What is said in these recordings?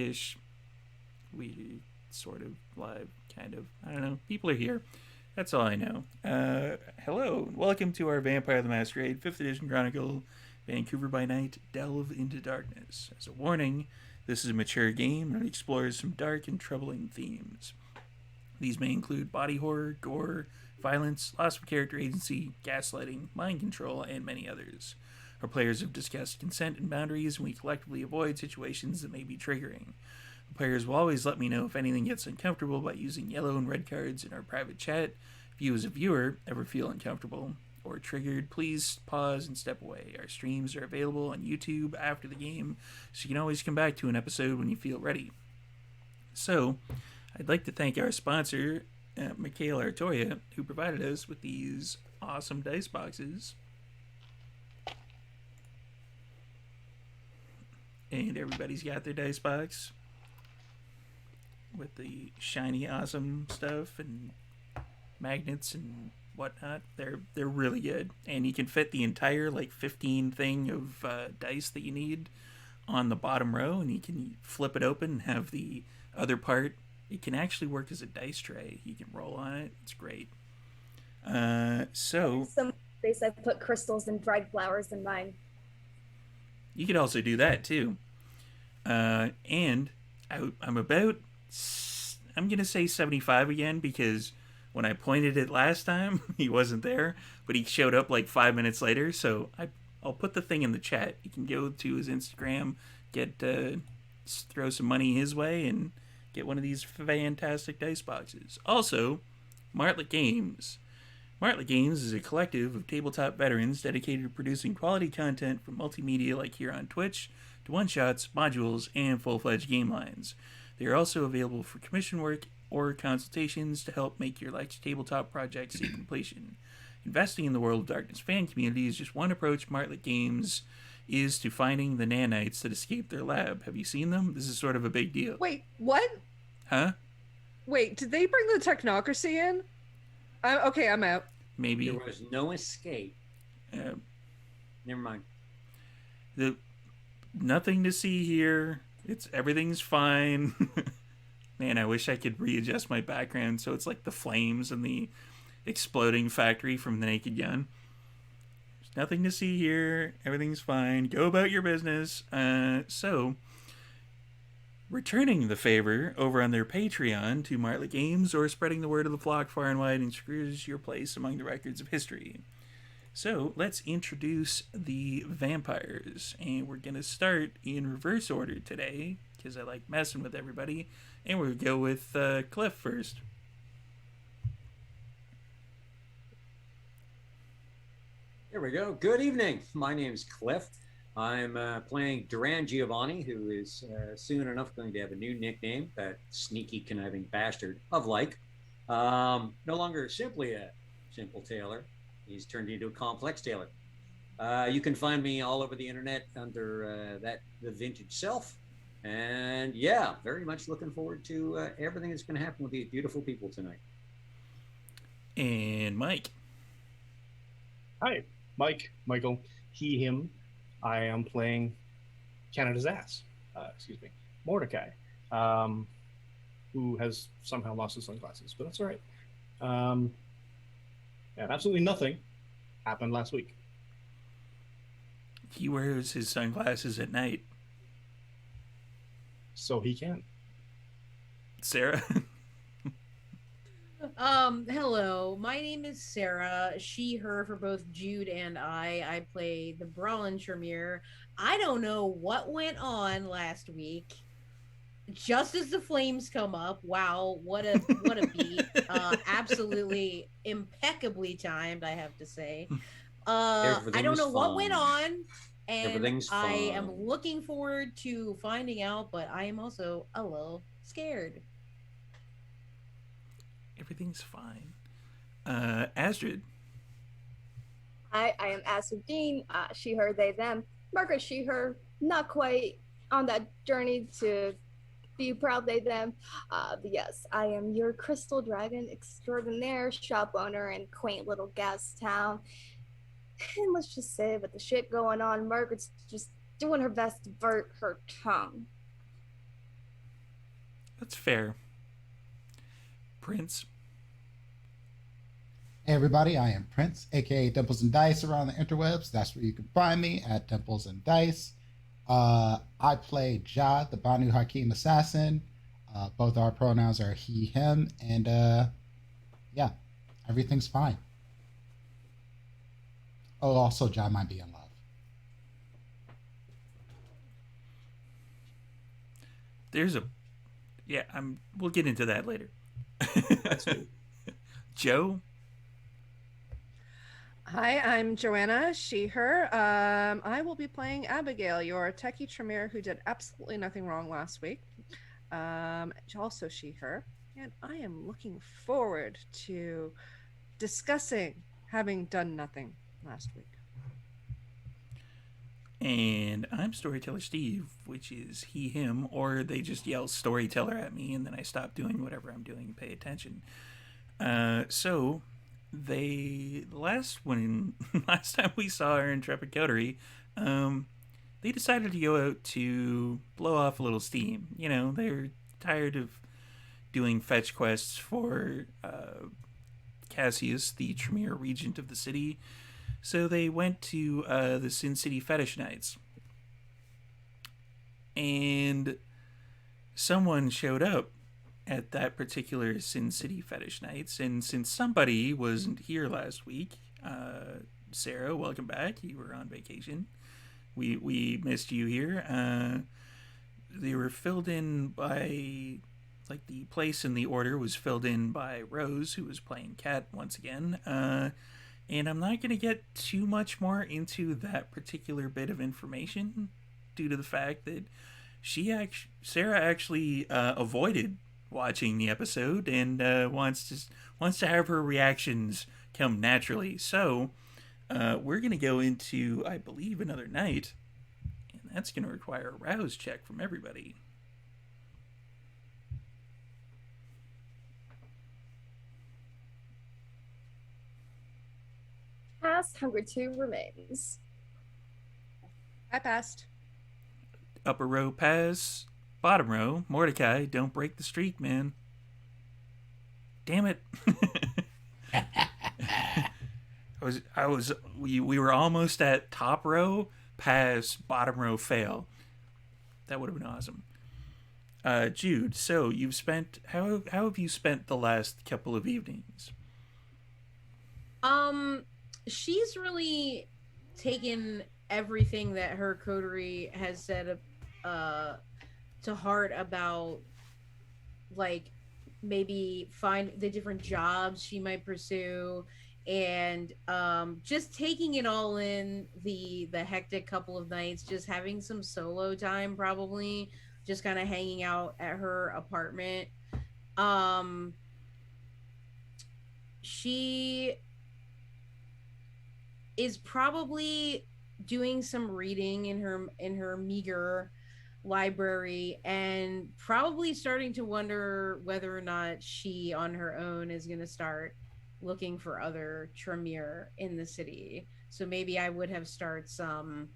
ish. We sort of live, kind of. I don't know. People are here. That's all I know. Hello, and welcome to our Vampire the Masquerade 5th Edition Chronicle Vancouver by Night Delve into Darkness. As a warning, this is a mature game that explores some dark and troubling themes. These may include body horror, gore, violence, loss of character agency, gaslighting, mind control, and many others. Our players have discussed consent and boundaries, and we collectively avoid situations that may be triggering. The players will always let me know if anything gets uncomfortable by using yellow and red cards in our private chat. If you as a viewer ever feel uncomfortable or triggered, please pause and step away. Our streams are available on YouTube after the game, so you can always come back to an episode when you feel ready. So, I'd like to thank our sponsor, Mikhail Artoya, who provided us with these awesome dice boxes. And everybody's got their dice box with the shiny, awesome stuff and magnets and whatnot. They're really good, and you can fit the entire 15 thing of dice that you need on the bottom row, and you can flip it open and have the other part. It can actually work as a dice tray. You can roll on it. It's great. So some place I put crystals and dried flowers in mine. You could also do that too. And I'm going to say 75 again because when I pointed it last time, he wasn't there, but he showed up 5 minutes later. So I'll put the thing in the chat. You can go to his Instagram, throw some money his way, and get one of these fantastic dice boxes. Also, Martlet Games. Martlet Games is a collective of tabletop veterans dedicated to producing quality content from multimedia like here on Twitch, to one-shots, modules, and full-fledged game lines. They are also available for commission work or consultations to help make your next tabletop project see completion. Investing in the World of Darkness fan community is just one approach Martlet Games is to finding the nanites that escaped their lab. Have you seen them? This is sort of a big deal. Wait, what? Huh? Wait, did they bring the technocracy in? Okay, I'm out. Maybe. There was no escape. Never mind. Nothing to see here. Everything's fine. Man, I wish I could readjust my background so it's like the flames and the exploding factory from the Naked Gun. There's nothing to see here. Everything's fine. Go about your business. So, returning the favor over on their Patreon to Martlet Games, or spreading the word of the flock far and wide, ensures your place among the records of history. So, let's introduce the vampires. And we're going to start in reverse order today, because I like messing with everybody. And we'll go with Cliff first. There we go. Good evening. My name's Cliff. I'm playing Duran Giovanni, who is soon enough going to have a new nickname, that sneaky, conniving bastard of no longer simply a simple tailor. He's turned into a complex tailor. You can find me all over the internet under the Vintage Self. And yeah, very much looking forward to everything that's going to happen with these beautiful people tonight. And Mike. Hi, Michael, he, him. I am playing Canada's ass. Mordecai, who has somehow lost his sunglasses, but that's all right. And absolutely nothing happened last week. He wears his sunglasses at night. So he can. Sarah. Hello. My name is Sara. She, her for both Jude and I. I play the Brawlin' Tremere. I don't know what went on last week. Just as the flames come up, wow, what a beat. Absolutely impeccably timed, I have to say. I don't know what went on. And I am looking forward to finding out, but I am also a little scared. Everything's fine. Astrid. I am Astrid Dean, she, her, they, them. Margaret, she, her, not quite on that journey to be proud, they, them. But yes, I am your crystal dragon extraordinaire, shop owner in quaint little gas town. And let's just say, with the shit going on, Margaret's just doing her best to divert her tongue. That's fair. Prince. Hey everybody, I am Prince, aka Dimples and Dice around the interwebs. That's where you can find me at Dimples and Dice. I play Ja, the Banu Hakim assassin. Both our pronouns are he, him, and yeah, everything's fine. Oh, also, Ja might be in love. There's a, yeah. We'll get into that later. That's good. Joe. Hi, I'm Joanna, she, her. I will be playing Abigail, your techie Tremere who did absolutely nothing wrong last week. Also she, her. And I am looking forward to discussing having done nothing last week. And I'm Storyteller Steve, which is he, him, or they just yell storyteller at me and then I stop doing whatever I'm doing and pay attention. So last time we saw our intrepid coterie, they decided to go out to blow off a little steam. You know, they're tired of doing fetch quests for Cassius, the Tremere regent of the city. So they went to the Sin City Fetish Nights. And someone showed up at that particular Sin City Fetish Nights. And since somebody wasn't here last week, Sarah, welcome back. You were on vacation. We missed you here. They were filled in by... Like, the place in the order was filled in by Rose, who was playing Cat once again. And I'm not going to get too much more into that particular bit of information due to the fact that Sarah actually avoided watching the episode and wants to have her reactions come naturally. So we're going to go into, I believe, another night, and that's going to require a Rouse check from everybody. Pass, Hunger 2 remains. I passed. Upper row pass, bottom row Mordecai. Don't break the streak, man. Damn it. We were almost at top row, pass, bottom row, fail. That would have been awesome. Jude, so how have you spent the last couple of evenings? She's really taken everything that her coterie has said to heart about, like, maybe find the different jobs she might pursue, and just taking it all in the hectic couple of nights, just having some solo time, probably just kind of hanging out at her apartment. She is probably doing some reading in her meager library, and probably starting to wonder whether or not she on her own is going to start looking for other Tremere in the city. So maybe I would have started some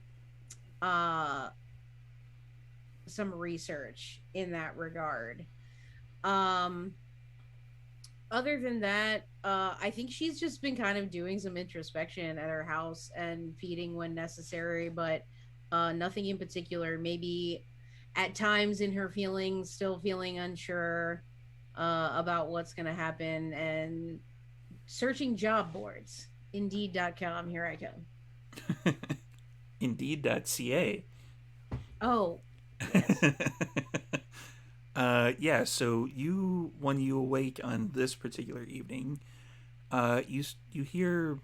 research in that regard. Other than that, I think she's just been kind of doing some introspection at her house and feeding when necessary, but nothing in particular. Maybe at times in her feelings, still feeling unsure about what's going to happen, and searching job boards. Indeed.com, here I come. Indeed.ca. Oh, yes. Yeah, so when you awake on this particular evening, you hear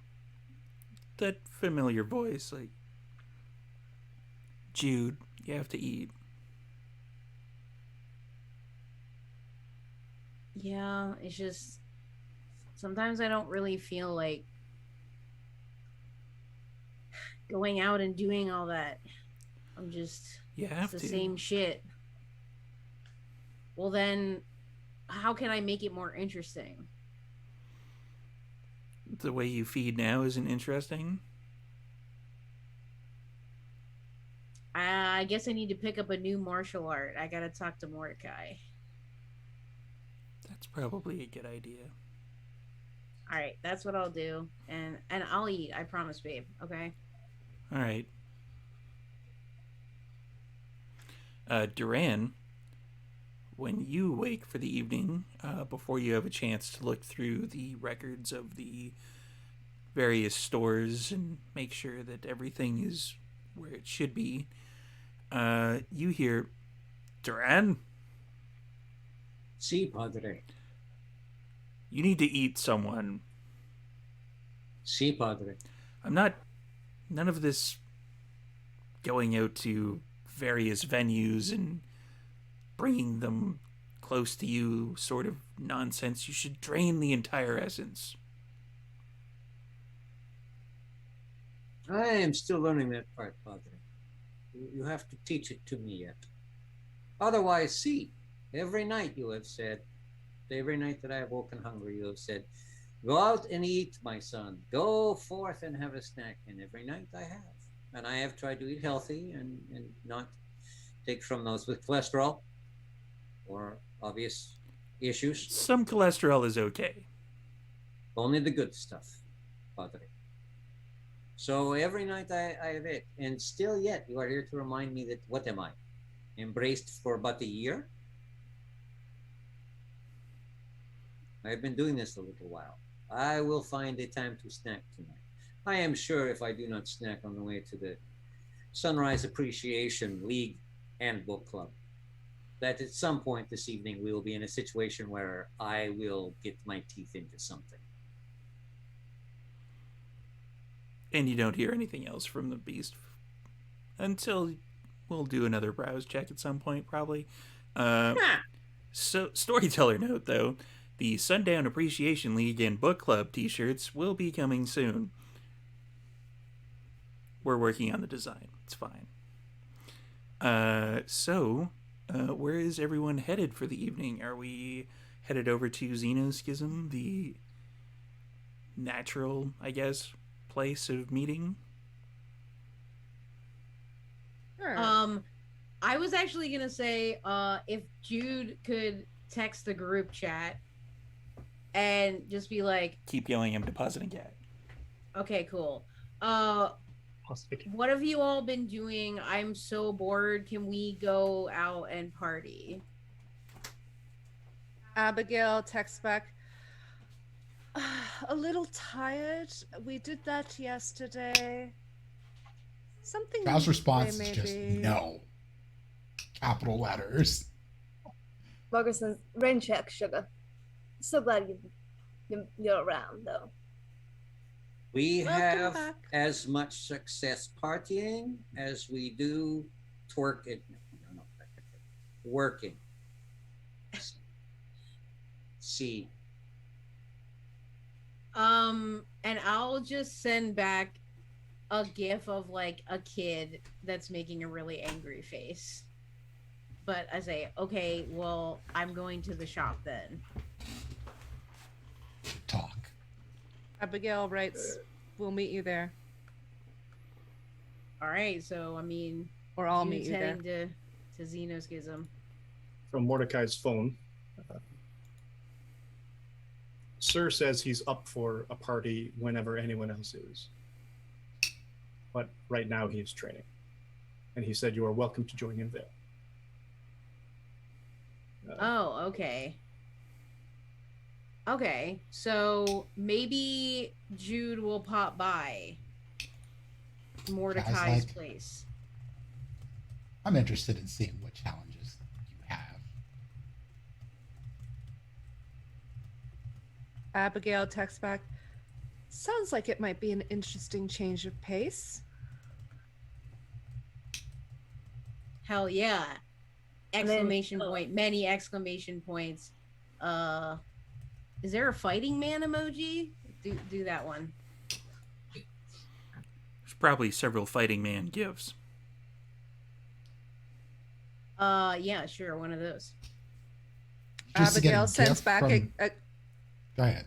that familiar voice, like, Jude, you have to eat. Yeah, it's just sometimes I don't really feel like going out and doing all that. I'm just, You have it's to. the same shit. Well, then, how can I make it more interesting? The way you feed now isn't interesting. I guess I need to pick up a new martial art. I gotta talk to Mordecai. That's probably a good idea. All right, that's what I'll do, and I'll eat. I promise, babe. Okay. All right. Duran, when you wake for the evening, before you have a chance to look through the records of the various stores and make sure that everything is where it should be, you hear, Duran, Si, Padre. you need to eat someone. Si, Padre. None of this going out to various venues and bringing them close to you sort of nonsense. You should drain the entire essence. I am still learning that part, Padre. You have to teach it to me yet. Otherwise, see, every night you have said, every night that I have woken hungry, you have said, go out and eat, my son. Go forth and have a snack. And every night I have. And I have tried to eat healthy and not take from those with cholesterol or obvious issues. Some cholesterol is okay. Only the good stuff, Padre. So every night I have it. And still yet, you are here to remind me that, what am I? Embraced for but a year? I've been doing this a little while. I will find a time to snack tonight. I am sure if I do not snack on the way to the Sunrise Appreciation League and Book Club, that at some point this evening we will be in a situation where I will get my teeth into something. And you don't hear anything else from the beast until we'll do another browse check at some point, probably. So, storyteller note, though, the Sundown Appreciation League and Book Club t-shirts will be coming soon. We're working on the design. It's fine. Where is everyone headed for the evening? Are we headed over to Xenoschism, the natural, I guess, place of meeting? Sure. I was actually gonna say, if Jude could text the group chat and just be like, Keep yelling, I'm depositing cat. okay, cool. Possibly. What have you all been doing? I'm so bored. Can we go out and party? Abigail texts back. A little tired. We did that yesterday. Something. Val's response maybe. is just no. Capital letters. Margaret says, rain check, sugar. So glad you're around, though. We Welcome have back. as much success partying as we do twerking. No, working. See. And I'll just send back a gif of like a kid that's making a really angry face. But I say, okay, well, I'm going to the shop then. Talk. Abigail writes, "We'll meet you there, All right, so I mean, or I'll Jude's meet you there." heading to Xenoschism. From Mordecai's phone, Sir says he's up for a party whenever anyone else is. But right now he is training. And he said you are welcome to join him there. Oh, okay. Okay, so maybe Jude will pop by Mordecai's like- place. I'm interested in seeing what challenges you have. Abigail texts back. Sounds like it might be an interesting change of pace. Hell yeah. Exclamation then- point, many exclamation points. Is there a fighting man emoji? Do that one. There's probably several fighting man gifs. Yeah, sure, one of those. Just to get a Abigail sends gif back from- a Go ahead.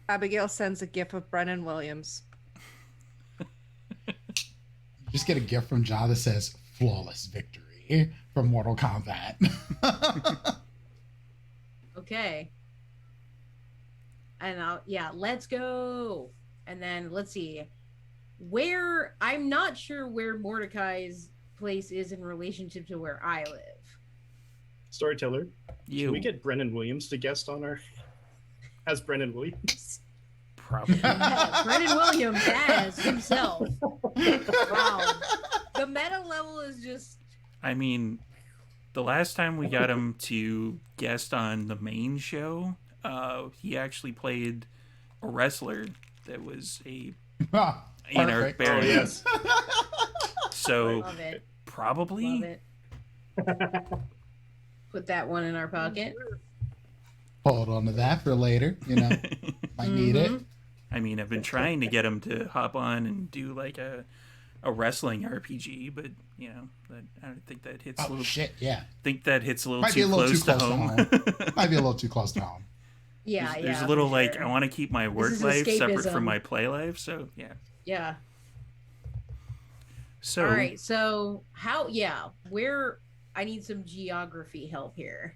Abigail sends a gif of Brennan Williams. Just get a gift from John that says flawless victory from Mortal Kombat. Okay. and let's go. And then let's see. I'm not sure where Mordecai's place is in relationship to where I live. Storyteller. You. Can we get Brennan Williams to guest on our as Brennan Williams? Probably. Yes, Brennan Williams as himself. Wow. The meta level is just. I mean, the last time we got him to guest on the main show, he actually played a wrestler that was a anarch Perfect. baron. Oh, yes. So Love it. probably. Love it. Put that one in our pocket. Hold on to that for later. You know, might need it. I mean, I've been trying to get him to hop on and do like a wrestling RPG, but you know, I don't think that hits. Oh shit! Yeah, think that hits a little might be too a little close too close to to home. home. Might be a little too close to home. Yeah, There's yeah. a little for like sure. I want to keep my work is life separate from escapism. my play life, so yeah. Yeah. So All right. So where I need some geography help here.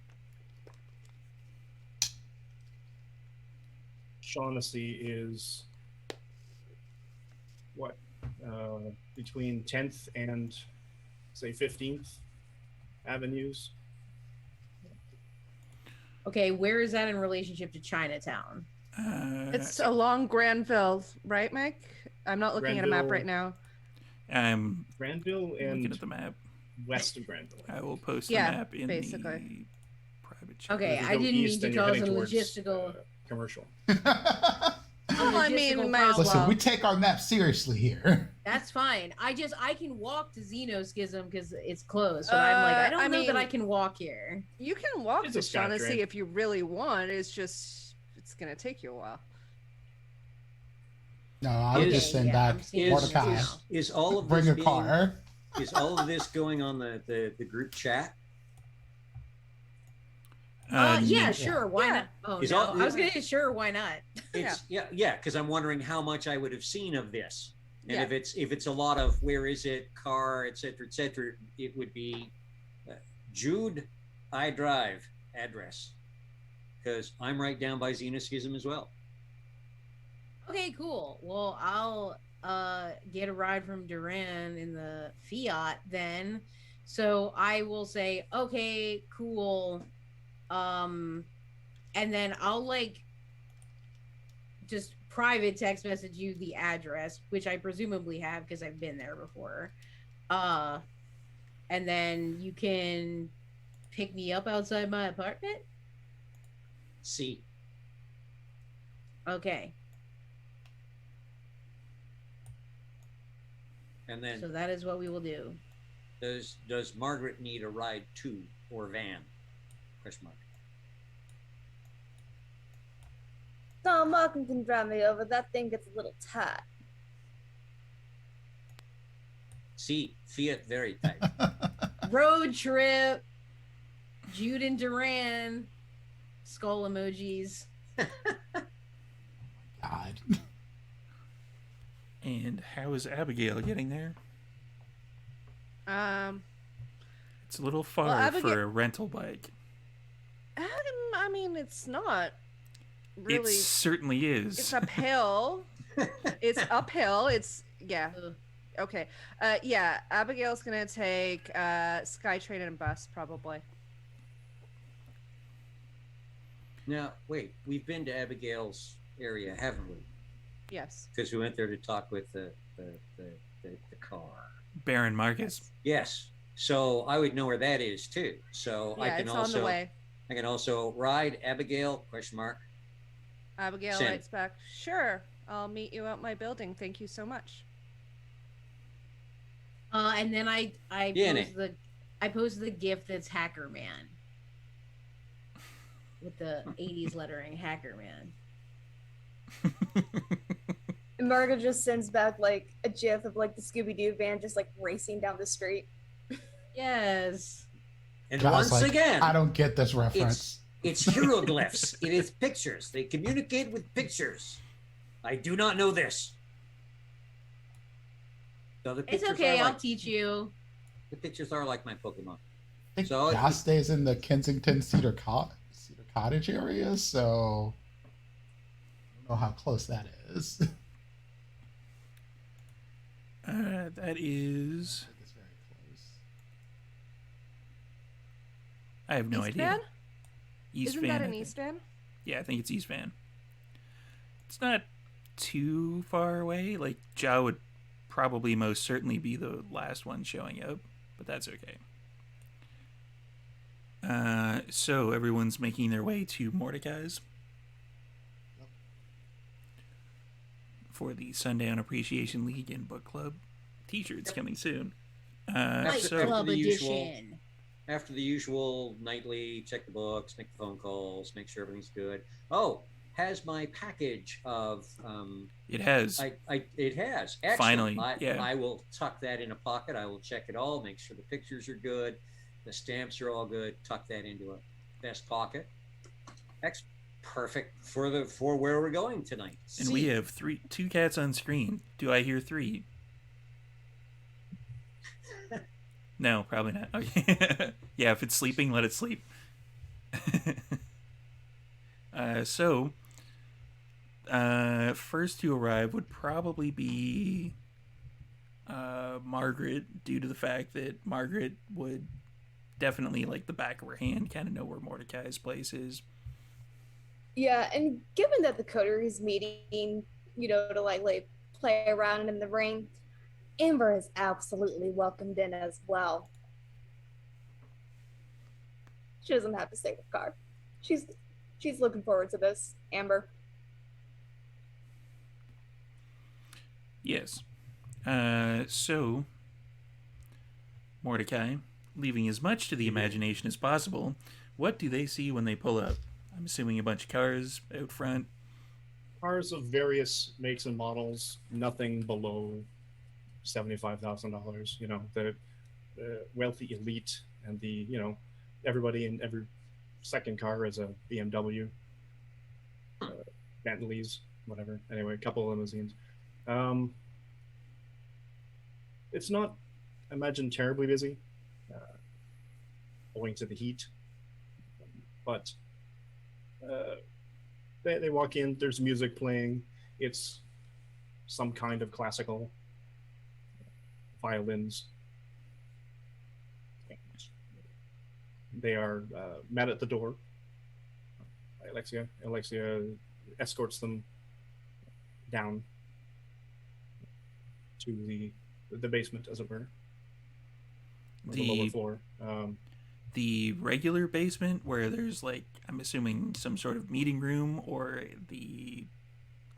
Shaughnessy is what? Between 10th and say 15th Avenues. Okay, where is that in relationship to Chinatown? It's along Granville, right, Mike? I'm not looking at a map Granville. right now. I'm Granville looking and at the map. west of Granville. I will post Yeah, the map in basically. the private chat. Okay, If you I go didn't east, mean to then you're cause heading a towards, logistical. commercial. Well, I mean, we might as Listen, well. we take our map seriously here. That's fine. I can walk to Xenoschism because it's closed, but I'm like, I don't know that I can walk here. You can walk It's to a scout Shaughnessy train. if you really want. It's gonna take you a while. No, I would just send back I'm seeing Mordecai. it now. Is all of Bring this a being, car. is all of this going on the group chat? Yeah, No. sure. Why Yeah. not? Oh Is no, all- I was gonna say sure. Why not? It's yeah, because I'm wondering how much I would have seen of this, and Yeah. if it's a lot of where is it, car, etc., it would be Jude, I drive address, because I'm right down by Xenoschism as well. Okay, cool. Well, I'll get a ride from Duran in the Fiat then. So I will say, okay, cool. And then I'll like just private text message you the address, which I presumably have because I've been there before. And then you can pick me up outside my apartment. See, Okay. and then So that is what we will do. does Margaret need a ride too, or van? Question mark. No, Malcolm can drive me over. That thing gets a little tight. See, Fiat very tight. Road trip. Jude and Duran. Skull emojis. God. And how is Abigail getting there? It's a little far Abigail- for a rental bike. I mean, it's not really. It certainly is. It's uphill. It's uphill. It's yeah. Ugh. Okay. Yeah. Abigail's gonna take SkyTrain and bus probably. Now, wait, we've been to Abigail's area, haven't we? Yes. Because we went there to talk with the car. Baron Marcus. Yes. So I would know where that is too. So Yeah, I can it's also on the way. I can also ride Abigail ? Abigail Send. writes back, "Sure, I'll meet you at my building. Thank you so much." And then I Viene. post the GIF that's Hacker Man with the 80s lettering Hacker Man. And Margaret just sends back like a gif of like the Scooby-Doo van just like racing down the street. Yes. And I was once like, again, I don't get this reference. it's hieroglyphs. It is pictures. They communicate with pictures. I do not know this. So the It's pictures okay, are I'll like, teach you. the pictures are like my Pokemon. I think so- Josh stays in the Kensington Cedar Cottage area, so know how close that is. That is. I think it's very close. I have no East idea. Van? East Isn't Van. that I an think. East Van? Yeah, I think it's East Van. It's not too far away. Like, Ja would probably most certainly be the last one showing up, but that's okay. So everyone's making their way to Mordecai's for the Sundown Appreciation League and Book Club t-shirts coming soon. Fight So Club the usual- edition. After the usual nightly, check the books, make the phone calls, make sure everything's good. Oh, has my package of it has. it has. Excellent. Finally, yeah. I will tuck that in a pocket. I will check it all, make sure the pictures are good, the stamps are all good. Tuck that into a vest pocket. Perfect for where we're going tonight. And we have two cats on screen. Do I hear 3? No, probably not. Okay. Yeah, if it's sleeping, let it sleep. First to arrive would probably be Margaret, due to the fact that Margaret would definitely, like the back of her hand, kind of know where Mordecai's place is. Yeah, and given that the coterie is meeting, to like play around in the ring, Amber is absolutely welcomed in as well. She doesn't have to stay with Car. She's looking forward to this, Amber. Yes. So Mordecai, leaving as much to the imagination as possible, what do they see when they pull up? I'm assuming a bunch of cars out front. Cars of various makes and models, nothing below $75,000. The wealthy elite and the everybody in every second car is a BMW, Bentleys, whatever. Anyway, a couple of limousines. It's not, imagine, terribly busy, owing to the heat, but they walk in. There's music playing. It's some kind of classical violins. They are met at the door. Alexia escorts them down to the basement, as it were, or the lower floor. The regular basement, where there's I'm assuming some sort of meeting room, or the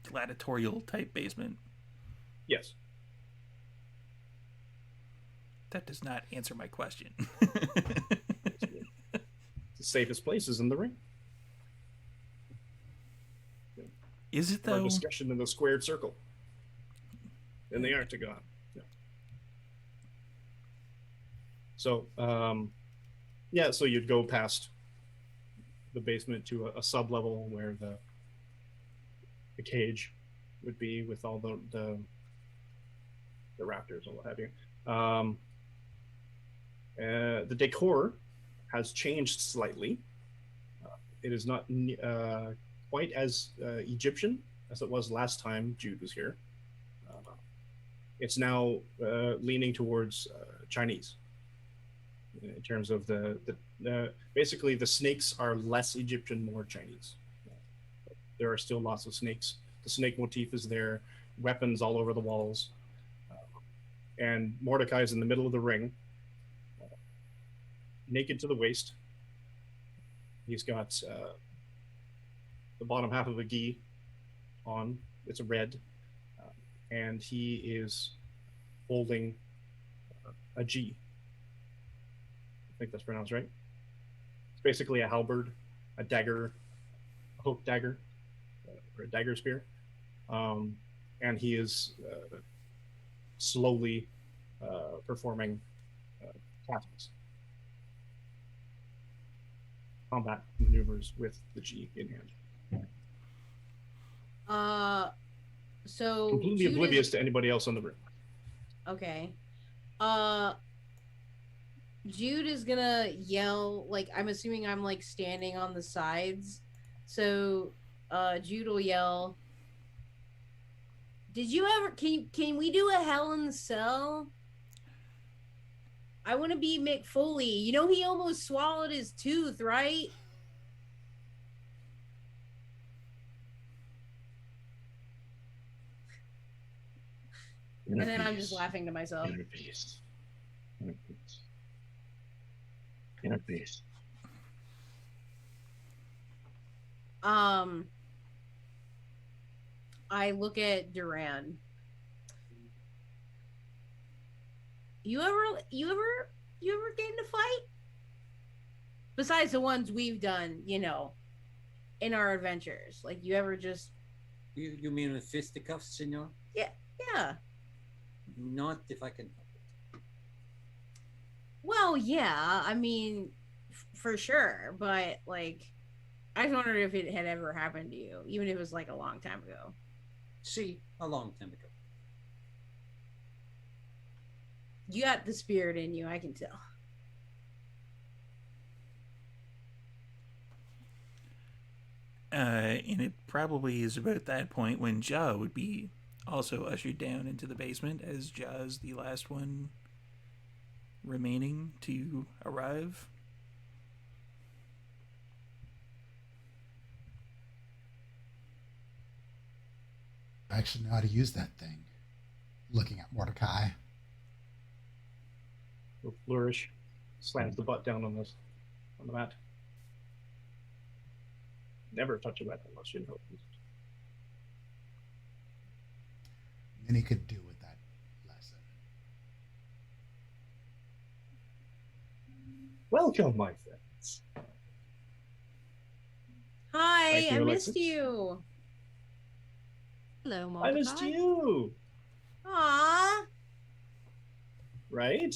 gladiatorial type basement. Yes. That does not answer my question. The safest place is in the ring. Is it, Our though? discussion in the squared circle. In the octagon. Yeah. So, so you'd go past the basement to a sub-level where the cage would be, with all the raptors and what have you. The decor has changed slightly. It is not quite as Egyptian as it was last time Jude was here. It's now leaning towards Chinese in terms of basically the snakes are less Egyptian, more Chinese. There are still lots of snakes. The snake motif is there, weapons all over the walls. And Mordecai is in the middle of the ring, naked to the waist. He's got the bottom half of a gi on. It's a red. And he is holding a G. I think that's pronounced right. It's basically a halberd, a dagger, a hook dagger, or a dagger spear. And he is slowly performing tactics, combat maneuvers with the G in hand. So completely oblivious to anybody else in the room. Okay. Jude is gonna yell, I'm assuming I'm standing on the sides. So Jude will yell, Did you ever? Can we do a Hell in the Cell? I want to be Mick Foley. You know he almost swallowed his tooth, right? And then I'm just laughing to myself. Inner peace. Inner peace. Inner peace. I look at Duran. You ever get in a fight? Besides the ones we've done, you know, in our adventures. Like you ever just You mean with fisticuffs, senor? yeah. Not if I can. Well, yeah, I mean for sure, but like I just wondered if it had ever happened to you, even if it was like a long time ago. See, a long time ago. You got the spirit in you, I can tell. And it probably is about that point when Ja would be also ushered down into the basement, as Ja's the last one remaining to arrive. I actually know how to use that thing. Looking at Mordecai. He'll flourish, slams the butt down on the mat. Never touch a weapon unless you know it. And he could do with that lesson. Welcome, my friends. Hi, Thank you, I Alexis. missed you. Hello, I Mordecai. missed you, Aw. right?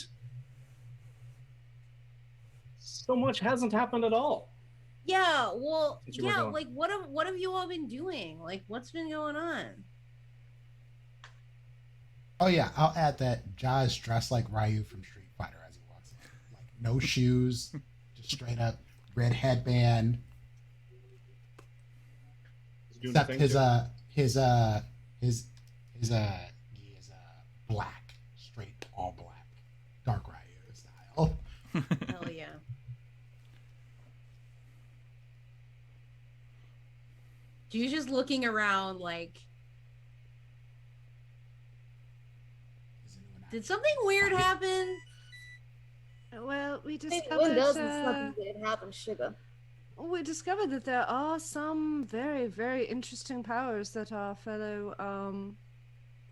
So much hasn't happened at all. Yeah, well, Since you were yeah, gone. like what have you all been doing? Like what's been going on? Oh yeah, I'll add that Ja is dressed like Ryu from Street Fighter as he walks in. Like no shoes, just straight up red headband. He's doing Except the thing his too. he is black, straight all black, dark Ryu style. Hell yeah. She's just looking around like, Is anyone did something weird happen? Well, we When discovered doesn't something did happen, sugar? that there are some very, very interesting powers that our fellow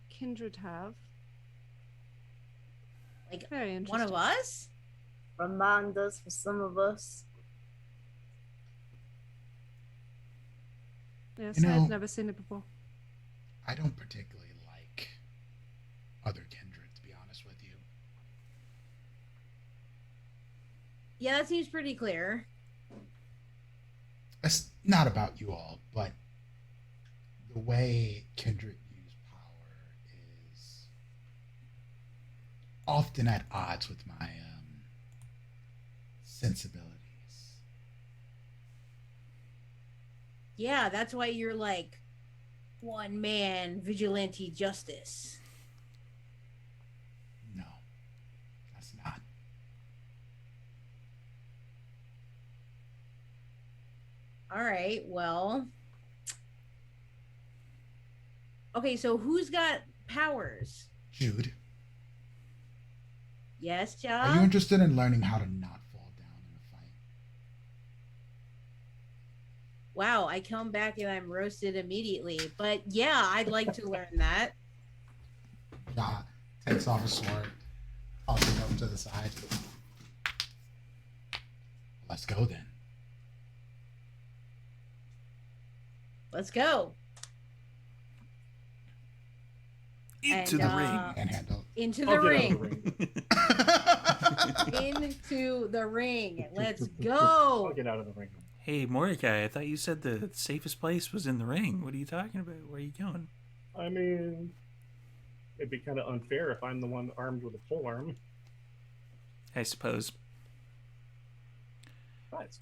kindred have. Like Very one interesting. of us? Remind us for some of us. Yes, You know- I've never seen it before. I don't particularly like other kindred, to be honest with you. Yeah, that seems pretty clear. It's not about you all, but the way kindred use power is often at odds with my sensibilities. Yeah, that's why you're like one man vigilante justice. No, that's not. All right, well. Okay, so who's got powers? Jude, Yes, are you Ja? interested in learning how to not fall down in a fight? Wow, I come back and I'm roasted immediately. But yeah, I'd like to learn that. Ja takes off his sword, tosses it over to the side. Let's go then. Let's go. Into And, the And handle. Into I'll the get out of the ring. ring. Into the ring. Let's I'll go. get out of the ring. Hey, Mordecai, I thought you said the safest place was in the ring. What are you talking about? Where are you going? I mean, it'd be kind of unfair if I'm the one armed with a full arm. I suppose. But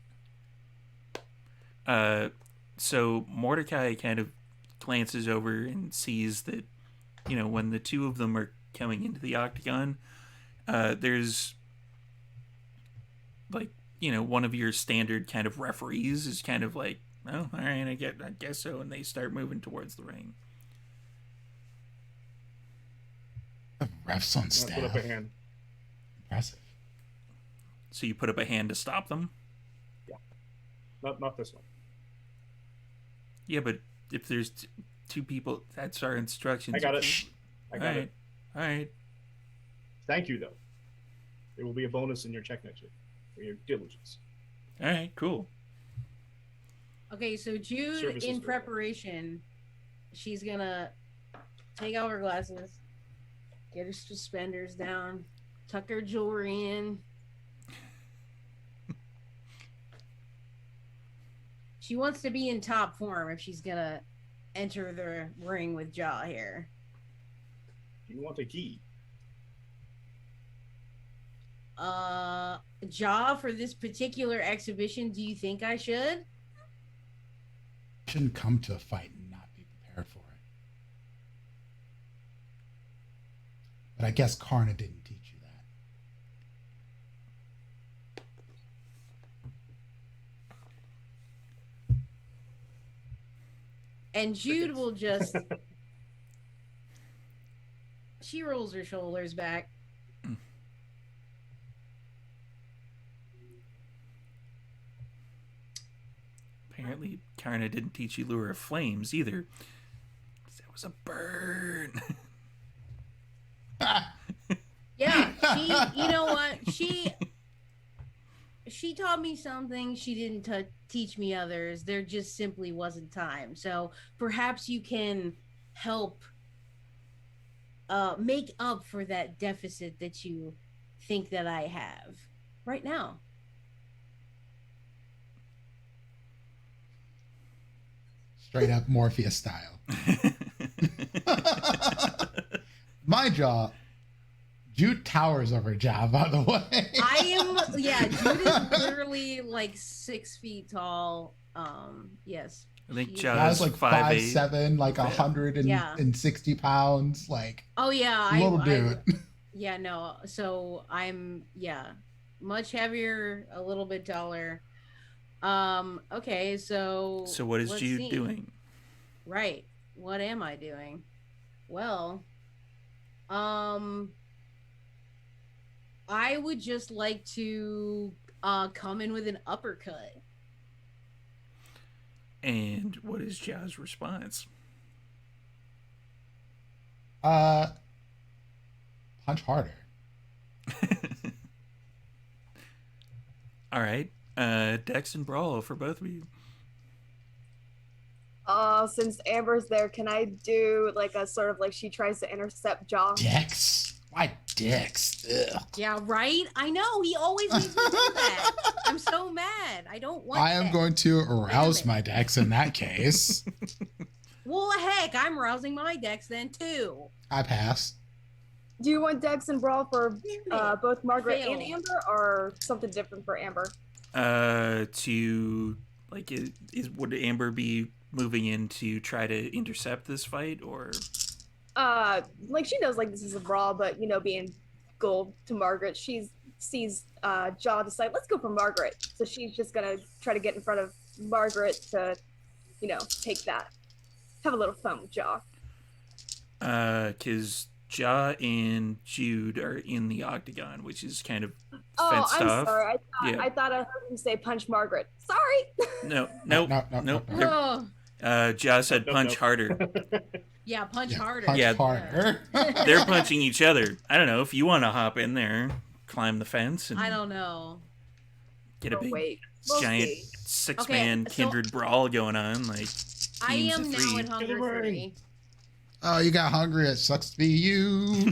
So Mordecai kind of glances over and sees that when the two of them are coming into the octagon, there's like, one of your standard kind of referees is kind of like, oh, all right, I guess so, and they start moving towards the ring. The refs on Put staff. up a hand. Impressive. So you put up a hand to stop them? Not this one. Yeah, but if there's two people, that's our instructions. I got it. I got it. All right. Thank you, though. There will be a bonus in your check next week for your diligence. All right, cool. Okay, so Jude, Services in for that. preparation, she's gonna take out her glasses, get her suspenders down, tuck her jewelry in. She wants to be in top form if she's gonna enter the ring with Jaw here. You want a key? Jaw, for this particular exhibition, do you think I should? Shouldn't come to a fight and not be prepared for it. But I guess Karna didn't teach you that. And Jude will just. She rolls her shoulders back. Apparently, Karna didn't teach you Lure of Flames either. That was a burn. Yeah, you know what? She taught me something. She didn't teach me others. There just simply wasn't time. So perhaps you can help make up for that deficit that you think that I have right now. Straight up Morpheus style. My Jaw, Jude towers over Jaw, by the way. Jude is literally like 6 feet tall. Yes. I think She- Jaw's Jaw's like 5'8". 5'7", like 160 pounds, like Oh yeah, little dude. Yeah, no. So I'm much heavier, a little bit taller. Okay, so What is let's Jude see. doing? Right. What am I doing? Well, I would just like to come in with an uppercut. And what is Jaw's response? Punch harder. All right. Dex and Brawl for both of you. Since Amber's there, can I do like a sort of like she tries to intercept Jaw? Dex? Why Dex? Ugh. Yeah, right? I know. He always makes me do that. I'm so mad. I don't want I am that. going to arouse Damn it. my Dex in that case. Well, heck, I'm rousing my dex then, too. I pass. Do you want Dex and Brawl for both Margaret Fail. and Amber, or something different for Amber? To like, would Amber be moving in to try to intercept this fight, or? Like she knows like this is a brawl, but being gold to Margaret, she sees Jaw decide, let's go for Margaret. So she's just gonna try to get in front of Margaret to, take that. Have a little fun with Jaw. Because Jaw and Jude are in the octagon, which is kind of Oh, fenced I'm off. sorry. Yeah. I thought I heard him say punch Margaret. Sorry. No. No. Oh, Jaw said Nope, punch nope. harder. yeah, punch harder. Punch Yeah. harder. They're punching each other. I don't know if you want to hop in there, climb the fence, and I don't know. get a Oh, big wait. We'll giant see. 6-man Okay, so- kindred brawl going on. Like I teams am of now three. at Hunger Delivery. 3. Oh, you got hungry. It sucks to be you.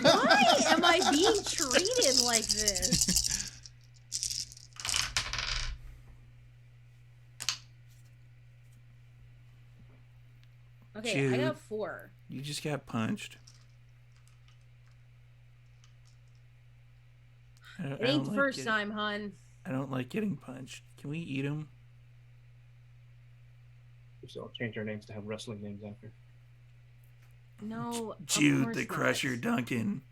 Why am I being treated like this? Okay, I Jude. got 4. You just got punched. It ain't the first time, hun. I don't like getting punched. Can we eat them? So I'll change our names to have wrestling names after. No, of Jude course the not. Crusher Duncan.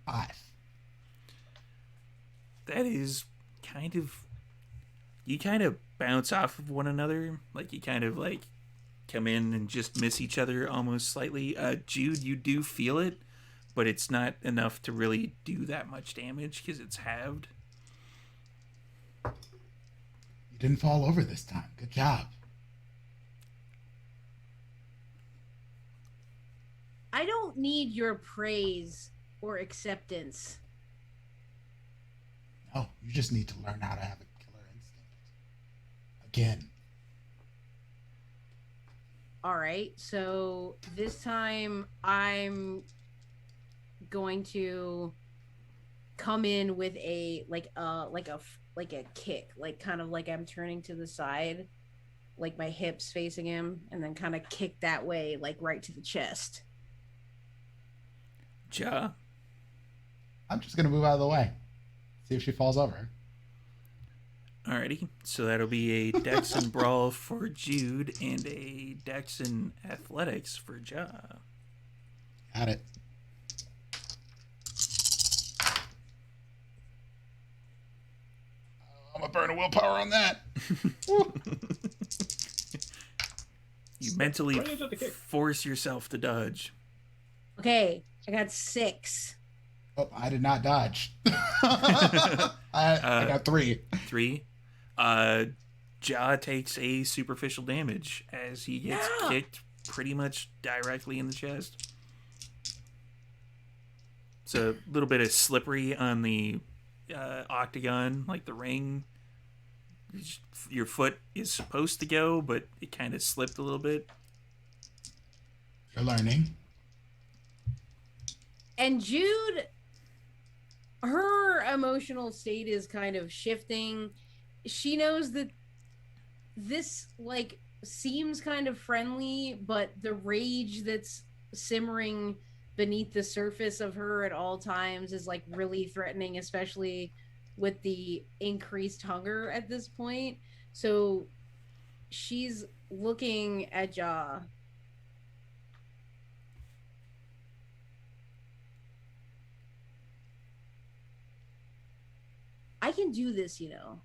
5. That is kind of... You kind of bounce off of one another. Like, you kind of, like, come in and just miss each other almost slightly. Jude, you do feel it, but it's not enough to really do that much damage because it's halved. You didn't fall over this time. Good job. I don't need your praise or acceptance. No, you just need to learn how to have a killer instinct. Again. All right, so this time I'm going to come in with a kick, like kind of like I'm turning to the side, like my hips facing him, and then kind of kick that way, like right to the chest. Ja. I'm just going to move out of the way. See if she falls over. Alrighty, so that'll be a Dex and Brawl for Jude and a Dex and Athletics for Ja. Got it. I'm going to burn a willpower on that. You mentally Bring it to the kick. force yourself to dodge. Okay, I got 6. Oh, I did not dodge. I got 3. 3. Ja takes a superficial damage as he gets kicked pretty much directly in the chest. It's a little bit of slippery on the octagon, like the ring. Your foot is supposed to go, but it kind of slipped a little bit. You're learning. And Jude, her emotional state is kind of shifting. She knows that this, like, seems kind of friendly, but the rage that's simmering beneath the surface of her at all times is, like, really threatening, especially with the increased hunger at this point. So she's looking at Ja. I can do this, you know.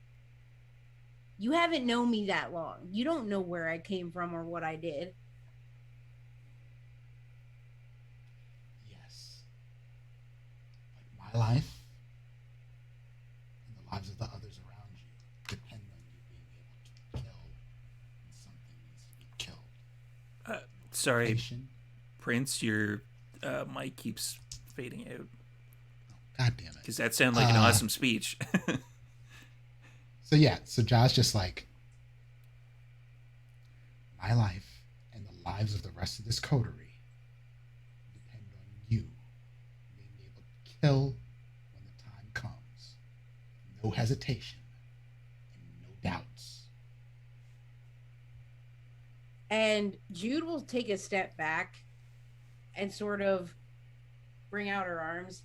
You haven't known me that long. You don't know where I came from or what I did. Yes. But my life and the lives of the others around you depend on you being able to kill when something needs to be killed. Sorry, Patient. Prince, your mic keeps fading out. God damn it. Because that sounded like an awesome speech. So yeah, so Ja's just like, my life and the lives of the rest of this coterie depend on you being able to kill when the time comes. No hesitation and no doubts. And Jude will take a step back and sort of bring out her arms.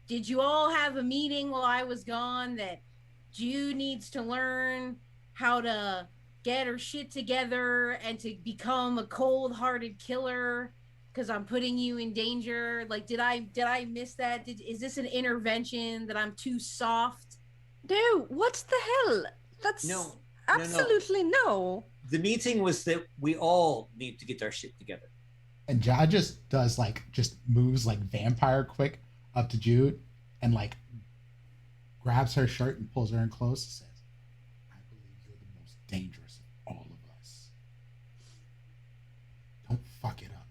Did you all have a meeting while I was gone that Jude needs to learn how to get her shit together and to become a cold-hearted killer because I'm putting you in danger? Like, did I miss that? Is this an intervention that I'm too soft? No, what the hell? That's No. absolutely no. The meeting was that we all need to get our shit together. And Ja just does just moves like vampire quick up to Jude and grabs her shirt and pulls her in close and says, I believe you're the most dangerous of all of us. Don't fuck it up.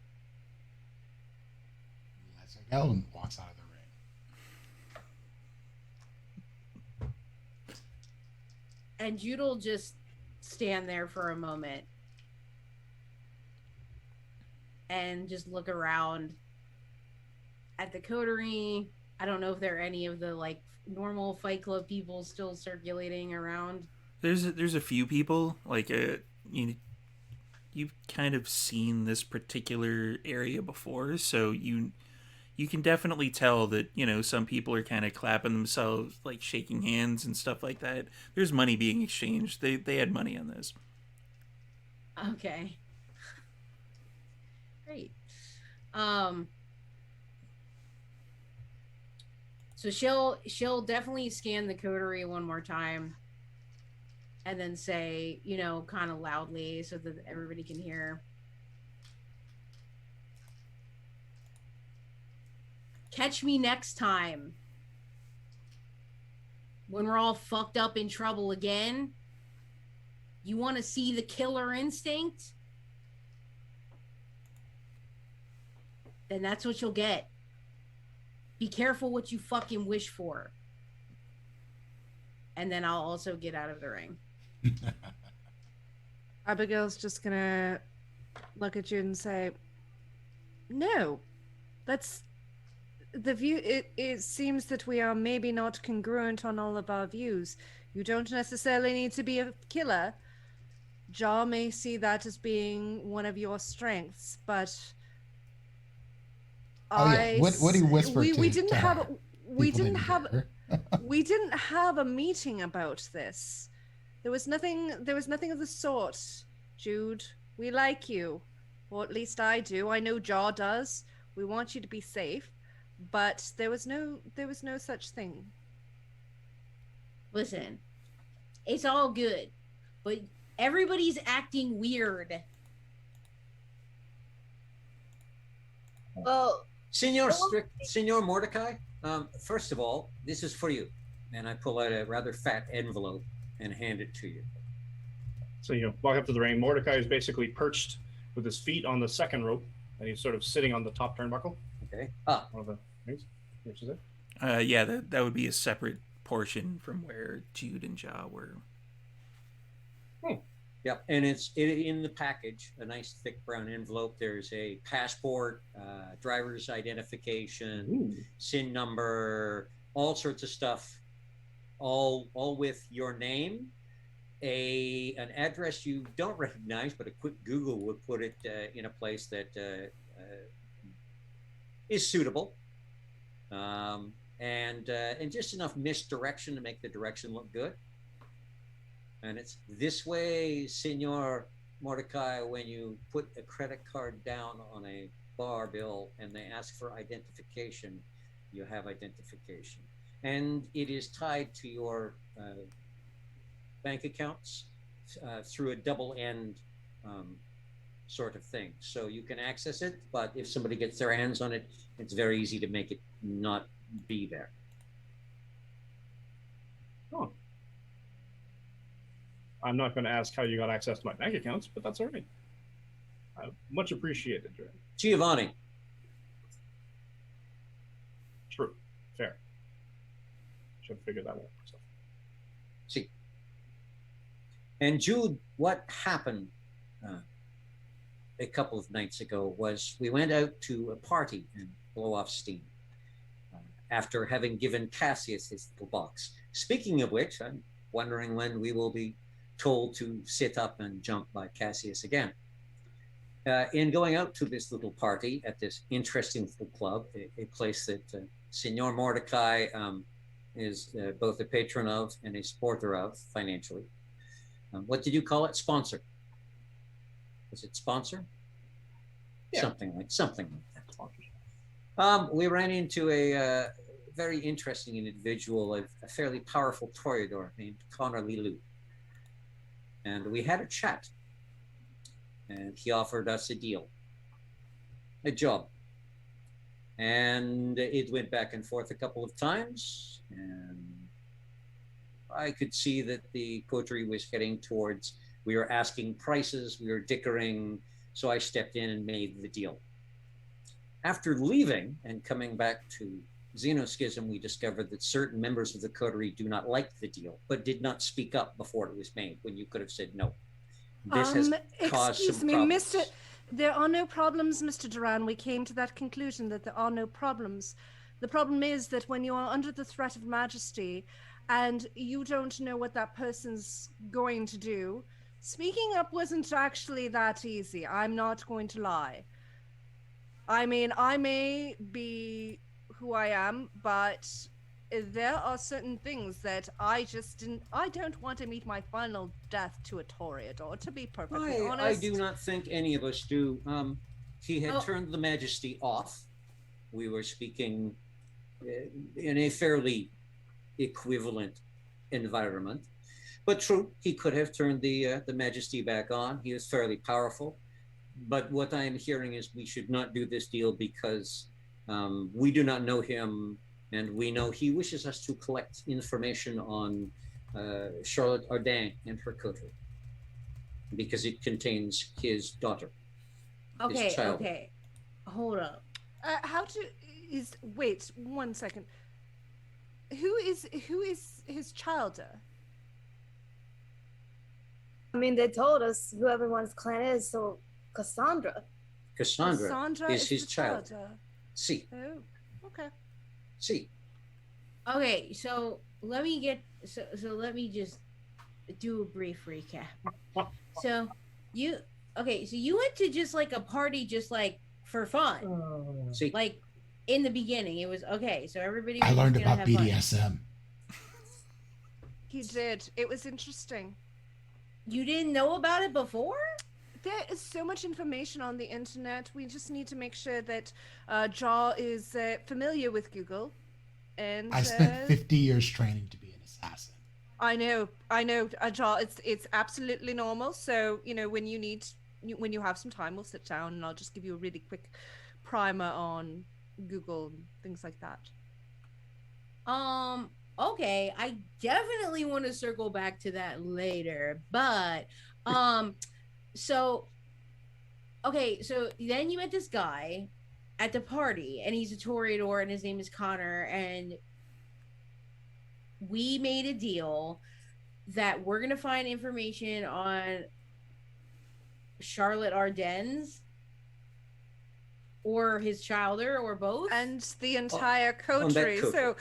He lets her go and walks out of the ring. And Jude will just stand there for a moment and just look around at the coterie. I don't know if there are any of the normal Fight Club people still circulating around. There's a few people you've kind of seen this particular area before, so you can definitely tell that some people are kind of clapping themselves, like shaking hands and stuff like that. There's money being exchanged. They had money on this. Okay. Great. So she'll definitely scan the coterie one more time, and then say, you know, kind of loudly so that everybody can hear. Catch me next time. When we're all fucked up in trouble again. You want to see the killer instinct? Then that's what you'll get. Be careful what you fucking wish for. And then I'll also get out of the ring. Abigail's just gonna look at you and say, no, that's the view. It seems that we are maybe not congruent on all of our views. You don't necessarily need to be a killer. Jar may see that as being one of your strengths, but what he whispered to we didn't have we people didn't didn't have hear. we didn't have a meeting about this. There was nothing of the sort. Jude, we like you, or at least I do. I know Jar does. We want you to be safe, but there was no such thing. Listen, it's all good, but everybody's acting weird. Well, Senor Mordecai, first of all, this is for you. And I pull out a rather fat envelope and hand it to you. So you walk up to the ring. Mordecai is basically perched with his feet on the second rope, and he's sort of sitting on the top turnbuckle. Okay. One of the rings. Which is it? Yeah, that would be a separate portion from where Jude and Ja were. Yep, and it's in the package, a nice thick brown envelope. There's a passport, driver's identification, SIN number, all sorts of stuff, all with your name, an address you don't recognize, but a quick Google would put it in a place that is suitable, and just enough misdirection to make the direction look good. And it's this way, Senor Mordecai, when you put a credit card down on a bar bill and they ask for identification, you have identification. And it is tied to your bank accounts through a double end sort of thing. So you can access it, but if somebody gets their hands on it, it's very easy to make it not be there. Oh. I'm not going to ask how you got access to my bank accounts, but that's all right. Much appreciated, Dre. Giovanni. True. Fair. Should have figured that out myself. See. And Jude, what happened a couple of nights ago was we went out to a party and blow off steam after having given Cassius his little box. Speaking of which, I'm wondering when we will be told to sit up and jump by Cassius again. In going out to this little party at this interesting little club, a place that Senor Mordecai is both a patron of and a supporter of financially. What did you call it? Sponsor? Was it sponsor? Yeah. Something like that. We ran into a very interesting individual, a fairly powerful toreador named Connor Lilu. And we had a chat, and he offered us a deal, a job. And it went back and forth a couple of times, and I could see that the coterie was heading towards, we were asking prices, we were dickering, so I stepped in and made the deal. After leaving and coming back to Xenoschism, we discovered that certain members of the coterie do not like the deal, but did not speak up before it was made, when you could have said no. This has caused some problems. Mr. There are no problems, Mr. Duran. We came to that conclusion that there are no problems. The problem is that when you are under the threat of majesty and you don't know what that person's going to do, speaking up wasn't actually that easy. I'm not going to lie. I mean, I may be who I am, but there are certain things that I don't want to meet my final death to a toreador, to be perfectly honest. I do not think any of us do. he had Oh. turned the Majesty off. We were speaking in a fairly equivalent environment. But true, he could have turned the Majesty back on. He is fairly powerful. But what I am hearing is we should not do this deal because we do not know him, and we know he wishes us to collect information on Charlotte Ardern and her coterie because it contains his daughter. Okay, child. okay. Hold up. Wait 1 second. Who is his child? I mean, they told us who everyone's clan is, so Cassandra. Cassandra is his child. See, Oh, okay. see. Okay, so let me let me just do a brief recap. So you went to just like a party just like for fun. See, Like in the beginning it was okay, so everybody I was learned just gonna about have fun. BDSM. He did. It was interesting. You didn't know about it before? There is so much information on the internet. We just need to make sure that Jaw is familiar with Google. And I spent 50 years training to be an assassin. I know, Jaw. It's absolutely normal. So when you have some time, we'll sit down and I'll just give you a really quick primer on Google and things like that. Okay, I definitely want to circle back to that later, but so then you met this guy at the party and he's a Toreador and his name is Connor, and we made a deal that we're gonna find information on Charlotte Ardenn's or his childer or both, And the entire coterie. coterie. So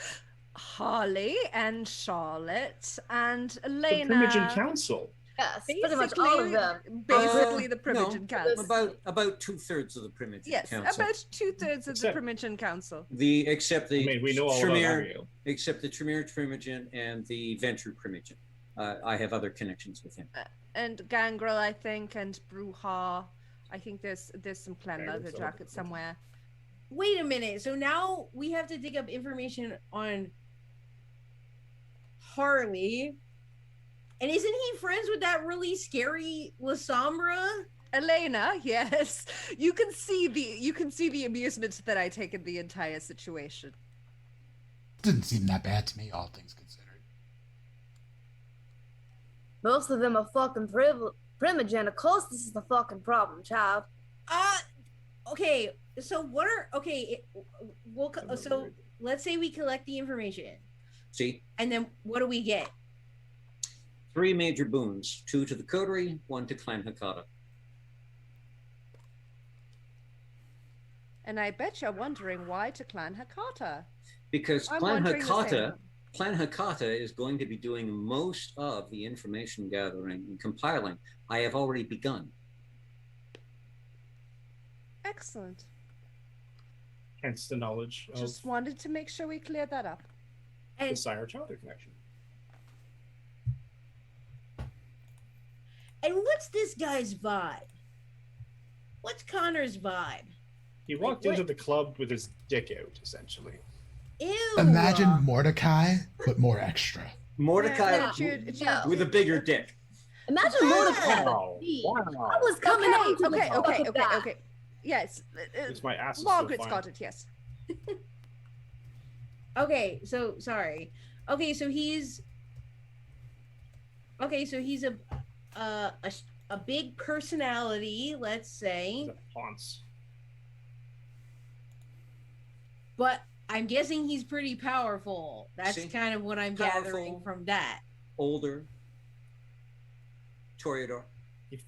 Harley and Charlotte and The Elena. Primogen Council. Yes, pretty much all of them. Basically, the no, Primogen Council. about 2/3 of the Primogen Yes, Council. about 2/3 of Except- the Primogen Council. Except the I mean, we know all about Tremere, Abigail. except the Tremere Primogen and the Ventru Primogen. I have other connections with him. And Gangrel, I think, and Bruja. I think there's some clan Gangrel's leather all jacket over. somewhere. wait a minute. So now we have to dig up information on Harley. And isn't he friends with that really scary Lasombra? Elena, yes. You can see the amusement that I take in the entire situation. Didn't seem that bad to me, all things considered. Most of them are fucking primogen. Of course, this is the fucking problem, child. Okay. So what are so let's say we collect the information, See, and then what do we get? 3 major boons: 2 to the coterie, 1 to Clan Hakata. And I bet you're wondering why to Clan Hakata. Because I'm Clan wondering the same. Hakata is going to be doing most of the information gathering and compiling. I have already begun. Excellent. Hence the knowledge of Just wanted to make sure we cleared that up. the And sire-childer connection. what's this guy's vibe? What's Connor's vibe? He walked what? into the club with his dick out, essentially. Ew. Imagine Mordecai, but more extra. Mordecai Yeah, Jude- No. with a bigger dick. Imagine Mordecai. Wow. Gee, Wow. I was coming out to the fuck of that. okay. Yes. It's my ass is so Margaret's fine. got it, yes. Okay, so sorry. Okay, so he's a big personality, let's say, He's a Ponce. but I'm guessing he's pretty powerful. That's See? kind of what I'm Powerful. gathering from that. Older. Toreador.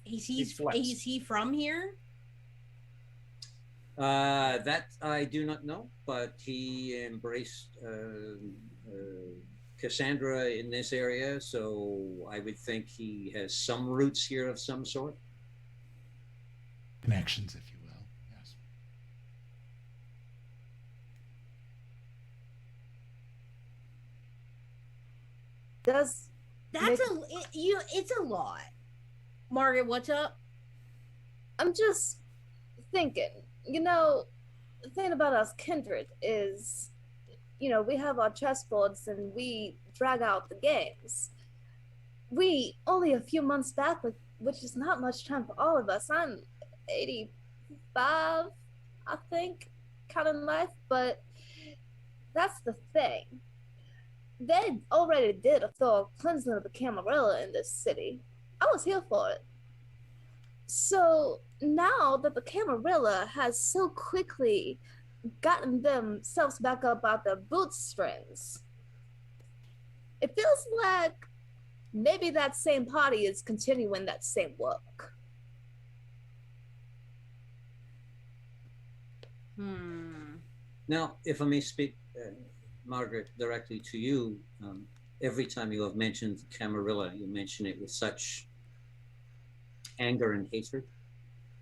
He's flexed. is he from here? That I do not know, but he embraced Cassandra in this area, so I would think he has some roots here of some sort. Connections, if you will. Yes. Does That's it's a lot. Margaret, what's up? I'm just thinking, the thing about us kindred is, we have our chessboards and we drag out the games. We only a few months back, which is not much time for all of us. I'm 85, I think, counting life, but that's the thing. They already did a thorough cleansing of the Camarilla in this city. I was here for it. So now that the Camarilla has so quickly gotten themselves back up out their bootstrings, it feels like maybe that same party is continuing that same work. Now, if I may speak, Margaret, directly to you, every time you have mentioned Camarilla, you mention it with such anger and hatred.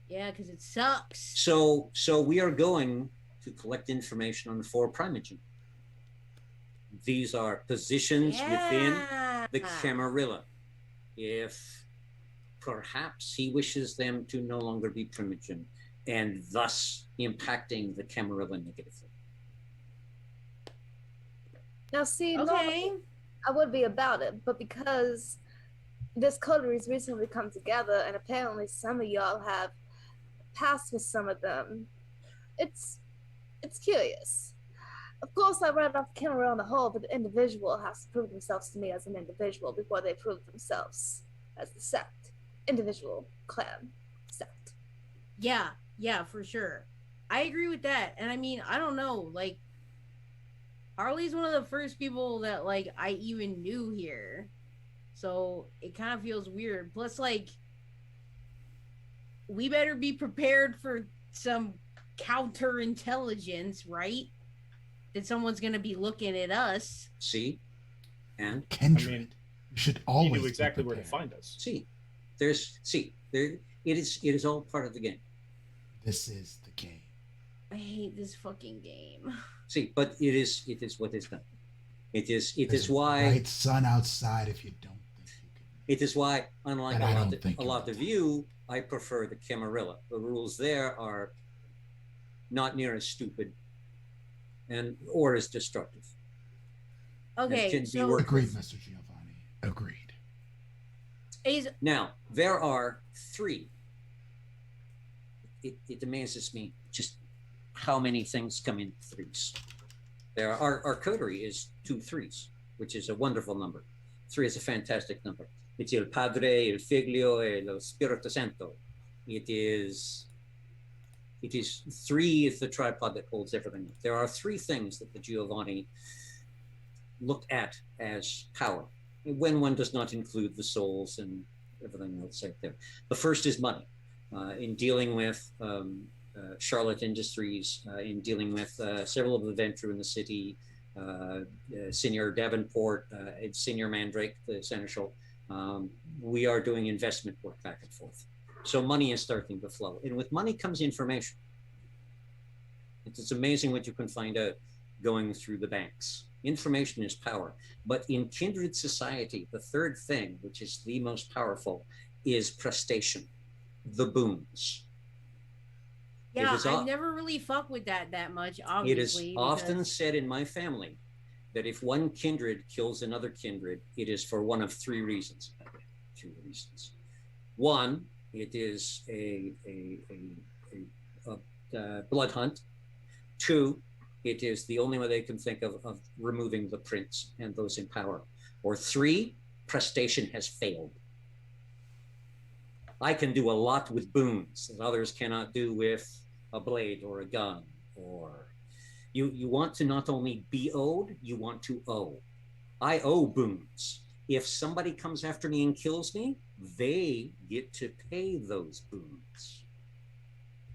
Yeah, because it sucks. So we are going to collect information on the 4 Primogen. These are positions within the Camarilla. If perhaps he wishes them to no longer be Primogen, and thus impacting the Camarilla negatively. Now, see, Okay. I would be about it, but because this coteries recently come together, and apparently some of y'all have passed with some of them, it's curious. Of course, I read off the camera on the whole, but the individual has to prove themselves to me as an individual before they prove themselves as the sect, individual, clan, sect. Yeah, for sure. I agree with that. And I mean, I don't know, like, Harley's one of the first people that, like, I even knew here. So it kind of feels weird. Plus, like, we better be prepared for some counterintelligence, right? That someone's going to be looking at us. See? And? Kindred. You should always he knew exactly be where to prepared. find us. See. It is all part of the game. This is the game. I hate this fucking game. See, but it is what is done. There's Is a why bright sun outside if you don't think you can. it is why, unlike But I don't think a you lot will. of you, I prefer the Camarilla. The rules there are not near as stupid or as destructive. Okay, can be so worked Agreed, Mr. Giovanni. Agreed. Now, there are 3. It amazes me just how many things come in 3s. Our coterie is 2 3s, which is a wonderful number. 3 is a fantastic number. It's il Padre, il Figlio, e lo Spirito Santo. It is 3 is the tripod that holds everything. There are 3 things that the Giovanni look at as power, when one does not include the souls and everything else out there. The first is money. In dealing with Charlotte Industries, in dealing with several of the Venture in the city, Senior Davenport, and Senior Mandrake, the Seneschal, we are doing investment work back and forth. So money is starting to flow. And with money comes information. It's amazing what you can find out going through the banks. Information is power. But in kindred society, the third thing, which is the most powerful, is prestation, the boons. yeah, I've never really fucked with that much, obviously. It is often said in my family that if one kindred kills another kindred, it is for one of 3 reasons. 2 reasons. One, it is a blood hunt. 2, it is the only way they can think of removing the prince and those in power. Or 3, prestation has failed. I can do a lot with boons that others cannot do with a blade or a gun. Or you want to not only be owed, you want to owe. I owe boons. If somebody comes after me and kills me, they get to pay those boons.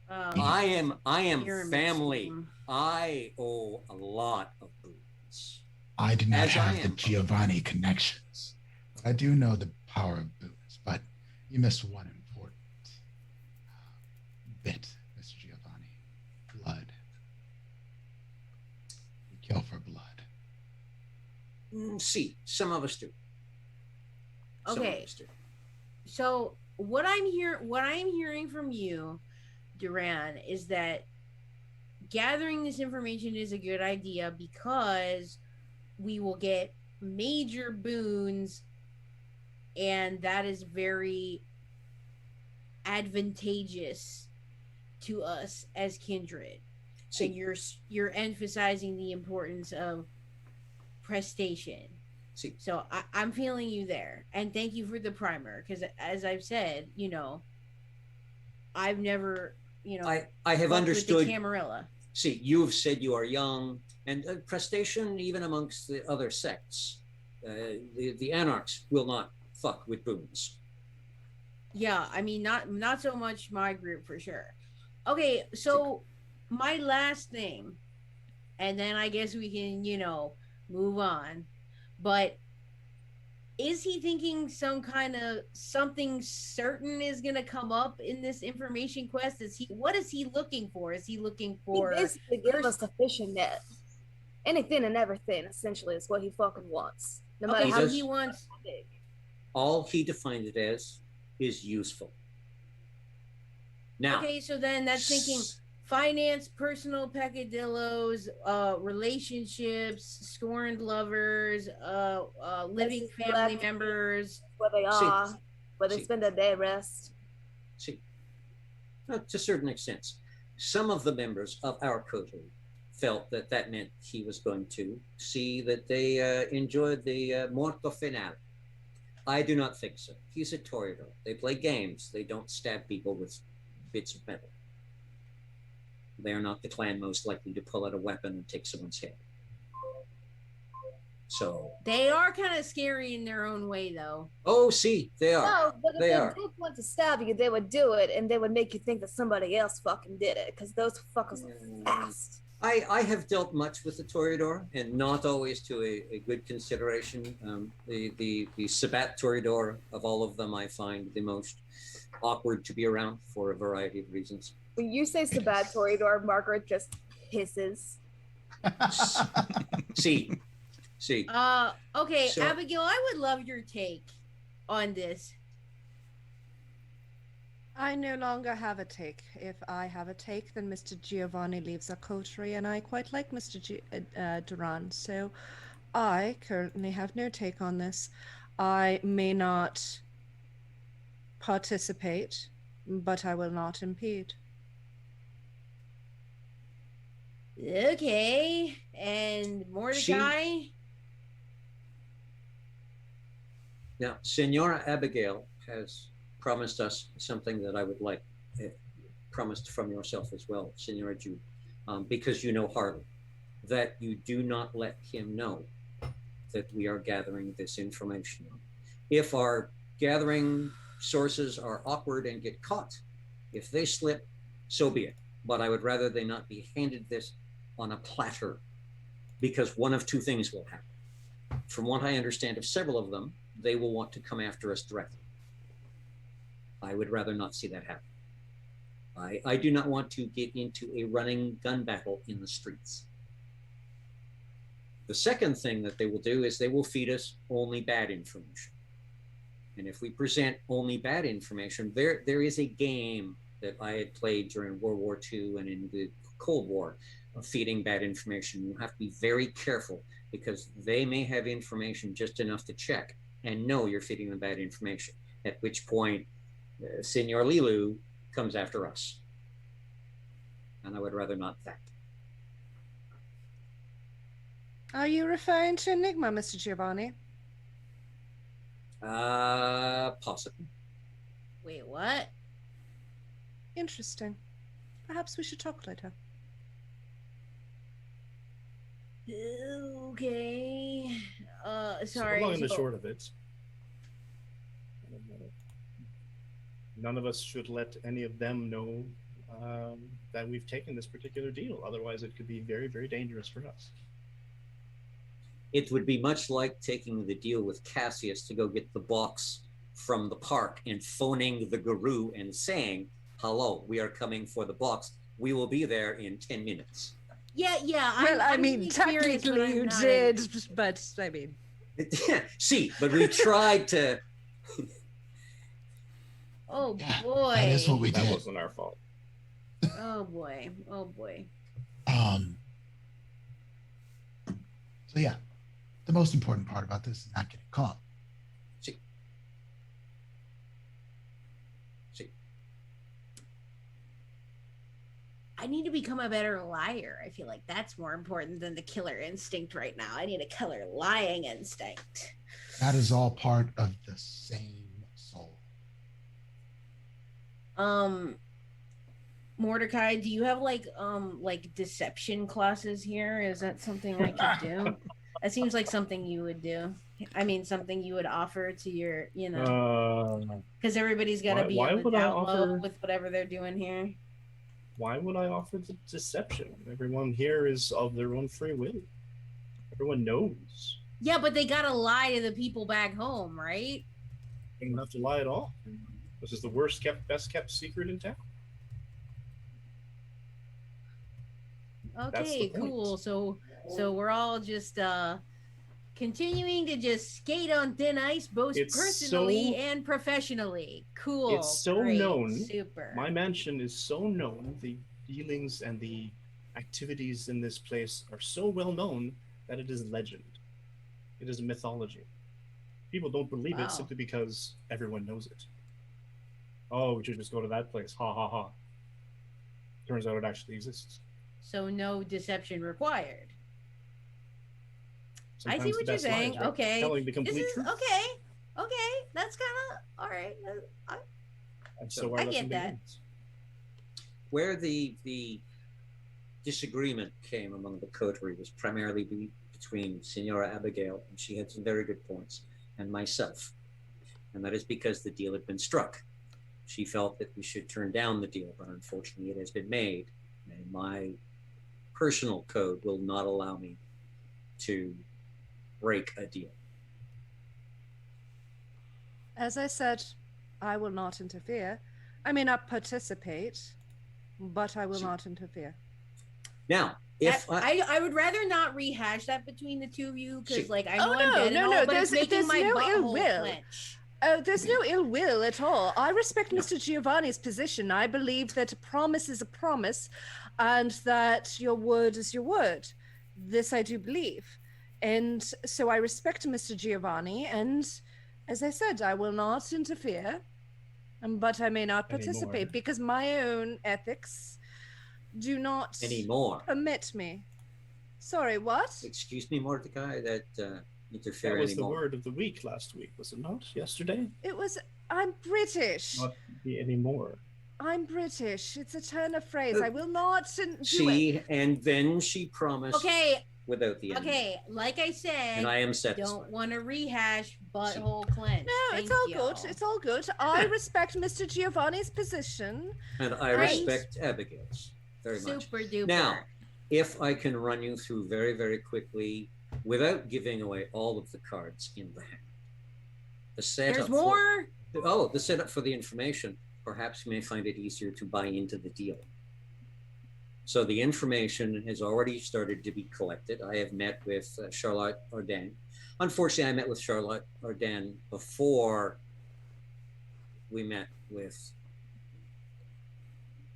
I am family. I owe a lot of boons. I do not As I have the am. Giovanni connections. I do know the power of boons, but you missed one important bit, Mr. Giovanni. Blood. We kill for blood. See, some of us do. Some of Okay. us do. So what I'm hearing from you Duran, is that gathering this information is a good idea because we will get major boons, and that is very advantageous to us as kindred. See, And you're emphasizing the importance of prestation. see, So I'm feeling you there, and thank you for the primer. Because as I've said, I've never, I have fucked understood. with the Camarilla. See, you have said you are young, and prestation, even amongst the other sects, the anarchs will not fuck with boons. Yeah, I mean, not so much my group for sure. Okay, so my last thing, and then I guess we can, move on. But is he thinking something certain is gonna come up in this information quest? What is he looking for? Is he looking for? He basically gave us a fishing net. Anything and everything, essentially, is what he fucking wants. No matter Okay, how so does- he wants. big. All he defined it as is useful. Now, Okay, so then that's thinking finance, personal peccadillos, relationships, scorned lovers, living Places family left. members. Where they See. are, where they See. spend their day rest. see, to certain extents, some of the members of our coterie felt that that meant he was going to see that they enjoyed the morto finale. I do not think so. He's a Toreador. They play games. They don't stab people with bits of metal. They are not the clan most likely to pull out a weapon and take someone's head. So, They are kind of scary in their own way, though. oh, see, they are. No, but if They they are. did want to stab you, they would do it, and they would make you think that somebody else fucking did it, because those fuckers are fast. I have dealt much with the Toreador, and not always to a good consideration. The Sabat Toreador of all of them, I find the most awkward to be around for a variety of reasons. When you say Sabat Toreador, Margaret just hisses. See. Okay, So- Abigail, I would love your take on this. I no longer have a take. If I have a take, then Mr. Giovanni leaves our coterie, and I quite like Mr. Duran, so I currently have no take on this. I may not participate, but I will not impede. Okay, and Mordecai? Now, Senora Abigail has promised us something that I would like, promised from yourself as well, Senora Jude, because you know Harley, that you do not let him know that we are gathering this information. If our gathering sources are awkward and get caught, if they slip, so be it. But I would rather they not be handed this on a platter, because one of two things will happen. From what I understand of several of them, they will want to come after us directly. I would rather not see that happen. I do not want to get into a running gun battle in the streets. The second thing that they will do is they will feed us only bad information. And if we present only bad information, there is a game that I had played during World War II and in the Cold War of feeding bad information. You have to be very careful because they may have information just enough to check and know you're feeding them bad information, at which point Senor Lilu comes after us. And I would rather not that. Are you referring to Enigma, Mr. Giovanni? Possibly. Wait, what? Interesting. Perhaps we should talk later. Okay. So Sorry. the long and the so- short of it, none of us should let any of them know that we've taken this particular deal. Otherwise, it could be very, very dangerous for us. It would be much like taking the deal with Cassius to go get the box from the park and phoning the guru and saying, "Hello, we are coming for the box. We will be there in 10 minutes." Yeah. Well, I'm I mean, really curious, but technically I'm you not did, in- but I mean, See, but we tried to. Oh Yeah, boy. that is what we That did. wasn't our fault. Oh boy. Oh boy. So yeah, the most important part about this is not getting caught. See. See. I need to become a better liar. I feel like that's more important than the killer instinct right now. I need a killer lying instinct. That is all part of the same soul. Mordecai, do you have like deception classes here? Is that something I could do? That seems like something you would do. I mean, something you would offer to your, because everybody's got to be on the down low with whatever they're doing here. Why would I offer the deception? Everyone here is of their own free will. Everyone knows. Yeah, but they gotta lie to the people back home, right? You don't have to lie at all. This is the best kept secret in town. Okay, cool. So we're all just continuing to just skate on thin ice, both personally and professionally. Cool. It's so great, known. Super. My mansion is so known. The dealings and the activities in this place are so well known that it is legend. It is a mythology. People don't believe it simply because everyone knows it. Oh, we should just go to that place. Ha ha ha. Turns out it actually exists. So no deception required. Sometimes I see what you're saying. lies, right? Okay. Telling the complete this is truth. okay. That's kind of all right. So I get that. Where the disagreement came among the coterie was primarily between Senora Abigail, and she had some very good points, and myself. And that is because the deal had been struck. She felt that we should turn down the deal, but unfortunately it has been made, and my personal code will not allow me to break a deal. As I said, I will not interfere. I may not participate, but I will not interfere. Now, if I would rather not rehash that between the two of you, because like I know I'm dead and no, all, but there's it's making my no ill butthole will. clench. Oh, there's no ill will at all. I respect Mr. Giovanni's position. I believe that a promise is a promise, and that your word is your word. This I do believe. And so I respect Mr. Giovanni, and as I said, I will not interfere, but I may not participate because my own ethics do not permit me. Sorry, what? Excuse me, Mordecai, that interfere That was anymore. the word of the week last week, was it not? Yesterday? It was, I'm British. Not be anymore. I'm British. It's a turn of phrase. I will not do See, it. and then she promised without the end. Okay, like I said, and I am satisfied. Don't want to rehash butthole clench. No, it's all good. It's all good. I respect Mr. Giovanni's position. And I respect Abigail's very much. Super duper. Now, if I can run you through very, very quickly, without giving away all of the cards in the hand. The setup. There's more? The setup for the information. Perhaps you may find it easier to buy into the deal. So the information has already started to be collected. I have met with Charlotte Arden. Unfortunately, I met with Charlotte Arden before we met with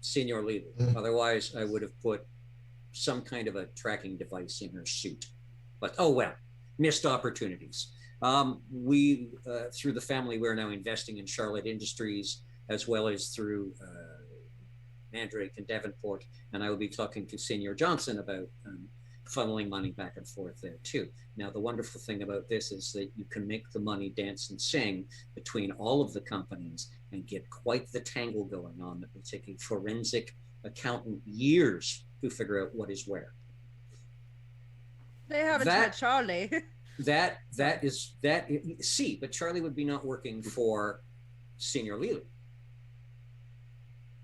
Senior Lily. Otherwise, I would have put some kind of a tracking device in her suit. But oh well, missed opportunities. We, through the family, we're now investing in Charlotte Industries, as well as through Mandrake and Davenport, and I will be talking to Senior Johnson about funneling money back and forth there too. Now, the wonderful thing about this is that you can make the money dance and sing between all of the companies and get quite the tangle going on that will take a forensic accountant years to figure out what is where. They haven't had Charlie. But Charlie would be not working for Senior Lily.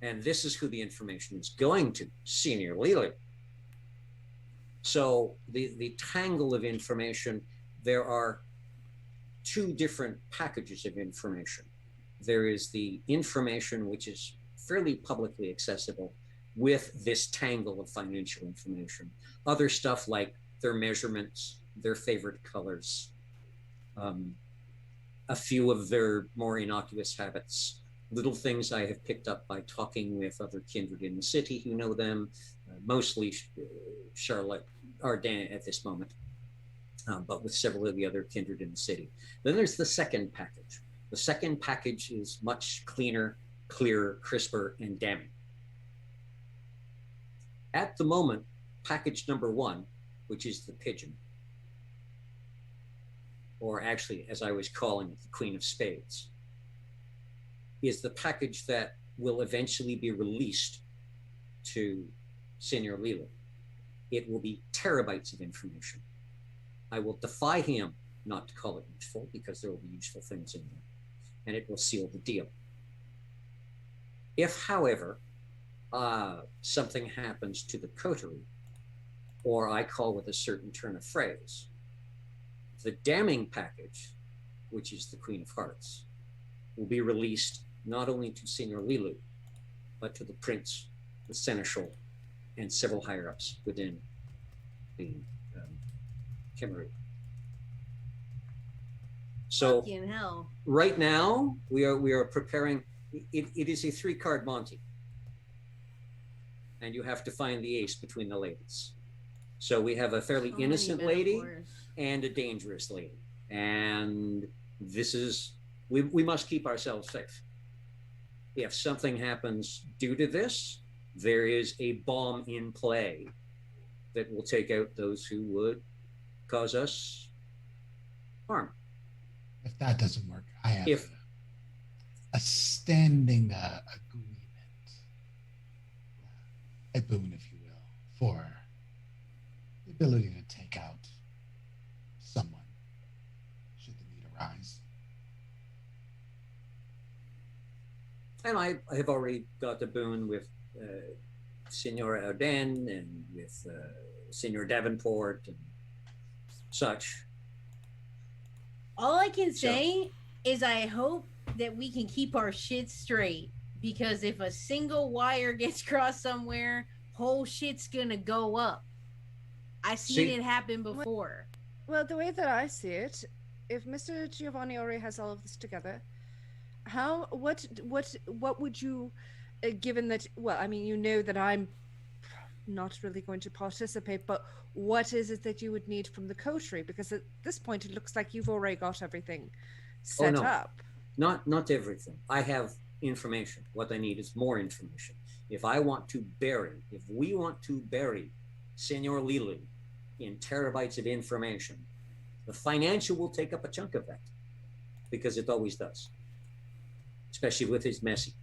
And this is who the information is going to, Senior Lily. So the tangle of information, there are two different packages of information. There is the information which is fairly publicly accessible with this tangle of financial information. Other stuff like their measurements, their favorite colors, a few of their more innocuous habits, little things I have picked up by talking with other kindred in the city who know them, mostly Charlotte Ardan at this moment, but with several of the other kindred in the city. Then there's the second package. The second package is much cleaner, clearer, crisper, and damning. At the moment, package number 1, which is the pigeon, or actually, as I was calling it, the Queen of Spades, is the package that will eventually be released to Senor Lila. It will be terabytes of information. I will defy him not to call it useful, because there will be useful things in there, and it will seal the deal. If, however, something happens to the coterie, or I call with a certain turn of phrase, the damning package, which is the Queen of Hearts, will be released not only to Senor Lilu, but to the Prince, the Seneschal, and several higher-ups within the Cameroon. So Fucking hell. right now, we are preparing. It is a 3-card Monty, and you have to find the ace between the ladies. So we have a fairly So many innocent lady metaphors. and a dangerous lady, and this is we must keep ourselves safe. If something happens due to this, there is a bomb in play that will take out those who would cause us harm. If that doesn't work, I have If- a standing agreement, a boon, if you will, for the ability to take out someone should the need arise. And I have already got the boon with Senora Arden and with Senor Davenport and such. All I can So- say is I hope that we can keep our shit straight, because if a single wire gets crossed somewhere, whole shit's gonna go up. I seen See- it happen before. Well, the way that I see it, if Mr. Giovanni already has all of this together, what would you, given that, well, I mean, you know that I'm not really going to participate, but what is it that you would need from the coterie? Because at this point, it looks like you've already got everything set no. up. Not everything. I have information. What I need is more information. If we want to bury Senor Lilu in terabytes of information, the financial will take up a chunk of that, because it always does, especially with his messy.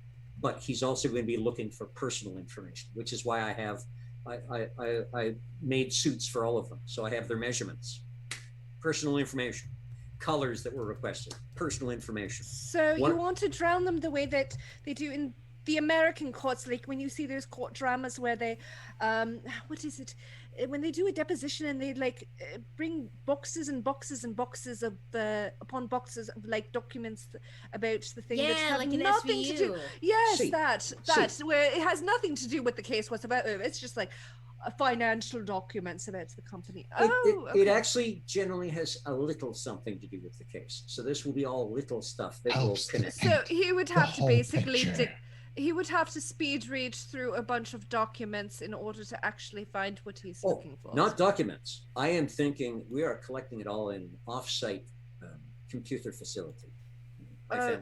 But he's also going to be looking for personal information, which is why I made suits for all of them. So I have their measurements, personal information, colors that were requested, personal information. So What- you want to drown them the way that they do in the American courts, like when you see those court dramas where they, what is it? When they do a deposition and they bring boxes and boxes and boxes of upon boxes of documents about the thing that Yeah, have like an nothing to do. SVU. Yes, See, that where it has nothing to do with the case whatsoever. It's just financial documents about the company. It actually generally has a little something to do with the case. So this will be all little stuff that will Helps to connect. So he would the have to whole basically picture. he would have to speed read through a bunch of documents in order to actually find what he's Oh, looking for. not documents. I am thinking we are collecting it all in an off-site computer facility.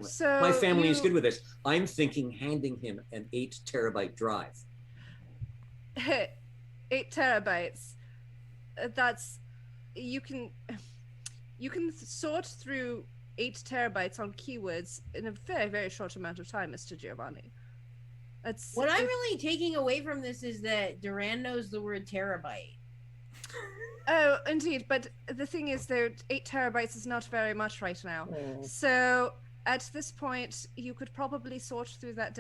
So My family is you- good with this. I'm thinking handing him an 8 terabyte drive. 8 terabytes. That's you can sort through 8 terabytes on keywords in a very, very short amount of time, Mr. Giovanni. That's What I'm really taking away from this is that Duran knows the word terabyte. Oh, indeed, but the thing is, though, 8 terabytes is not very much right now. So at this point, you could probably sort through that.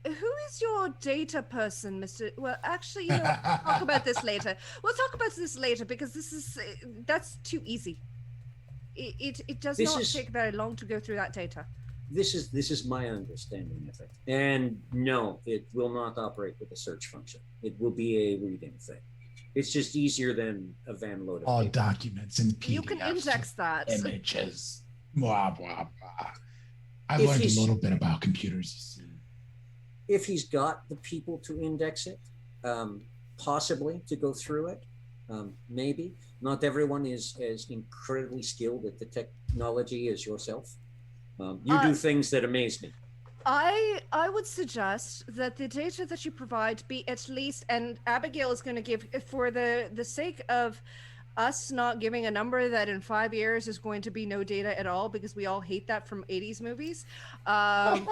Who is your data person, Mr. Well, actually, you know, we'll talk about this later. We'll talk about this later because that's too easy. It does This not is- take very long to go through that data. This is my understanding of it. And no, it will not operate with a search function. It will be a reading thing. It's just easier than a van load of All paper. documents in PDFs. You can index that. Images. Blah, blah, blah. I've If learned a he's- little bit about computers. You see. If he's got the people to index it, possibly to go through it, maybe. Not everyone is as incredibly skilled at the technology as yourself. You do things that amaze me. I would suggest that the data that you provide be at least, and Abigail is going to give, for the sake of us not giving a number that in 5 years is going to be no data at all, because we all hate that from 80s movies. I'm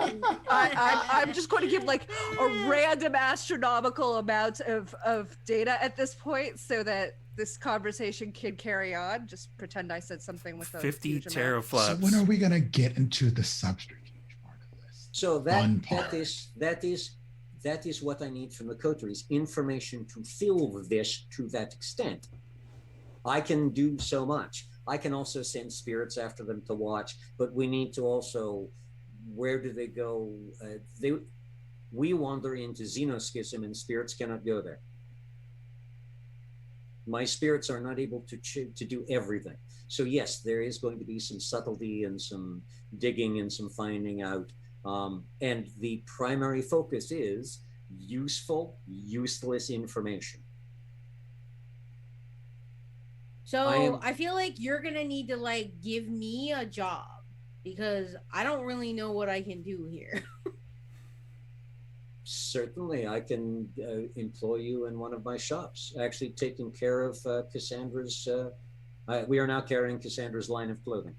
just going to give like a random astronomical amount of data at this point, so that this conversation can carry on. Just pretend I said something with a 50 huge amount. teraflops. So when are we gonna get into the subterfuge part of this? So Fun that part. is what I need from the coteries, information to fill this to that extent. I can do so much. I can also send spirits after them to watch, but we need to also, where do they go? We wander into xenoschism, and spirits cannot go there. My spirits are not able to do everything. So yes, there is going to be some subtlety and some digging and some finding out. And the primary focus is useful, useless information. So I feel like you're gonna need to like give me a job, because I don't really know what I can do here. Certainly, I can employ you in one of my shops, actually taking care of Cassandra's. We are now carrying Cassandra's line of clothing.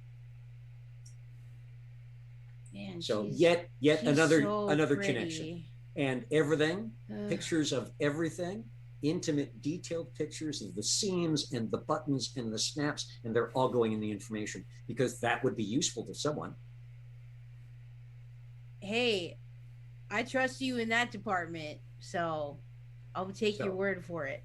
Man, So she's yet another so connection. pretty. And everything, Ugh. pictures of everything, intimate, detailed pictures of the seams and the buttons and the snaps, and they're all going in the information, because that would be useful to someone. Hey, I trust you in that department, so I'll take your So- word for it.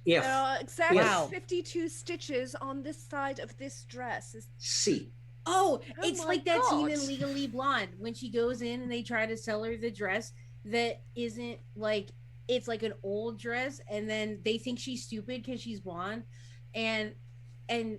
If Exactly Wow. 52 stitches on this side of this dress. C, Oh, Oh it's my like that scene in God. Legally Blonde when she goes in and they try to sell her the dress that isn't like, it's like an old dress, and then they think she's stupid because she's blonde, and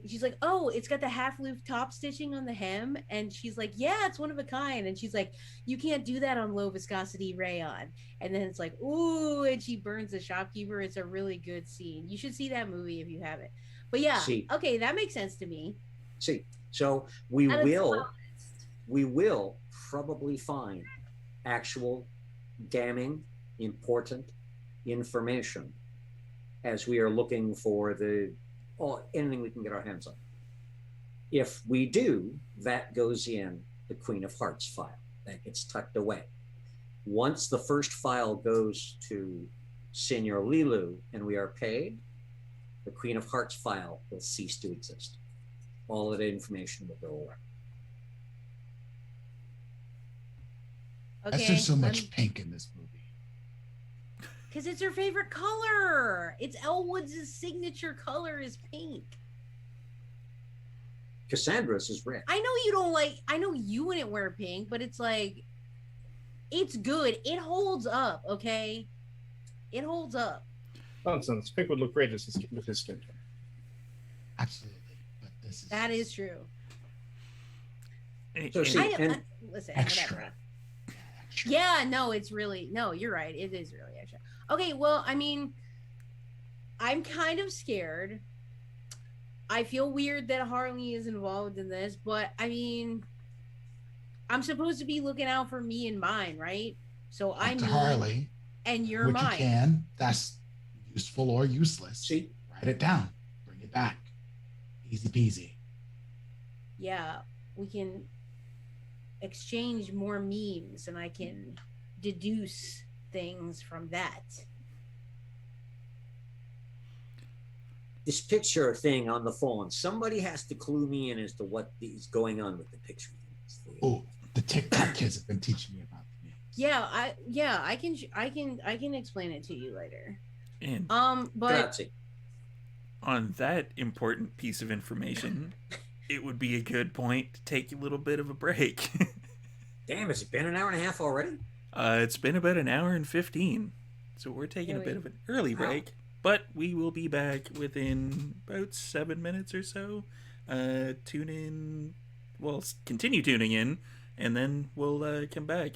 she's like, oh, it's got the half loop top stitching on the hem, and she's like, yeah, it's one of a kind, and she's like, you can't do that on low viscosity rayon, and then it's like, ooh, and she burns the shopkeeper. It's a really good scene. You should see that movie if you haven't. But yeah, See. okay, that makes sense to me. C. So we And it's will probably find actual damning, important information as we are looking for anything we can get our hands on. If we do, that goes in the Queen of Hearts file. That gets tucked away. Once the first file goes to Senor Lilu and we are paid, the Queen of Hearts file will cease to exist. All of the information will go away. That's Okay, just so much pink in this movie. because it's her favorite color. It's Elwood's signature color is pink. Cassandra's is red. I know you don't like. I know you wouldn't wear pink, but it's like, it's good. It holds up. Okay, it holds up. Nonsense. Pink would look great with his skin tone. Absolutely. But this is That is true. And- So and- see- and Listen, extra. whatever. Yeah, no, it's really no. You're right. It is really extra. Okay, well, I mean, I'm kind of scared. I feel weird that Harley is involved in this, but I mean, I'm supposed to be looking out for me and mine, right? So Up I'm to me Harley, and you're what you mine. can. That's useful or useless. see, Write it down. Bring it back. Easy peasy. Yeah, we can exchange more memes and I can deduce things from that. this picture thing on the phone, somebody has to clue me in as to what is going on with the picture. Oh, the TikTok kids have been teaching me about the names. Yeah, I can explain it to you later. and But Grazie. on that important piece of information, it would be a good point to take a little bit of a break. Damn, has it been an hour and a half already? It's been about an hour and 15, so we're taking a bit Really? of an early Wow. break, but we will be back within about 7 minutes or so. Tune in, well, continue tuning in and then we'll come back.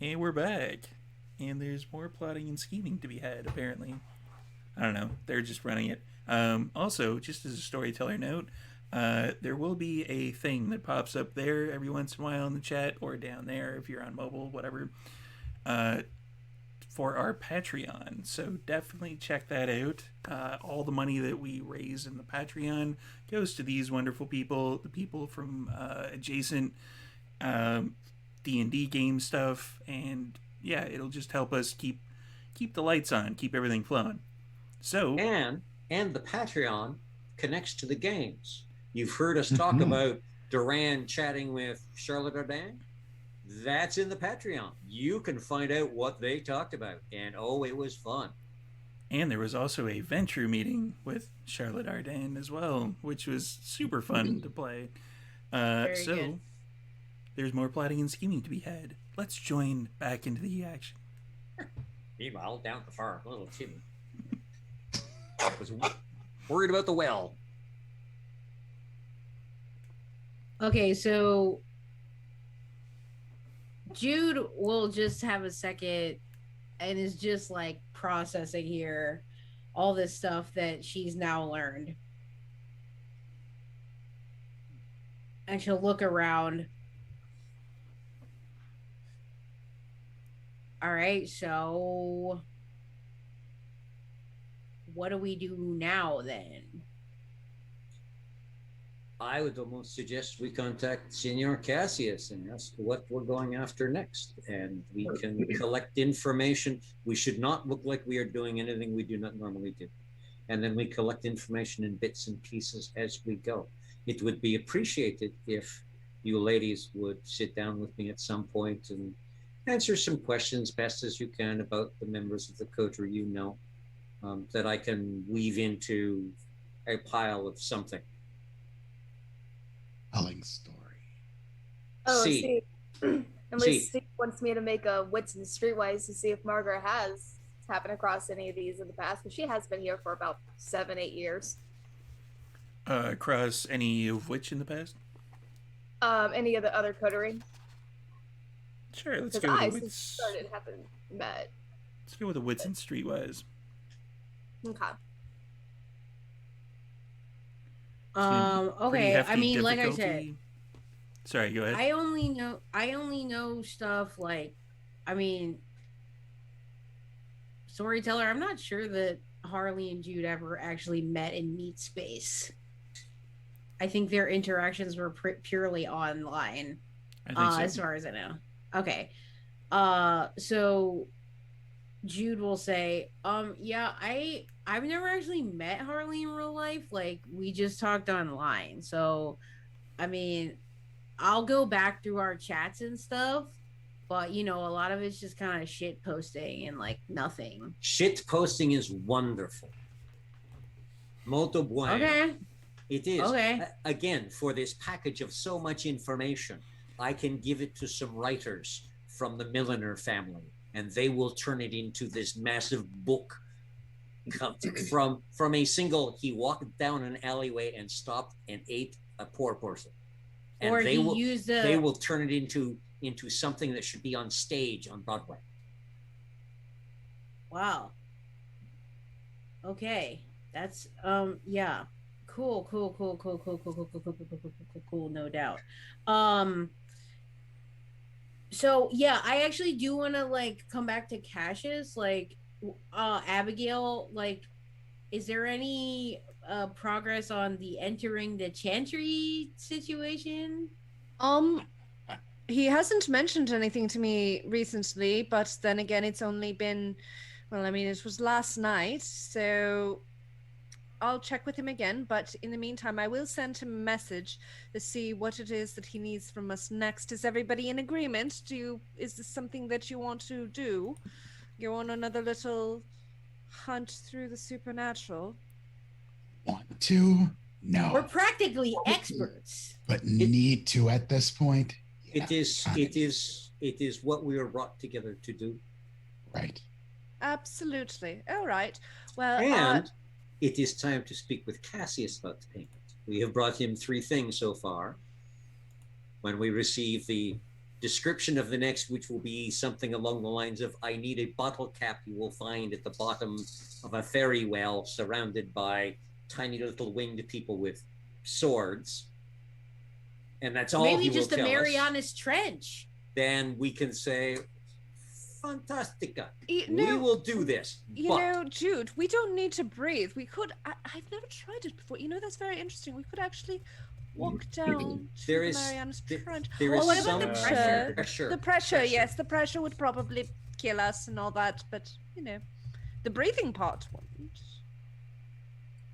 And we're back. And there's more plotting and scheming to be had, apparently. I don't know. They're just running it. Also, just as a storyteller note, there will be a thing that pops up there every once in a while in the chat, or down there if you're on mobile, whatever, for our Patreon. So definitely check that out. All the money that we raise in the Patreon goes to these wonderful people, the people from adjacent D&D game stuff, and yeah, it'll just help us keep the lights on, keep everything flowing. So and the Patreon connects to the games. You've heard us talk about Duran chatting with Charlotte Ardenne. That's in the Patreon. You can find out what they talked about, and oh, it was fun. And there was also a venture meeting with Charlotte Ardenne as well, which was super fun to play. Very good. There's more plotting and scheming to be had. Let's join back into the action. Meanwhile, down at the farm, little Timmy was worried about the well. Okay, so Jude will just have a second and is just like processing here all this stuff that she's now learned. And she'll look around. All right, so what do we do now then? I would almost suggest we contact Senor Cassius and ask what we're going after next. And we can collect information. We should not look like we are doing anything we do not normally do. And then we collect information in bits and pieces as we go. It would be appreciated if you ladies would sit down with me at some point and answer some questions best as you can about the members of the coterie you know, that I can weave into a pile of something. Telling story. Oh, See. Unless Steve wants me to make a Wits and Streetwise to see if Margaret has happened across any of these in the past, because she has been here for about 7-8 years. Across any of which in the past? Any of the other coterie. Sure, let's Because go with I, the since wits. started, haven't met. Let's go with the wits and streetwise. Okay. Okay. I mean, like I said, sorry, go ahead. I only know stuff like, I mean, storyteller. I'm not sure that Harley and Jude ever actually met in meat space. I think their interactions were purely online, I think so. as far as I know. Okay. So Jude will say, yeah, I've never actually met Harley in real life. Like, we just talked online. So, I mean, I'll go back through our chats and stuff, but, you know, a lot of it's just kind of shit posting and, like, nothing. Shit posting is wonderful. Molto bueno. Okay. It is. Okay. Again, for this package of so much information, I can give it to some writers from the Milliner family, and they will turn it into this massive book from a single, he walked down an alleyway and stopped and ate a poor person. And Or they he will turn it into something that should be on stage on Broadway. Wow. Okay. That's yeah. Cool, no doubt. So yeah, I actually do want to like come back to Cassius. Like, Abigail, like, is there any progress on the entering the chantry situation? He hasn't mentioned anything to me recently, but then again, it's only been, well, I mean, it was last night, so I'll check with him again. But in the meantime, I will send him a message to see what it is that he needs from us next. Is everybody in agreement? Is this something that you want to do? Go on another little hunt through the supernatural? Want to? No. We're practically experts. But need to at this point? It is what we were brought together to do. Right. Absolutely. All right. Well, And it is time to speak with Cassius about the payment. We have brought him 3 things so far. when we receive the description of the next, which will be something along the lines of, I need a bottle cap you will find at the bottom of a fairy well surrounded by tiny little winged people with swords. And that's all Maybe he will just the tell us. Marianas Trench. Then we can say, Fantastica. You We know- will do this. You but know, Jude, we don't need to breathe. We could. I've never tried it before. You know, that's very interesting. We could actually walk down to There the is- Marianas there- Trench. there is Oh, what about some the pressure? pressure. The pressure, yes, the pressure would probably kill us and all that, but you know, the breathing part wouldn't.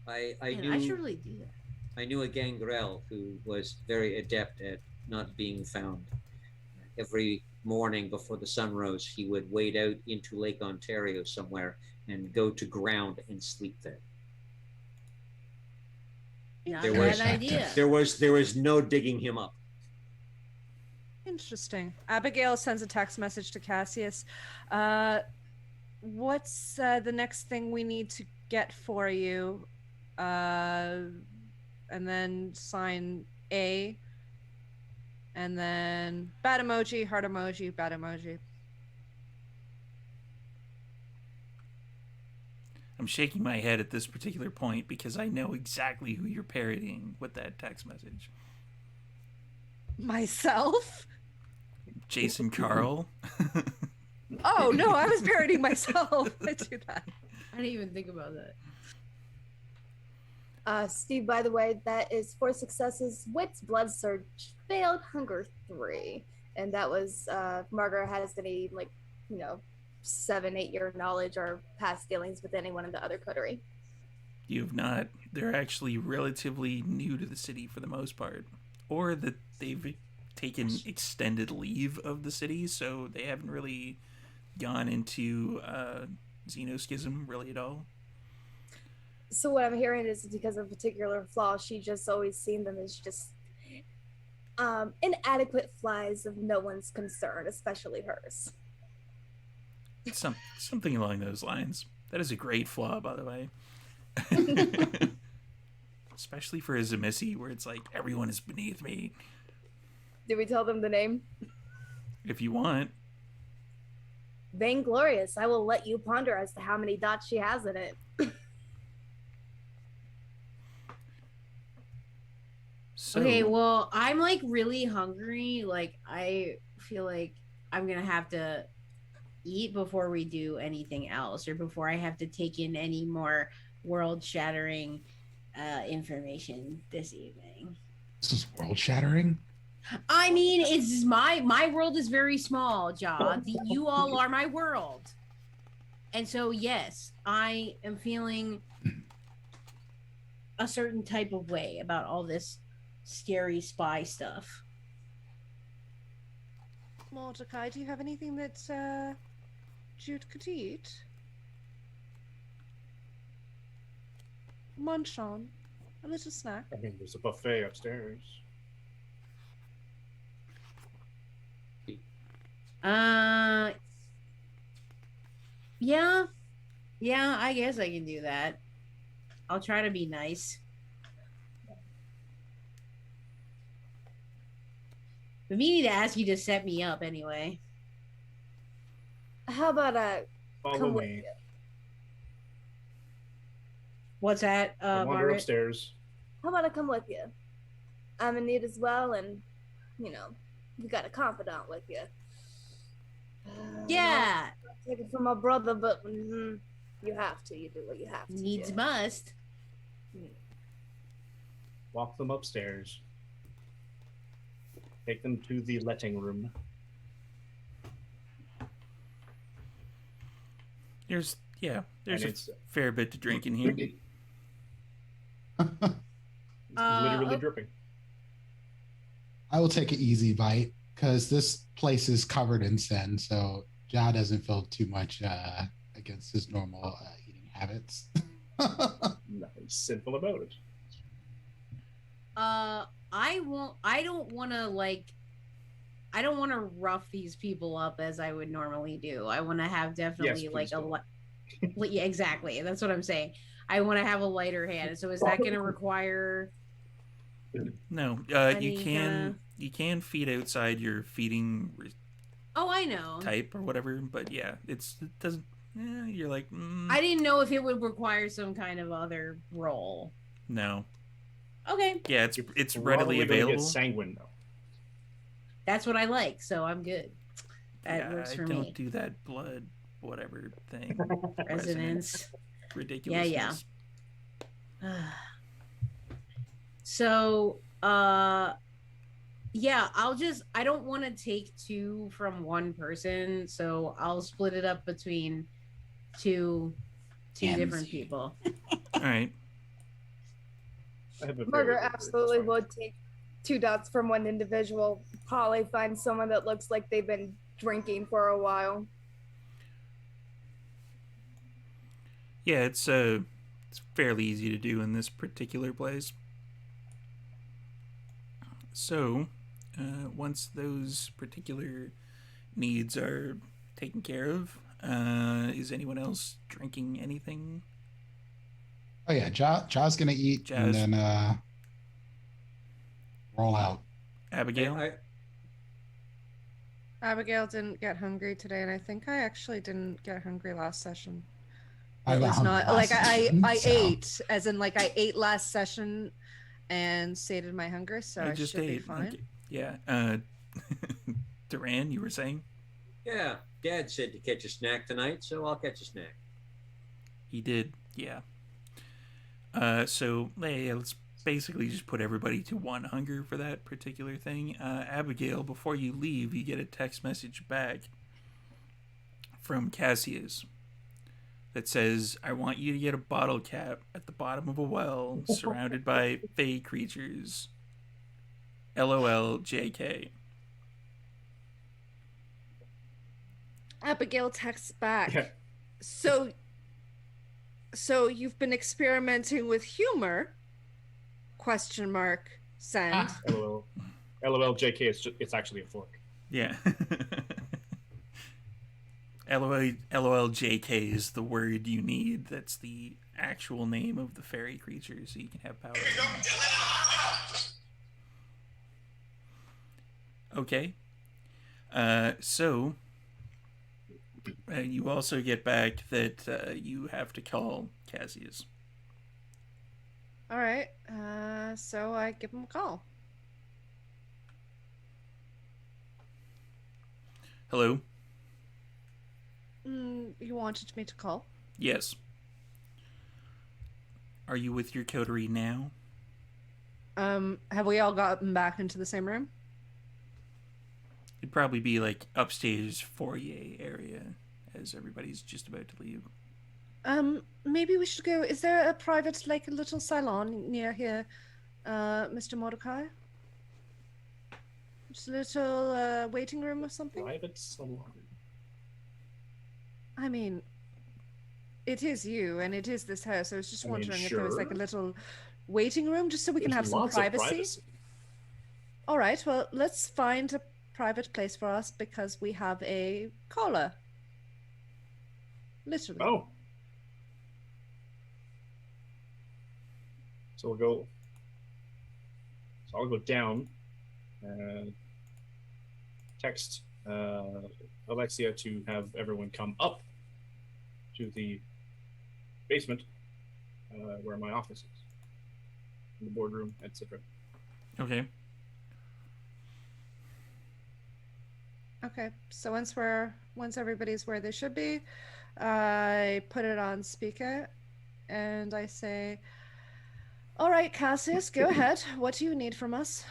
I Man, I should really do that. I knew a gangrel who was very adept at not being found. Every morning before the sun rose, he would wade out into Lake Ontario somewhere and go to ground and sleep there. Not There a was- bad idea. There was no digging him up. Interesting. Abigail sends a text message to Cassius. What's the next thing we need to get for you? And then sign A. And then bad emoji, heart emoji, bad emoji. I'm shaking my head at this particular point because I know exactly who you're parodying with that text message. Myself? Jason Carl. Oh no, I was parodying myself. I do that. I didn't even think about that. Steve, by the way, that is 4 successes, wits, blood surge, failed, hunger 3. And that was, Margaret has any, 7-8 year knowledge or past dealings with anyone in the other coterie. You have not. They're actually relatively new to the city for the most part. Or that they've taken extended leave of the city, so they haven't really gone into xenoschism really at all. So what I'm hearing is because of a particular flaw, she just always seen them as just inadequate flies of no one's concern, especially hers. Something along those lines. That is a great flaw, by the way. Especially for a Zemissi, where it's like, everyone is beneath me. Did we tell them the name? If you want. Vainglorious. I will let you ponder as to how many dots she has in it. So, Okay, well, I'm really hungry. I feel like I'm gonna have to eat before we do anything else, or before I have to take in any more world-shattering information this evening. This is world shattering. I mean, it's my world is very small, Ja. You all are my world, and so yes, I am feeling a certain type of way about all this scary spy stuff. Mordecai, do you have anything that Jude could eat? Munch on. A little snack. I mean, there's a buffet upstairs. Yeah, I guess I can do that. I'll try to be nice. But we need to ask you to set me up anyway. How about Follow come with me. you? What's that, I wander Margaret? upstairs. How about I come with you? I'm in need as well, and you got a confidant with you. Yeah, Take it from my brother, but you have to. You do what you have to. needs do. must. Walk them upstairs. Take them to the letting room. there's And a it's fair bit to drink in here. literally okay. dripping. I will take an easy bite because this place is covered in sin, so Ja doesn't feel too much against his normal eating habits. Nothing sinful about it. I don't want to rough these people up as I would normally do. I want to have definitely please don't. yeah, exactly. That's what I'm saying. I want to have a lighter hand. So is that going to require No, Any kinda- you can feed outside your feeding Oh, I know. type or whatever, but yeah, it doesn't. You're like, I didn't know if it would require some kind of other role. no. Okay, Yeah, it's readily Probably gonna available. Get sanguine though. that's what I like, so I'm good. That Yeah, works I for don't me. do that blood whatever thing. Resonance. Ridiculousness. So, yeah, I don't want to take two from one person, so I'll split it up between two different people. All right. I have a Murder very- absolutely would take 2 dots from one individual. Probably find someone that looks like they've been drinking for a while. Yeah, it's fairly easy to do in this particular place. So, once those particular needs are taken care of, is anyone else drinking anything? Oh yeah, Jaw's gonna eat Jazz. and then roll out. Abigail? Abigail didn't get hungry today, and I think I actually didn't get hungry last session. I It got was hungry not last like session, I so- ate, as in like I ate last session and sated my hunger, so I just should be ate. fine. Okay. Yeah. Duran, you were saying? Yeah, Dad said to catch a snack tonight, so I'll catch a snack. He did, yeah. So let's basically just put everybody to 1 hunger for that particular thing. Abigail, before you leave, you get a text message back from Cassius that says, I want you to get a bottle cap at the bottom of a well surrounded by fey creatures. LOL JK. Abigail texts back. Yeah. So you've been experimenting with humor? Question mark. Send. Ah. LOL. LOL JK. It's actually a fork. Yeah. LOL JK is the word you need. That's the actual name of the fairy creature, so you can have power. Okay. So you also get back that you have to call Cassius. All right. So I give him a call. Hello? You wanted me to call? Yes. Are you with your coterie now? Have we all gotten back into the same room? It'd probably be like upstairs foyer area as everybody's just about to leave. Maybe we should go. Is there a private, like a little salon near here, Mr. Mordecai? Just a little waiting room or something? Private salon. I mean, it is you and it is this house. I was just I mean, wondering if there was like a sure. little waiting room just so we can There's have some lots of privacy. All right, well, let's find a private place for us because we have a caller. Literally. Oh. So we'll go. So I'll go down and text Alexia to have everyone come up to the basement where my office is, in the boardroom, etc. Okay. Okay, so once everybody's where they should be, I put it on speaker and I say, all right, Cassius, go ahead. What do you need from us?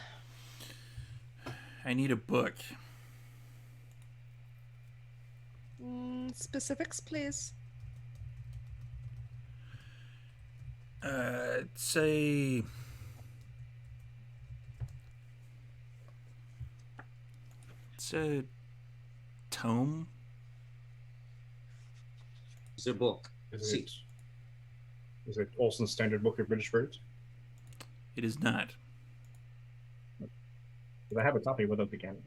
I need a book. Specifics, please. Say it's a tome. It's a book. See. Is it Olson's Standard Book of British Birds? It is not. Because I have a copy without the canon.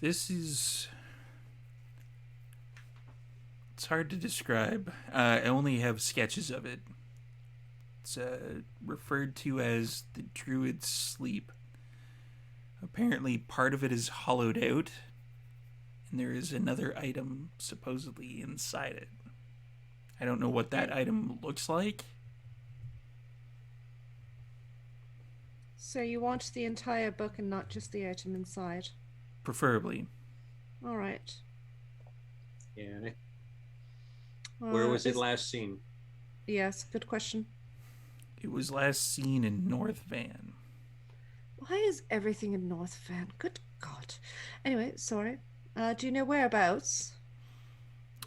This is. It's hard to describe. I only have sketches of it. It's referred to as the Druid's Sleep. Apparently, part of it is hollowed out, and there is another item supposedly inside it. I don't know what that item looks like. So you want the entire book and not just the item inside? Preferably. All right. Yeah. Where was it last seen? Yes, good question. It was last seen in North Van. Why is everything in North Van? Good God. Anyway, sorry. Do you know whereabouts?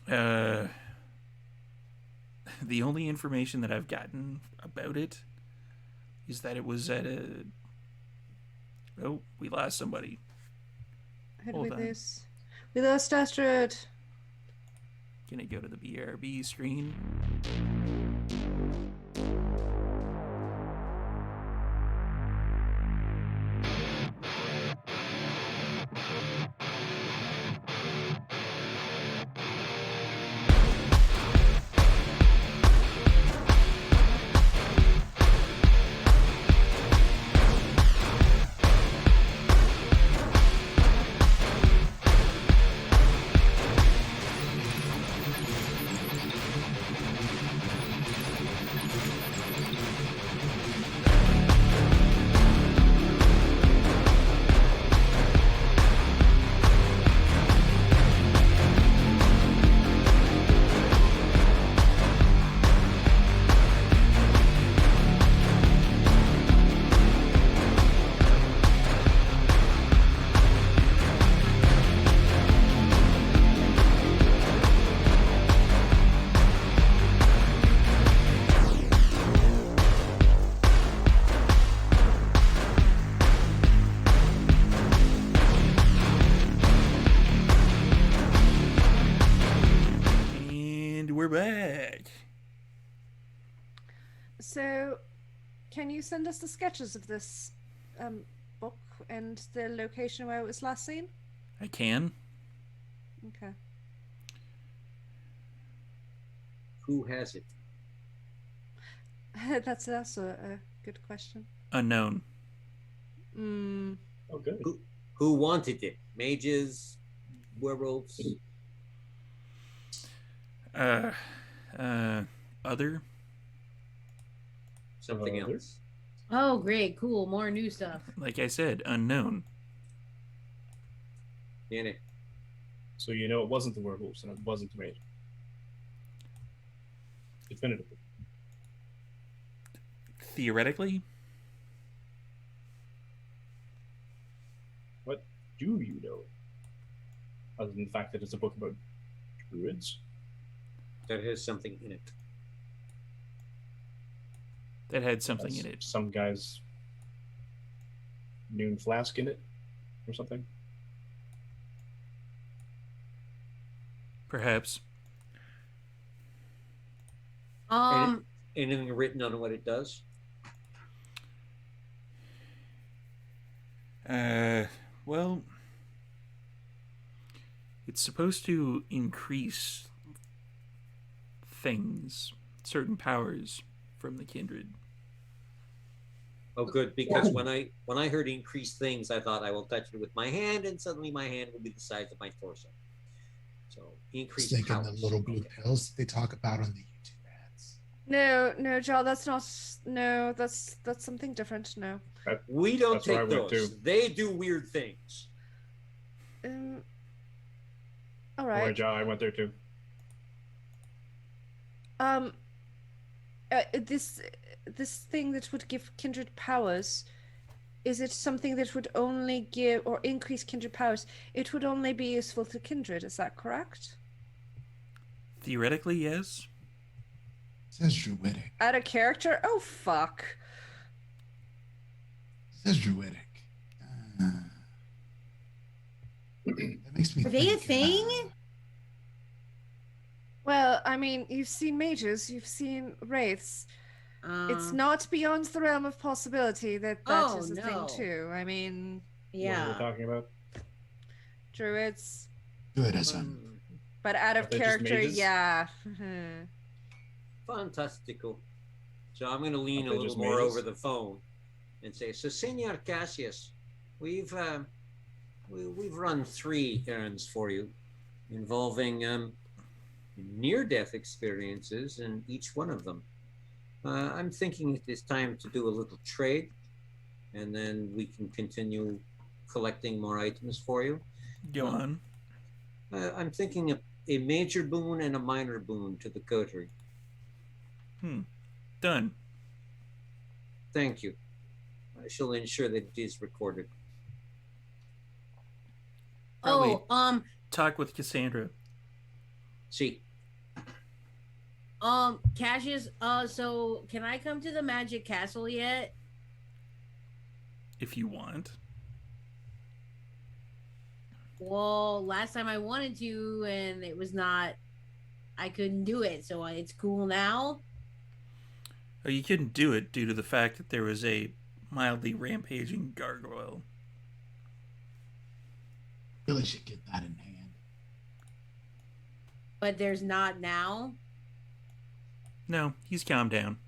The only information that I've gotten about it is that it was at a... Oh, we lost somebody. Who Hold did we on. lose? We lost Astrid. Gonna go to the BRB screen. We're back. So, can you send us the sketches of this book and the location where it was last seen? I can. Okay. Who has it? That's also a good question. Unknown. Oh, good. Who wanted it? Mages, werewolves. Other. Something else. Oh, great, cool, more new stuff. Like I said, unknown. Yeah. So you know it wasn't the werewolves and it wasn't the mage. Definitively. Theoretically. What do you know? Other than the fact that it's a book about druids? That has something in it. That had something Has in it. Some guy's noon flask in it or something? Perhaps. Anything written on what it does? Well, it's supposed to increase things, certain powers from the kindred. Oh, good, because when I heard increased things, I thought I will touch it with my hand, and suddenly my hand will be the size of my torso. So increased Thinking powers. the little blue pills they talk about on the YouTube ads. No, Joel, that's not. No, that's something different. No. We don't That's where I take went those. to. They do weird things. All Where right. I went there too. This thing that would give kindred powers, is it something that would only give or increase kindred powers? It would only be useful to kindred, is that correct? Theoretically, yes. It says druidic. Add a character? Oh, fuck. It says druidic. That makes me Are they a think, thing? Well, I mean, you've seen mages, you've seen wraiths. It's not beyond the realm of possibility that that is a thing too. I mean, What are Yeah. we talking about? druids, druidism. but out of Are they just character, mages? yeah. Fantastical. So I'm going to lean a They little just more made us. over the phone and say, "So, Senor Cassius, we've run 3 errands for you, involving near-death experiences in each one of them. I'm thinking it is time to do a little trade, and then we can continue collecting more items for you. Go on. I'm thinking a major boon and a minor boon to the coterie. Done. Thank you. I shall ensure that it is recorded." Probably Oh, talk with Cassandra. See, Cassius, so can I come to the Magic Castle yet? If you want. Well, last time I wanted to, and it was not, I couldn't do it, so it's cool now. Oh, you couldn't do it due to the fact that there was a mildly rampaging gargoyle. Really should get that in hand. But there's not now. No, he's calmed down.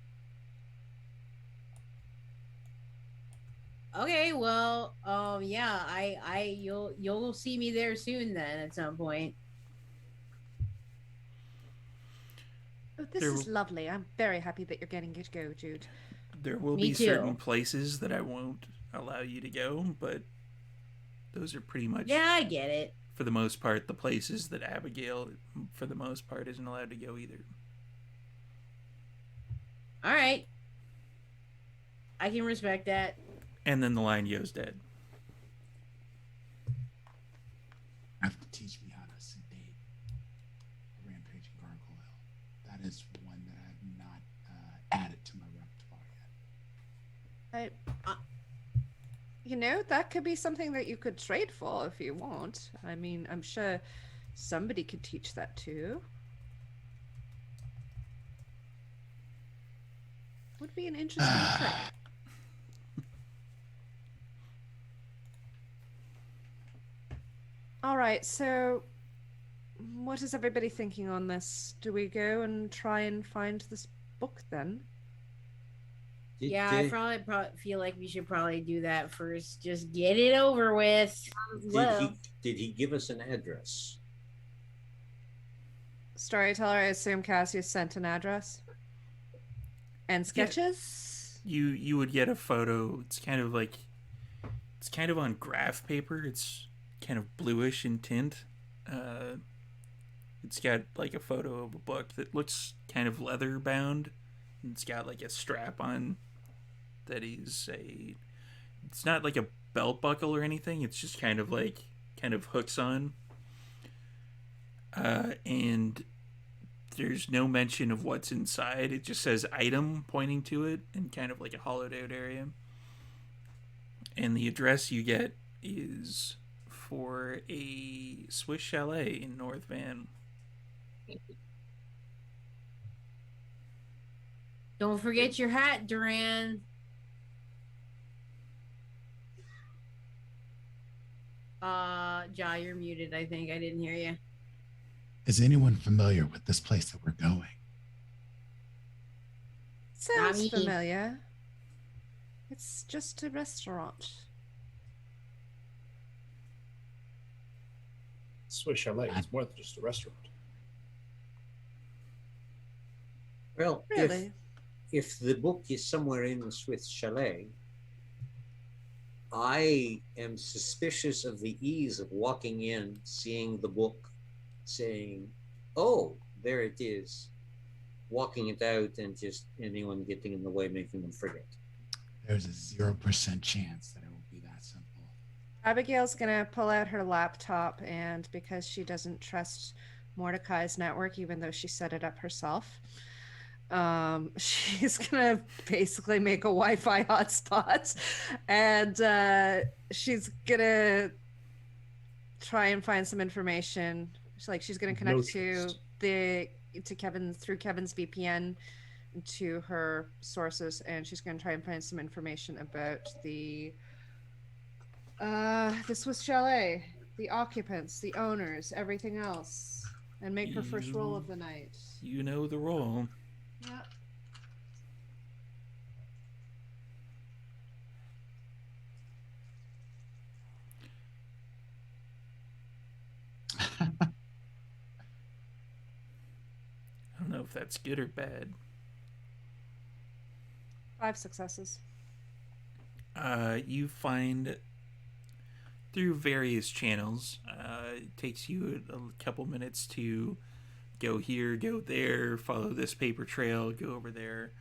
Okay, well, yeah, you'll see me there soon then at some point. Oh, this There is will- lovely. I'm very happy that you're getting to go, Jude. There will Me be too. certain places that I won't allow you to go, but those are pretty much, Yeah, I get it. for the most part, the places that Abigail, for the most part, isn't allowed to go either. All right. I can respect that. And then the line goes dead. You have to teach me how to sedate a rampaging gargoyle. That is one that I have not added to my repertoire yet. You know, that could be something that you could trade for if you want. I mean, I'm sure somebody could teach that too. Would be an interesting trick. All right, so what is everybody thinking on this? Do we go and try and find this book then? Yeah, I probably feel like we should probably do that first. Just get it over with. did he give us an address? Storyteller, I assume Cassius sent an address and sketches. You would get a photo. It's kind of on graph paper. It's kind of bluish in tint. It's got like a photo of a book that looks kind of leather bound. It's got like a strap on that is it's not like a belt buckle or anything. It's just kind of hooks on. And there's no mention of what's inside. It just says item pointing to it and kind of like a hollowed out area. And the address you get is for a Swiss chalet in North Van. Don't forget your hat, Duran. Ja, you're muted, I think. I didn't hear you. Is anyone familiar with this place that we're going? Sounds Not me. familiar. It's just a restaurant. Swiss Chalet is more than just a restaurant. Well, Really? if the book is somewhere in the Swiss Chalet, I am suspicious of the ease of walking in, seeing the book, saying, "Oh, there it is," walking it out, and just anyone getting in the way, making them forget. There's a 0% chance that it will be that simple. Abigail's gonna pull out her laptop, and because she doesn't trust Mordecai's network, even though she set it up herself, she's gonna basically make a Wi-Fi hotspot, and she's gonna try and find some information. She's gonna connect to Kevin through Kevin's VPN to her sources, and she's gonna try and find some information about the Swiss chalet, the occupants, the owners, everything else, and make her first roll of the night. You know the role. Yeah. if that's good or bad. 5 successes. You find through various channels. It takes you a couple minutes to go here, go there, follow this paper trail, go over there.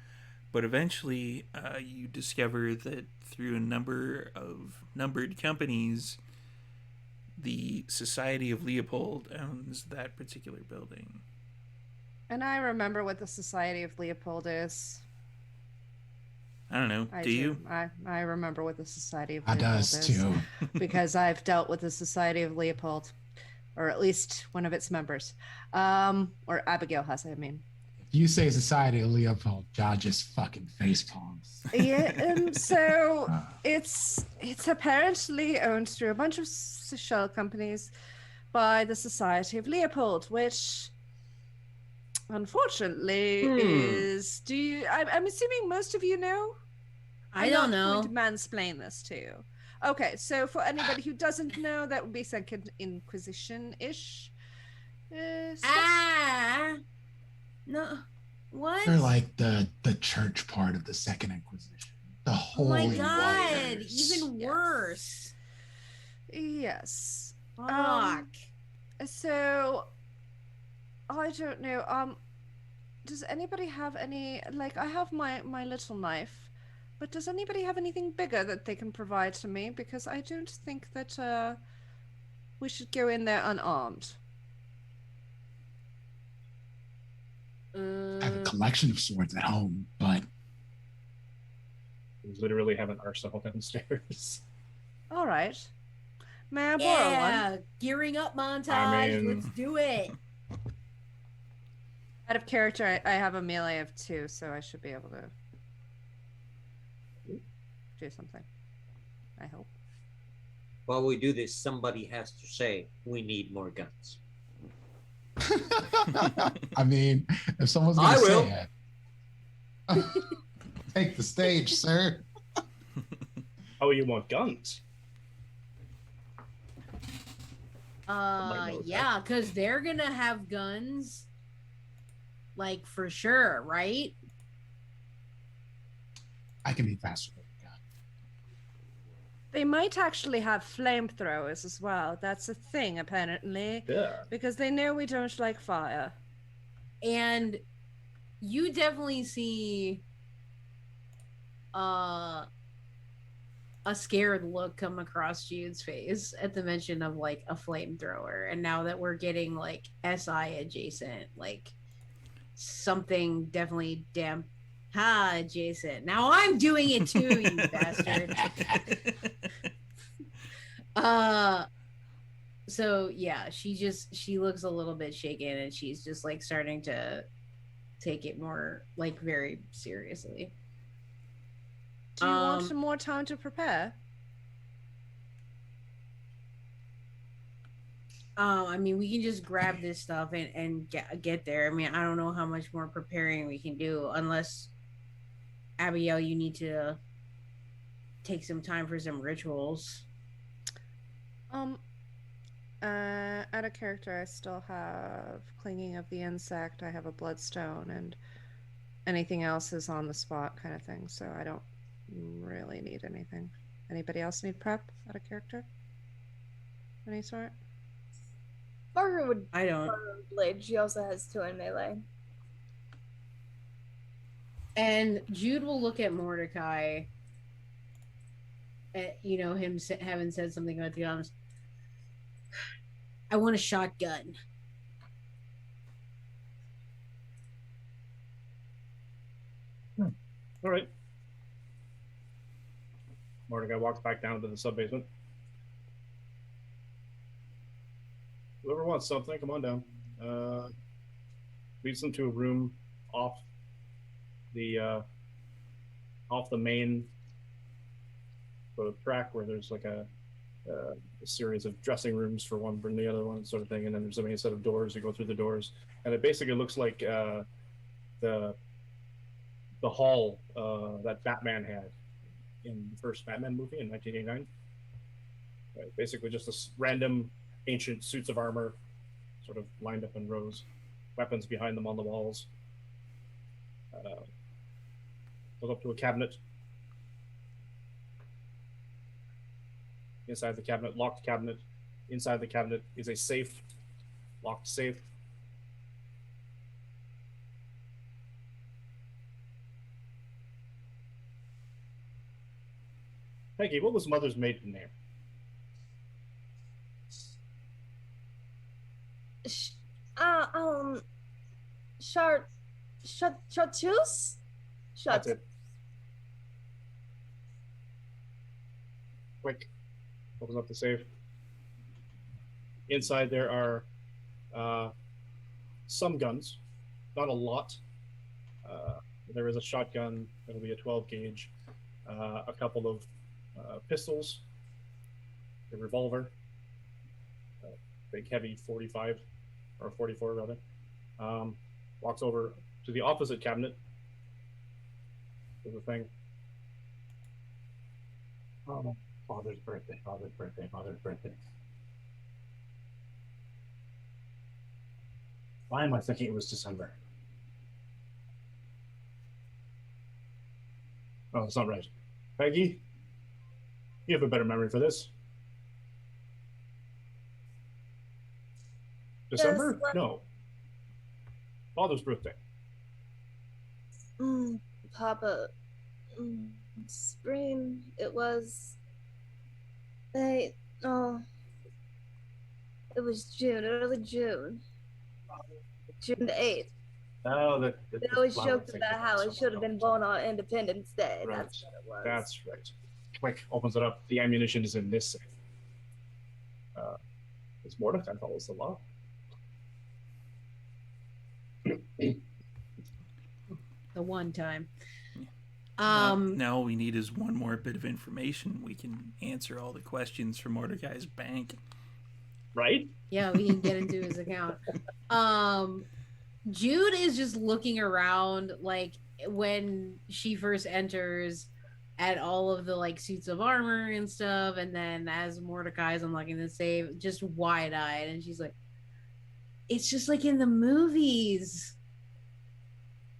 But eventually, you discover that through a number of numbered companies, the Society of Leopold owns that particular building. And I remember what the Society of Leopold is. I don't know. Do you? I remember what the Society of I Leopold does is. too. Because I've dealt with the Society of Leopold, or at least one of its members. Or Abigail has, I mean. If you say Society of Leopold, y'all just fucking face palms. Yeah, so it's apparently owned through a bunch of shell companies by the Society of Leopold, which unfortunately is. I'm assuming most of you know. I don't know. I'm not going to mansplain this to you. Okay, so for anybody who doesn't know, that would be Second Inquisition-ish. No. What? They're like the church part of the Second Inquisition. The Oh holy my god, warriors. even worse. Yes. Fuck. So I don't know. Does anybody have any, like, I have my little knife, but does anybody have anything bigger that they can provide to me? Because I don't think that we should go in there unarmed. I have a collection of swords at home, but We literally have an arsenal downstairs. All right. May I borrow one? Yeah, gearing up montage. I mean- Let's do it. Out of character, I have a melee of 2, so I should be able to do something. I hope. While we do this, somebody has to say, we need more guns. I mean, if someone's I gonna will. say it, take the stage, sir. Oh, you want guns? Yeah, because they're gonna have guns, like, for sure, right? I can be faster than a gun. They might actually have flamethrowers as well. That's a thing, apparently. Yeah. Because they know we don't like fire. And you definitely see a scared look come across Jude's face at the mention of, like, a flamethrower. And now that we're getting, like, SI adjacent, like, something definitely adjacent. Now I'm doing it too, you bastard. So yeah, she looks a little bit shaken, and she's just, like, starting to take it more, like, very seriously. Do you want some more time to prepare? I mean, we can just grab this stuff and get there. I mean, I don't know how much more preparing we can do, unless, Abigail, you need to take some time for some rituals. Out of character, I still have Clinging of the Insect, I have a Bloodstone, and anything else is on the spot kind of thing, so I don't really need anything. Anybody else need prep out of character? Any sort? Margaret would I don't. borrow a blade. She also has 2 in melee. And Jude will look at Mordecai, at, you know, him having said something about the arms. I want a shotgun. All right. Mordecai walks back down to the sub-basement. Whoever wants something, come on down. Leads them to a room off the main sort of track, where there's like a series of dressing rooms for one from the other one, sort of thing, and then there's a main set of doors. You go through the doors, and it basically looks like the hall that Batman had in the first Batman movie in 1989. Right, basically just random ancient suits of armor, sort of lined up in rows, weapons behind them on the walls. goes up to a cabinet. Inside the cabinet, locked cabinet. Inside the cabinet is a safe, locked safe. Peggy, what was Mother's maiden name? Chartreuse? That's it. Quick. Opens up the safe. Inside there are some guns, not a lot. There is a shotgun. It'll be a 12 gauge. A couple of pistols, a revolver, big heavy 45 or 44 rather. Walks over to the opposite cabinet. There's a thing. Oh, Father's birthday, Father's birthday, Father's birthday. Why am I thinking it was December? Oh, it's not right. Peggy, you have a better memory for this. December? Yes, No. Father's birthday. Papa. Spring. It was. It was June, early June. June the 8th. Oh, They always joked about how it should have been born on Independence Day. Right. That's what it was. That's right. Quick, opens it up. The ammunition is in this safe. It's Mordecai follows the law. The one time. Now all we need is one more bit of information. We can answer all the questions from Mordecai's bank. Right? Yeah, we can get into his account. Jude is just looking around, like when she first enters, at all of the like suits of armor and stuff, and then as Mordecai's unlocking the safe, just wide-eyed, and she's like, "It's just like in the movies.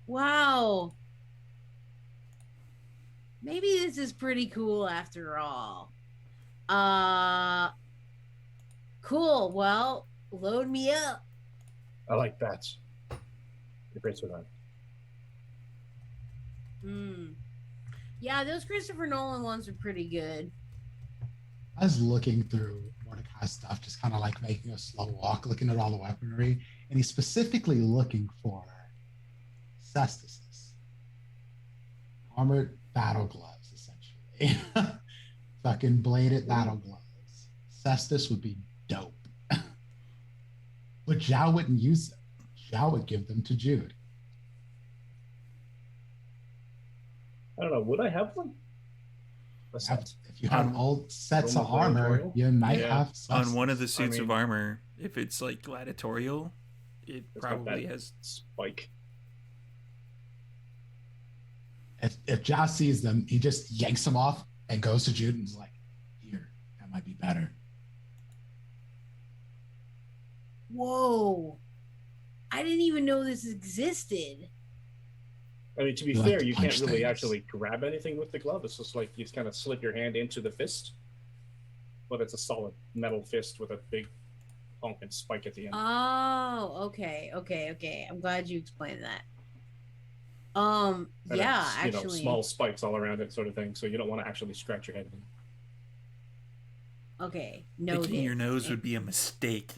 Wow. Maybe this is pretty cool after all. Cool. Well, load me up." I like bats. You're great with that. Yeah, those Christopher Nolan ones are pretty good. I was looking through Mordecai's stuff, just kind of like making a slow walk, looking at all the weaponry, and he's specifically looking for cestus's armored battle gloves, essentially. Fucking bladed battle gloves. Cestus would be dope. But Zhao wouldn't use them. Zhao would give them to Jude. I don't know. Would I have one? If you have old sets of armor, you might have on one of the suits of armor. If it's like gladiatorial, it probably has spike. If Josh sees them, he just yanks them off and goes to Jude and is like, "Here, that might be better." Whoa. I didn't even know this existed. I mean, to be fair, you can't really actually grab anything with the glove. It's just like you just kind of slip your hand into the fist. But it's a solid metal fist with a big honking spike at the end. Oh, okay. I'm glad you explained that. And yeah, it's, actually. small spikes all around it, sort of thing. So you don't want to actually scratch your head. Okay, noted. Picking your nose would be a mistake.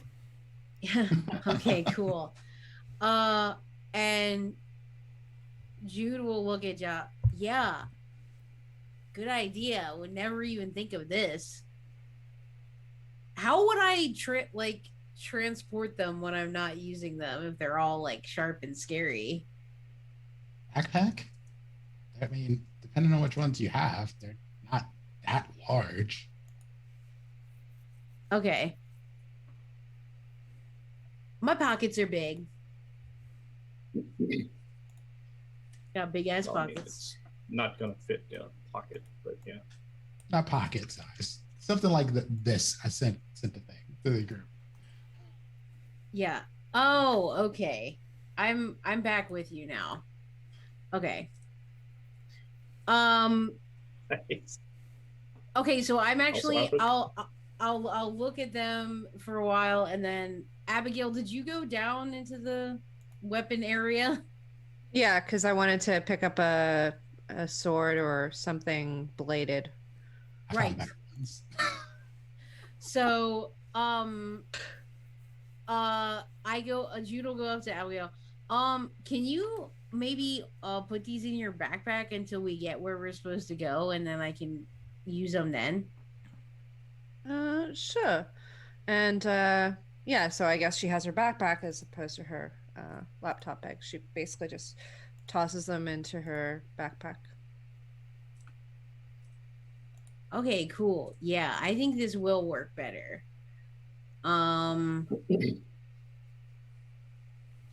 Okay, cool. And Jude will look at ya. Yeah, good idea. Would never even think of this. How would I transport them when I'm not using them if they're all like sharp and scary? Backpack? I mean, depending on which ones you have, they're not that large. Okay. My pockets are big. Got big ass pockets. It's not gonna fit down pocket, but yeah. Not pocket size. Something like this. I sent the thing to the group. Yeah. Oh, okay. I'm back with you now. Okay. Um. Nice. Okay, so I'm actually Alfred? I'll look at them for a while, and then Abigail, did you go down into the weapon area? Yeah, because I wanted to pick up a sword or something bladed. I found Right. better ones. So Jude will go up to Abigail. Can you maybe put these in your backpack until we get where we're supposed to go, and then I can use them then? Sure. And yeah, so I guess she has her backpack as opposed to her laptop bag. She basically just tosses them into her backpack. Okay, cool. Yeah, I think this will work better.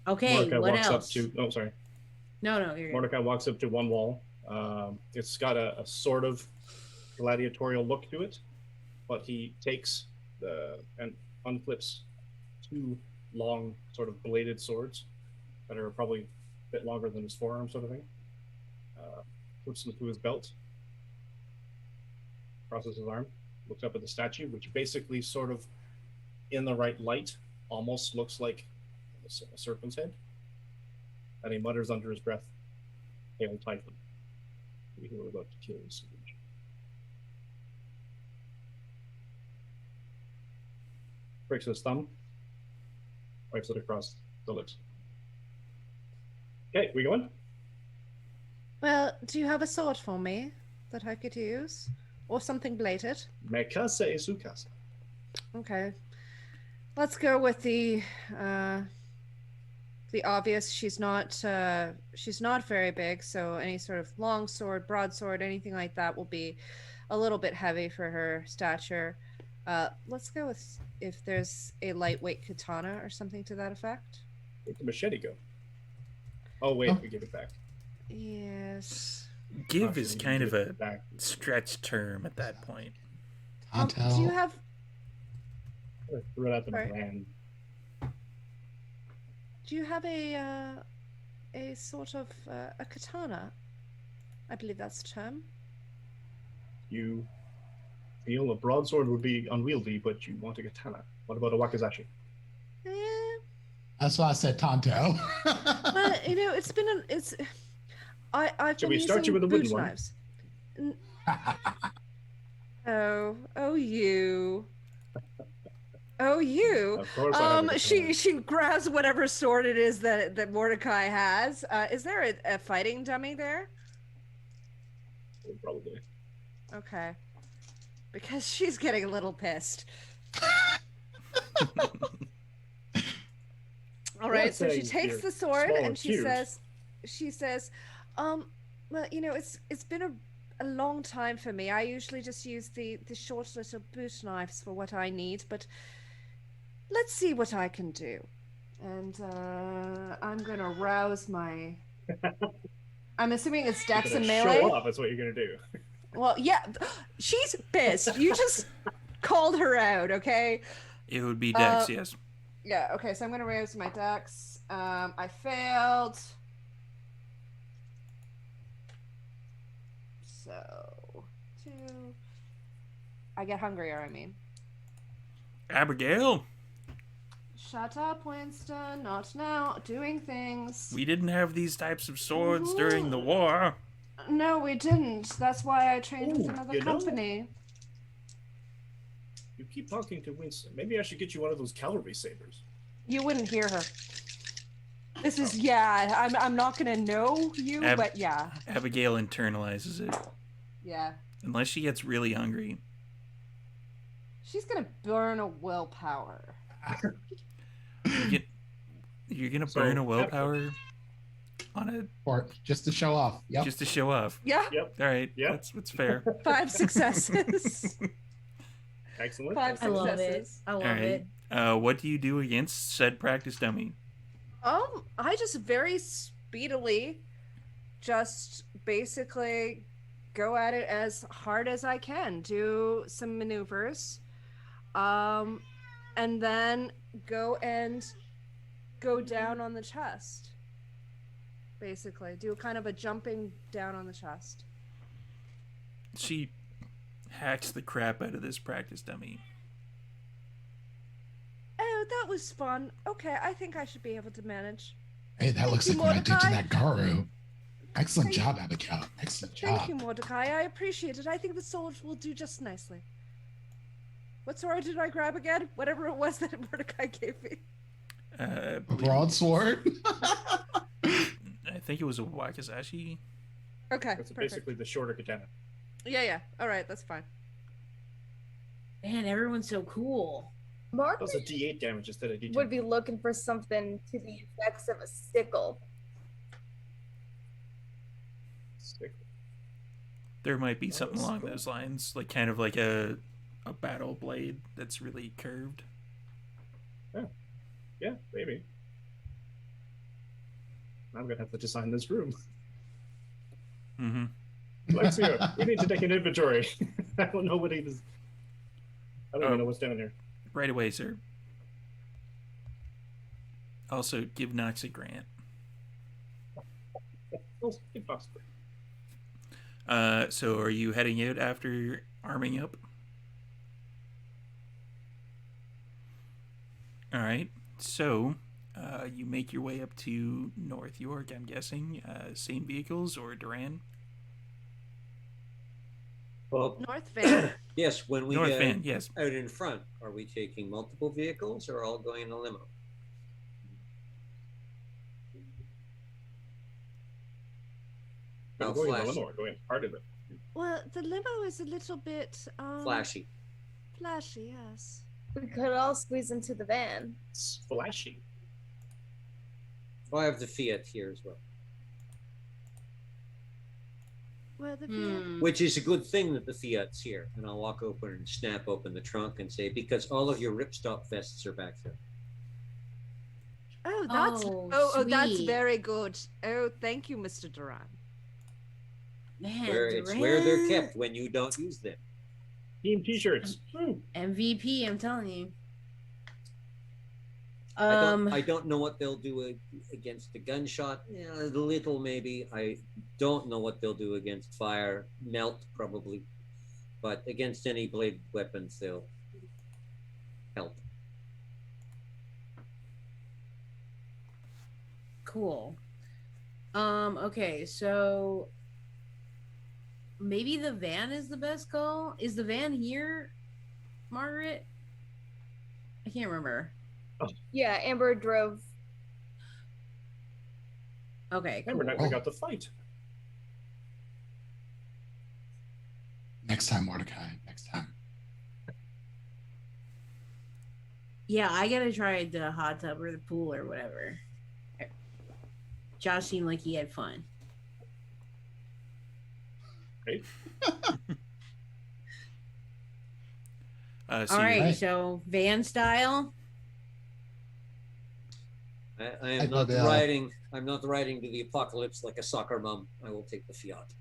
Okay, Mordecai what walks else? up to. Oh, sorry. No, you're good. Mordecai walks up to one wall. It's got a sort of gladiatorial look to it, but he takes and unflips two long, sort of bladed swords that are probably a bit longer than his forearm, sort of thing. Puts them through his belt, crosses his arm, looks up at the statue, which basically sort of, in the right light, almost looks like a serpent's head. And he mutters under his breath, "Hail Typhon, we who are about to kill the sage." Breaks his thumb, wipes it across the lips. Okay, we going? Well, do you have a sword for me that I could use? Or something bladed? Me casa e su casa. Okay. Let's go with the obvious. She's not very big, so any sort of long sword, broadsword, anything like that will be a little bit heavy for her stature. Let's go with if there's a lightweight katana or something to that effect. Where'd the machete go? Oh wait, we give it back. Yes. Give is kind of a back. stretched term at that point. Do you have Threw it at the Sorry. brand. Do you have a sort of a katana? I believe that's the term. You feel a broadsword would be unwieldy, but you want a katana. What about a wakizashi? That's why I said Tonto. But it's been I've Should been we start you using with a wooden boot one? knives. Oh you. Oh you. Of course I have a katana. She grabs whatever sword it is that Mordecai has. Is there a fighting dummy there? Probably. Okay. Because she's getting a little pissed. All right, so she takes the sword and she says, well, it's been a long time for me. I usually just use the short little boot knives for what I need, but let's see what I can do. And I'm gonna rouse my. I'm assuming it's Dex and melee. Show off. That's what you're gonna do. Well, yeah, she's pissed. You just called her out, okay? It would be Dex, yes. Yeah, okay, so I'm going to raise my Dex. I failed. So, 2. I get hungrier, I mean. Abigail, Shut up, Winston. Not now. Doing things. we didn't have these types of swords during the war. No, we didn't. That's why I trained with another you know? company. You keep talking to Winston. Maybe I should get you one of those cavalry sabers. You wouldn't hear her. This is, yeah, I'm not going to know you, but yeah. Abigail internalizes it. Yeah. Unless she gets really hungry. She's going to burn a willpower. You're going to burn a willpower on a... Or just to show off. Yep. Just to show off. Yeah. Yep. All right. Yep. That's fair. 5 successes. Excellent. 5 I love it. successes. I love All right. it. What do you do against said practice dummy? I just very speedily just basically go at it as hard as I can, do some maneuvers, and then go down on the chest. Basically, do kind of a jumping down on the chest. She hacks the crap out of this practice dummy. Oh, that was fun. Okay, I think I should be able to manage. Hey, that Thank looks you, like what I did to Mordecai. that Garu. Excellent Thank- job, Abigail. Excellent job. Thank you, Mordecai. I appreciate it. I think the sword will do just nicely. What sword did I grab again? Whatever it was that Mordecai gave me. A broadsword? I think it was a wakizashi. Okay, That's perfect. basically the shorter katana. Yeah. All right, that's fine. Man, everyone's so cool. Mark Does a D8 damage instead of D10. would be looking for something to the effects of a sickle. Sick. There might be something that's along cool. those lines, like kind of like a battle blade that's really curved. Yeah, maybe. I'm gonna have to design this room. Mm-hmm. Lexio, we need to take an inventory. I don't know what he was. I don't even know what's down here. Right away, sir. Also, give Knox a grant. Well, impossible. So are you heading out after arming up? All right. So you make your way up to North York, I'm guessing. Same vehicles or Duran? Well, North Van. yes, when we North get Van, yes. out in front, are we taking multiple vehicles or all going in a limo? We're How going in the flashy? limo. We're going part of it. Well, the limo is a little bit Flashy. Flashy, yes. We could all squeeze into the van. It's flashy. Oh, I have the Fiat here as well, Well, the which is a good thing that the Fiat's here. And I'll walk open and snap open the trunk and say, because all of your ripstop vests are back there. Oh, that's that's sweet. very good. Oh, thank you, Mr. Duran. Man, It's where they're Duran. kept when you don't use them. Team T-shirts. MVP, I'm telling you. I don't know what they'll do against the gunshot. Yeah, a little maybe. I don't know what they'll do against fire. Melt probably, but against any blade weapons they'll help. Cool. Okay, so maybe the van is the best call. Is the van here, Margaret? I can't remember. Yeah, Amber drove. Okay, cool. And we're not going to the fight. Next time, Mordecai. Next time. Yeah, I gotta try the hot tub or the pool or whatever. Josh seemed like he had fun. Right? So All you're- right, right. so van style. I am I'd not love that. riding. I'm not riding to the apocalypse like a soccer mom. I will take the Fiat.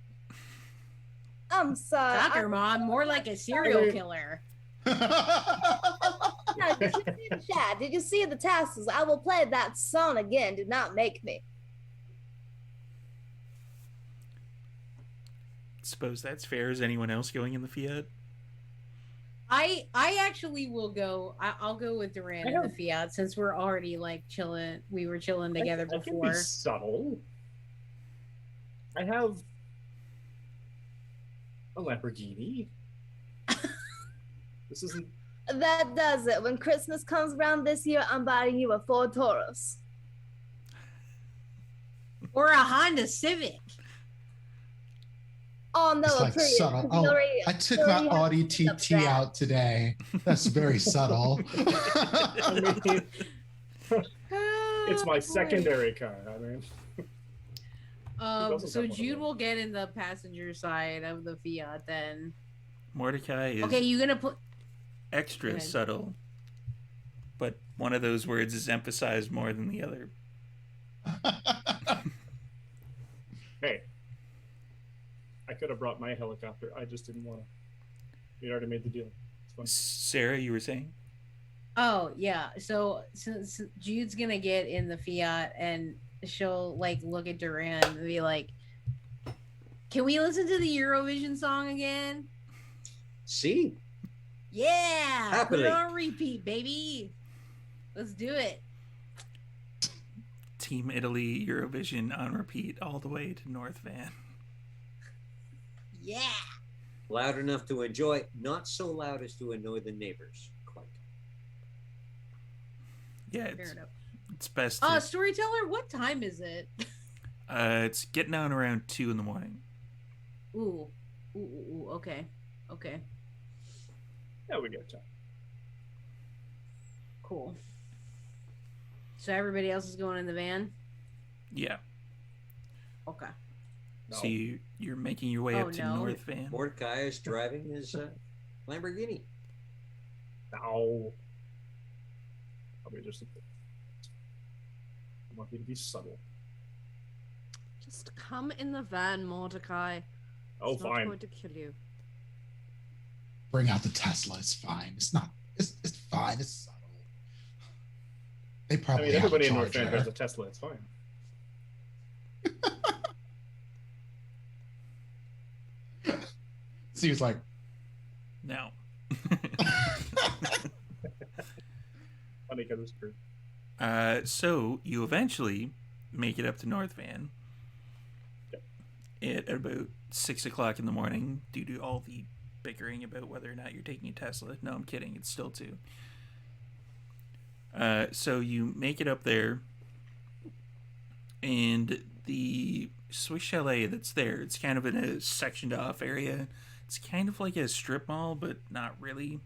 I'm sorry. Soccer mom, more like a serial killer. Did you see the chat? Did you see the tassels? I will play that song again. Do not make me. Suppose that's fair. Is anyone else going in the Fiat? I actually will go. I'll go with Duran and the Fiat since we're already like chilling. We were chilling together I can be before. subtle. I have a Lamborghini. This isn't. That does it. When Christmas comes around this year, I'm buying you a Ford Taurus. Or a Honda Civic. Oh no, It's like Prius. subtle. You Oh, already- I took you my already have Audi to up TT that. out today. That's very subtle. I mean, it's my Oh, boy. secondary car. I mean, doesn't So have one of Jude those? will get in the passenger side of the Fiat then. Mordecai is Okay, you gonna put? extra Go ahead. subtle, but one of those words is emphasized more than the other. hey, I could have brought my helicopter. I just didn't want to. We already made the deal. It's fine. Sarah, you were saying? Oh yeah. So since Jude's gonna get in the Fiat and she'll like look at Duran and be like, Can we listen to the Eurovision song again? See? Yeah. Happily. Put it on repeat, baby. Let's do it. Team Italy Eurovision on repeat all the way to North Van. Yeah. Loud enough to enjoy, not so loud as to annoy the neighbors. Quite. Yeah, Fair enough. it's best. To, Storyteller, what time is it? it's getting on around 2 in the morning. Ooh. Okay. Okay. Yeah, we got time. Cool. So everybody else is going in the van? Yeah. Okay. No. So you're making your way Oh, up to no. North Van. Mordecai is driving his Lamborghini. No. Probably just I want you to be subtle. Just come in the van, Mordecai. Oh, It's not fine. going to kill you. Bring out the Tesla. It's fine. It's not. It's fine. It's subtle. They I probably mean, have everybody a in North charger. Van has a Tesla. It's fine. So he was like, No. Funny because it's true. So you eventually make it up to North Van at about 6 o'clock in the morning due to all the bickering about whether or not you're taking a Tesla. No, I'm kidding. It's still 2. So you make it up there, and the Swiss Chalet that's there, it's kind of in a sectioned off area. It's kind of like a strip mall, but not really.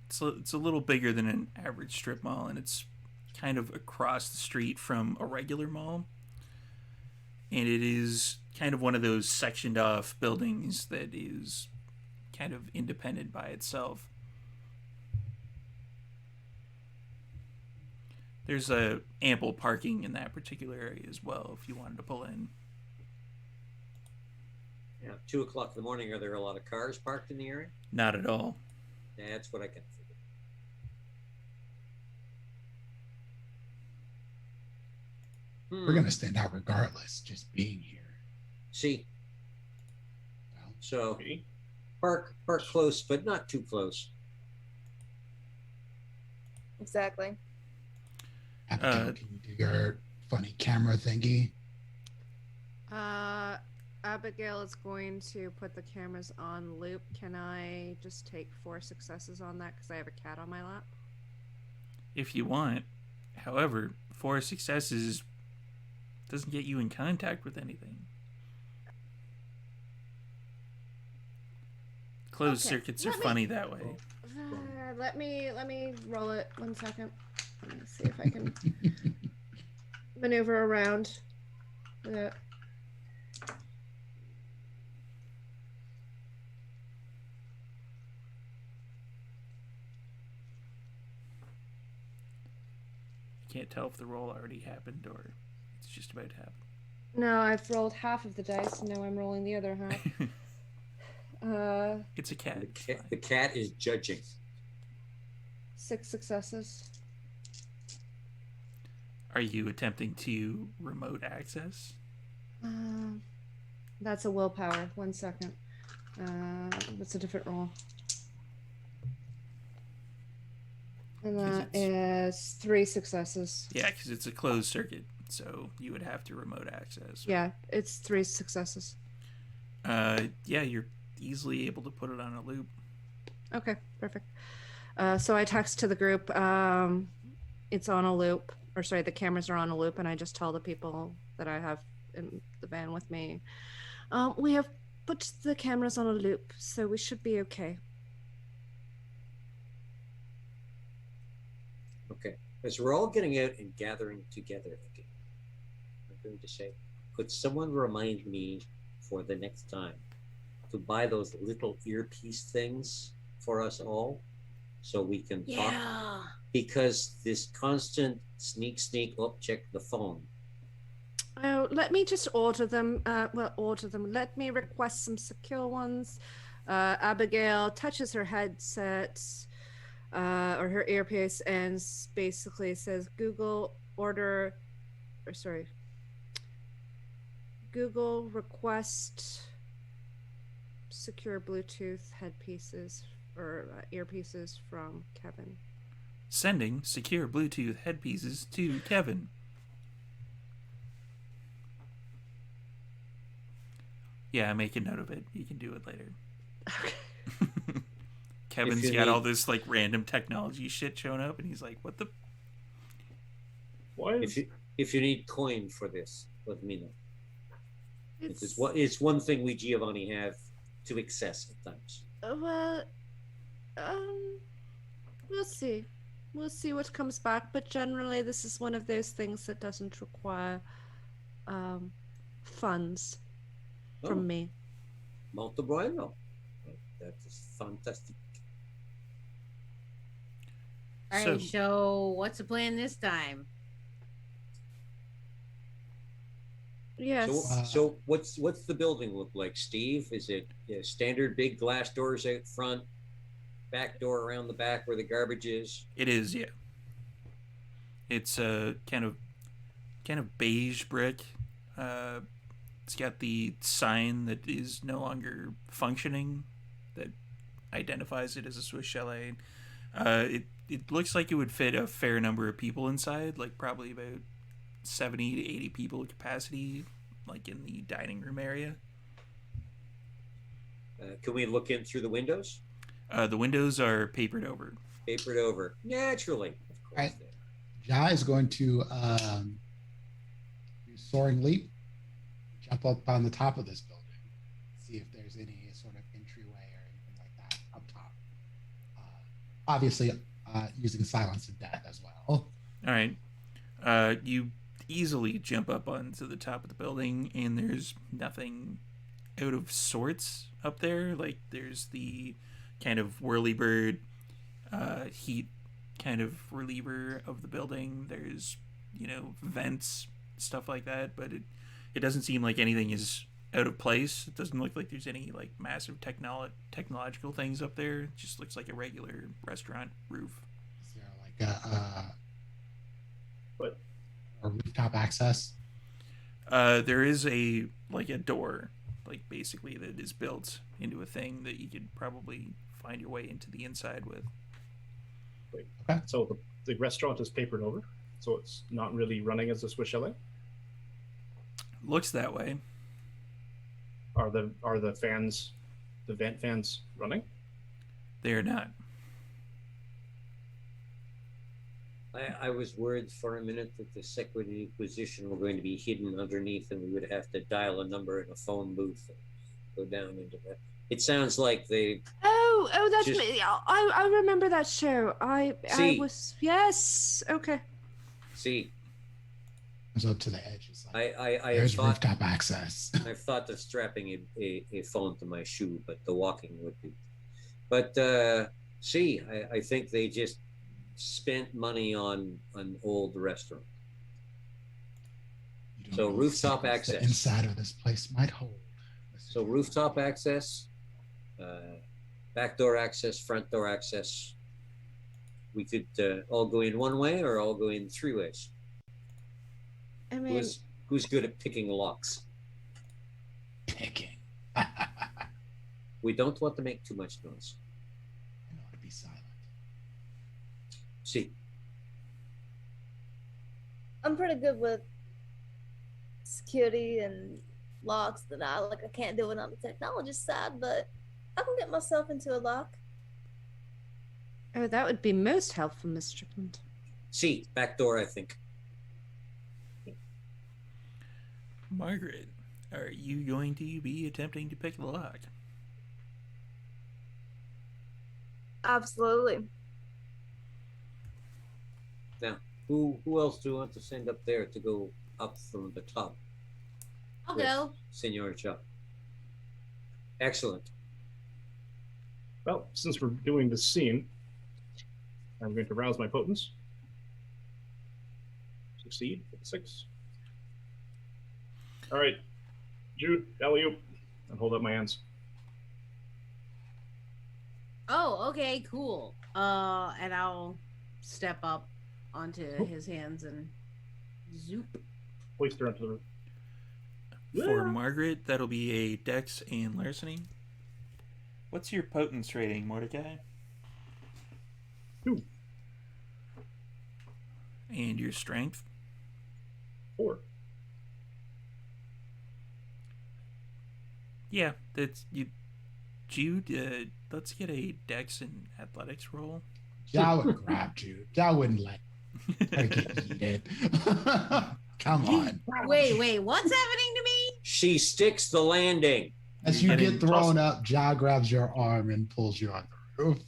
It's a little bigger than an average strip mall, and it's kind of across the street from a regular mall. And it is kind of one of those sectioned off buildings that is kind of independent by itself. There's ample parking in that particular area as well if you wanted to pull in. Yeah, 2 o'clock in the morning. Are there a lot of cars parked in the area? Not at all. That's what I can figure. we're going to stand out regardless, just being here. See, Well, so Okay. park close, but not too close. Exactly. Abigail, can you do your funny camera thingy? Abigail is going to put the cameras on loop. Can I just take 4 successes on that because I have a cat on my lap? If you want. However, 4 successes doesn't get you in contact with anything. Closed Okay, circuits are let me- funny that way. Let me roll it 1 second. Let me see if I can maneuver around. You can't tell if the roll already happened or it's just about to happen. No, I've rolled half of the dice, and now I'm rolling the other half. It's a cat. The It's cat, fine. the cat is judging. 6 successes. Are you attempting to remote access? That's a willpower. 1 second. That's a different roll. And 'Cause that is 3 successes. Yeah, because it's a closed circuit, so you would have to remote access. Yeah, it's 3 successes. Yeah, you're easily able to put it on a loop. Okay, perfect. So I text to the group. It's on a loop, or sorry, the cameras are on a loop, and I just tell the people that I have in the van with me. We have put the cameras on a loop, so we should be okay. Okay. As we're all getting out and gathering together again, I'm going to say, could someone remind me for the next time to buy those little earpiece things for us all so we can talk? Yeah. Because this constant sneak, check the phone. Oh, let me just order them. Order them. Let me request some secure ones. Abigail touches her headset or her earpiece and basically says, Google order, or sorry, Google request secure Bluetooth headpieces or earpieces from Kevin. Sending secure Bluetooth headpieces to Kevin. Yeah, make a note of it. You can do it later. Okay. Kevin's got all this like random technology shit showing up, and he's like, "What the?" What? If you need coin for this, let me know. It's one thing we Giovanni have to excess at times. Well, we'll see. We'll see what comes back. But generally, this is one of those things that doesn't require funds from me. Molto bueno. That is fantastic. All right, so what's the plan this time? Yes. So what's the building look like, Steve? Is it standard big glass doors out front, back door around the back where the garbage is? It is, yeah. It's a kind of beige brick. It's got the sign that is no longer functioning that identifies it as a Swiss chalet. It looks like it would fit a fair number of people inside, like probably about 70 to 80 people capacity, like in the dining room area. Can we look in through the windows? The windows are papered over. Papered over. Naturally. Of course. Right. Jai is going to do soaring leap, jump up on the top of this building, see if there's any sort of entryway or anything like that up top. Obviously, using silence and death as well. All right. You easily jump up onto the top of the building, and there's nothing out of sorts up there. Like, there's the kind of whirlybird heat kind of reliever of the building. There's, vents, stuff like that, but it doesn't seem like anything is out of place. It doesn't look like there's any like massive technological things up there. It just looks like a regular restaurant roof. Is there like What? a rooftop access? There is a door, like basically that is built into a thing that you could probably find your way into the inside with. Wait. Okay. So the restaurant is papered over, so it's not really running as a Swiss chalet. Looks that way. Are the fans, the vent fans, running? They are not. I was worried for a minute that the Secret Inquisition were going to be hidden underneath, and we would have to dial a number in a phone booth and go down into that. It sounds like they. Oh, that's just- me. I remember that show. I was okay. See, It's up to the edge. It's like, I there's thought rooftop access. I've thought of strapping a phone to my shoe, but the walking would be. But I think they just spent money on an old restaurant. You don't So know what rooftop secrets the access. inside of this place might hold. So rooftop access, back door access, front door access. We could all go in one way or all go in three ways. I mean, Who's good at picking locks? Picking. We don't want to make too much noise. I know how to be silent. See, I'm pretty good with security and locks that I can't do it on the technology side, but I can get myself into a lock. oh, that would be most helpful, Miss Strickland. see, back door, I think. Margaret, are you going to be attempting to pick the lock? Absolutely. Now, who else do you want to send up there to go up from the top? I'll with go. Senor Chuck. Excellent. Well, since we're doing this scene, I'm going to rouse my potence. Succeed with 6. All right, Jude, alley-oop, and hold up my hands. Oh, okay, cool. And I'll step up onto his hands and zoop. Hoist her onto the roof. For Margaret, that'll be a Dex and Larceny. What's your potence rating, Mordecai? 2. And your strength? 4. Yeah, that's you. Jude, let's get a Dex and Athletics roll. Ja would grab Jude. Ja wouldn't let her get yeeted. Come on. Wait, what's happening to me? She sticks the landing. As you get thrown up, Ja grabs your arm and pulls you on the roof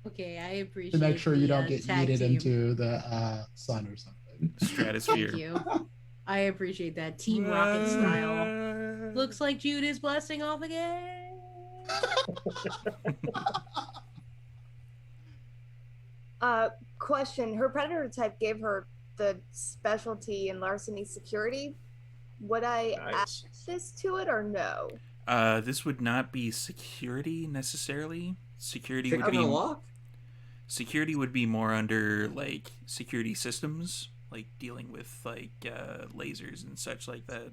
Okay, I appreciate to make sure you don't the, get tag yeeted team. into the sun or something. Stratosphere. Thank you. I appreciate that. Team Rocket style. Looks like Jude is blasting off again. Question. Her predator type gave her the specialty in larceny security. Would I Nice. add this to it or no? This would not be security necessarily. Security would Picking be a lock? security would be more under like security systems, like dealing with like lasers and such like that.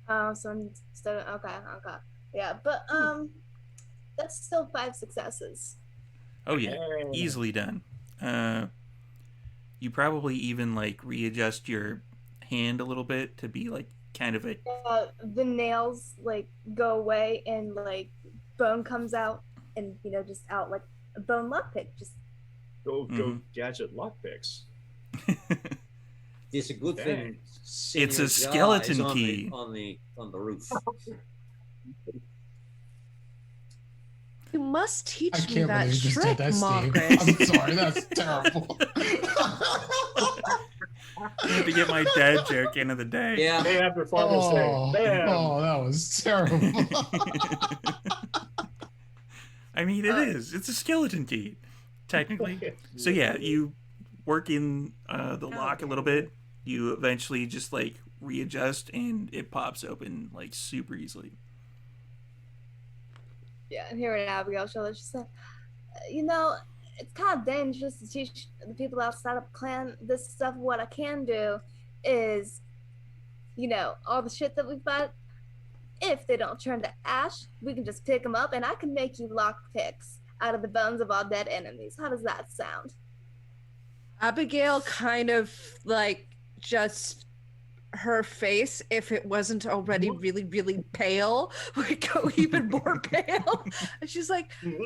Oh, so instead of okay. Yeah, but that's still 5 successes. Oh yeah, Hey. easily done. You probably even like readjust your hand a little bit to be like kind of a The nails like go away and like bone comes out and just out like a bone lockpick. Just Go Mhm. gadget lockpicks. It's a good thing. It's a Senior Ja skeleton is on key. on the roof. You must teach I me can't that believe you just trick, did that, Steve. Margaret. I'm sorry, that's terrible. I had to get my dad joke into the day. Yeah. Day after Father's Day. Oh, Bam. that was terrible. I mean, it is. It's a skeleton key, technically. So yeah, you work in the lock a little bit. You eventually just like readjust, and it pops open like super easily. yeah, and here in Abigail's shoulder, she said, it's kind of dangerous to teach the people outside of clan this stuff. What I can do is, all the shit that we fight, if they don't turn to ash, we can just pick them up and I can make you lock picks out of the bones of our dead enemies. How does that sound? Abigail kind of like just her face, if it wasn't already really, really pale, would go even more pale. And she's like, you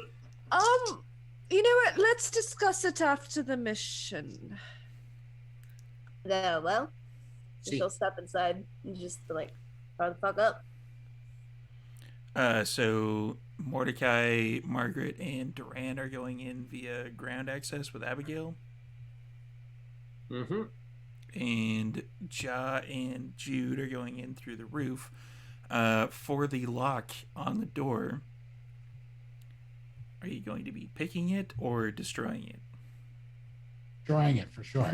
know what? Let's discuss it after the mission. No, well, See. she'll step inside and just like, fire the fuck up. So Mordecai, Margaret, and Duran are going in via ground access with Abigail, Mm-hmm. and Ja and Jude are going in through the roof. For the lock on the door, are you going to be picking it or destroying it? Drawing it for sure.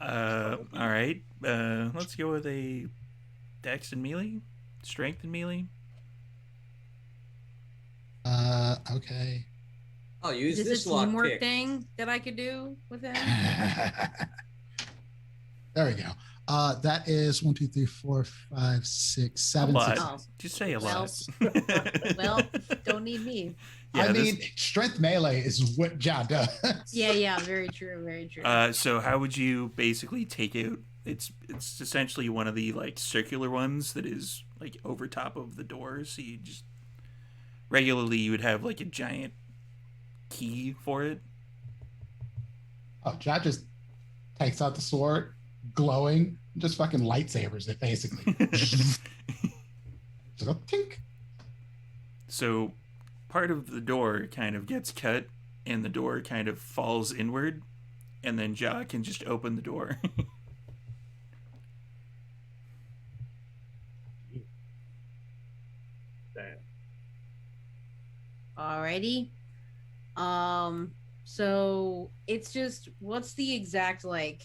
All right. Let's go with a Dex and melee, strength and melee. Okay. I'll use Is this this a lock teamwork pick. thing that I could do with him? There we go. That is 1, 2, 3, 4, 5, 6, 7. A lot. six. Oh. Just say a Well, lot. Well, don't need me. Yeah, I this- mean, strength melee is what Ja does. Yeah, very true, very true. So how would you basically take out? It's essentially one of the like circular ones that is like over top of the door. So you just regularly you would have like a giant key for it. Oh, Ja just takes out the sword, glowing, just fucking lightsabers it basically. Just go tink. So part of the door kind of gets cut, and the door kind of falls inward, and then Ja can just open the door. Alrighty. So it's just what's the exact like?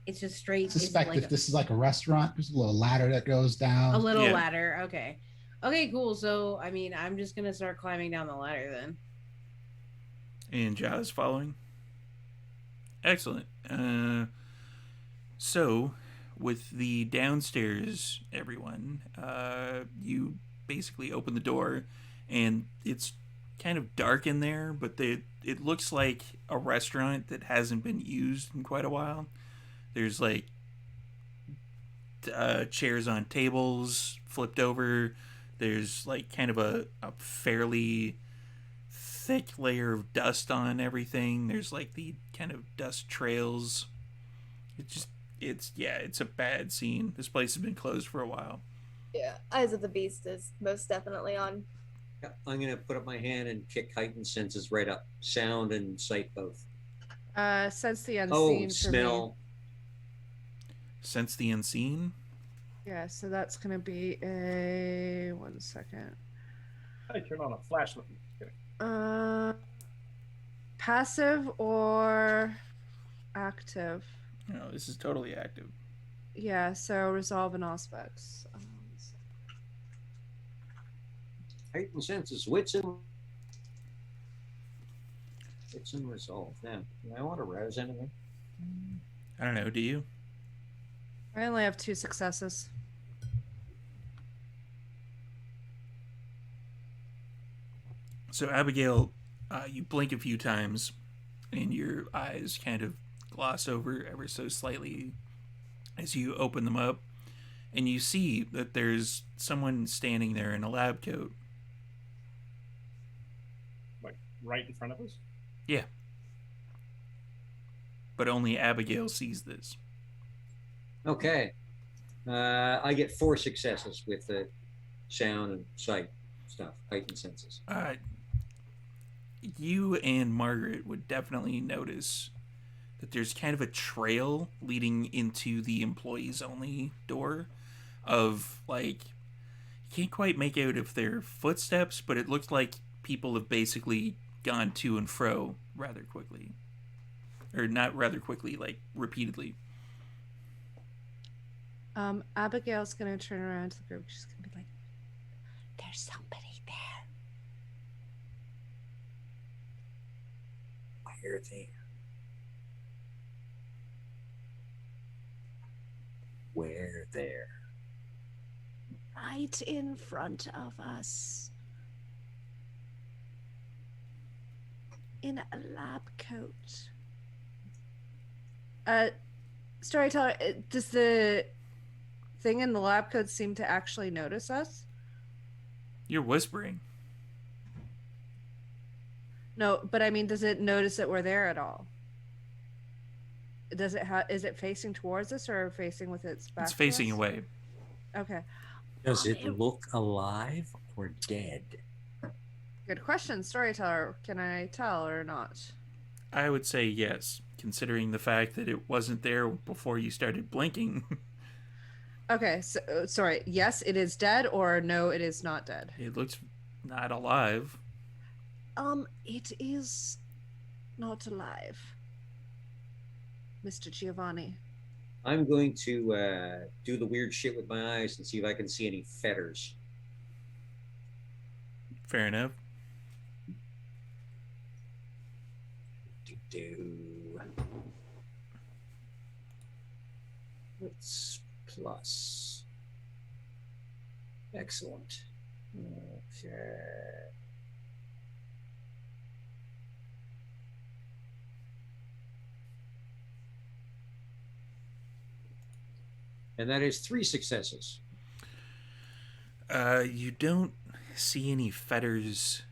It's just straight. is it Suspect like if this is like a restaurant, there's a little ladder that goes down. a little Yeah. ladder. Okay. Okay, cool. So I mean, I'm just gonna start climbing down the ladder then. And Ja is following. Excellent. So, with the downstairs, everyone, you basically open the door, and it's kind of dark in there, but it looks like a restaurant that hasn't been used in quite a while. There's like chairs on tables flipped over. There's like kind of a fairly thick layer of dust on everything. There's like the kind of dust trails. It's a bad scene. This place has been closed for a while. Yeah, Eyes of the Beast is most definitely on. Yeah, I'm gonna put up my hand and kick heightened senses right up, sound and sight both. Sense the Oh, unseen for smell. Sense the unseen. me. Yeah, so that's gonna be a 1 second. I turn on a flashlight. Okay. Passive or active? No, this is totally active. Yeah, so resolve in aspects. Heightened senses, wits and resolve. Now, do I want to rouse anything? I don't know. Do you? I only have 2 successes. So Abigail, you blink a few times, and your eyes kind of gloss over ever so slightly as you open them up, and you see that there's someone standing there in a lab coat. Like right in front of us? Yeah. But only Abigail sees this. Okay. I get 4 successes with the sound and sight stuff, heightened senses. You and Margaret would definitely notice that there's kind of a trail leading into the employees only door of, like, you can't quite make out if they're footsteps, but it looks like people have basically gone to and fro rather quickly. Or not rather quickly, like repeatedly. Abigail's gonna turn around to the group. She's gonna be like, "There's somebody there." Where there? Where there? Right in front of us. In a lab coat. Storyteller, does the thing in the lab coat seem to actually notice us? You're whispering. No, but I mean, does it notice that we're there at all? Does it is it facing towards us or facing with its back? It's facing to us? away. Okay. Does it look alive or dead? Good question, Storyteller. Can I tell or not? I would say yes, considering the fact that it wasn't there before you started blinking. Okay, so sorry. Yes, it is dead, or no, it is not dead. It looks not alive. It is not alive, Mr. Giovanni. I'm going to do the weird shit with my eyes and see if I can see any fetters. Fair enough. What's plus? Excellent. Okay. And that is 3 successes. You don't see any fetters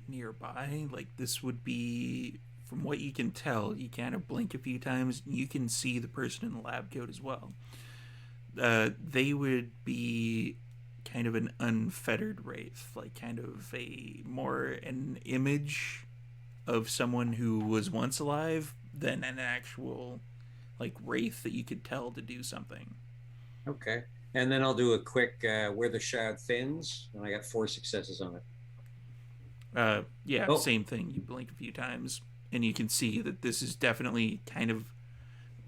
nearby. Like, this would be, from what you can tell, you kind of blink a few times, you can see the person in the lab coat as well. They would be kind of an unfettered wraith, like kind of an image of someone who was once alive than an actual, like, wraith that you could tell to do something. Okay. And then I'll do a quick where the shroud thins, and I got 4 successes on it. Same thing. You blink a few times, and you can see that this is definitely kind of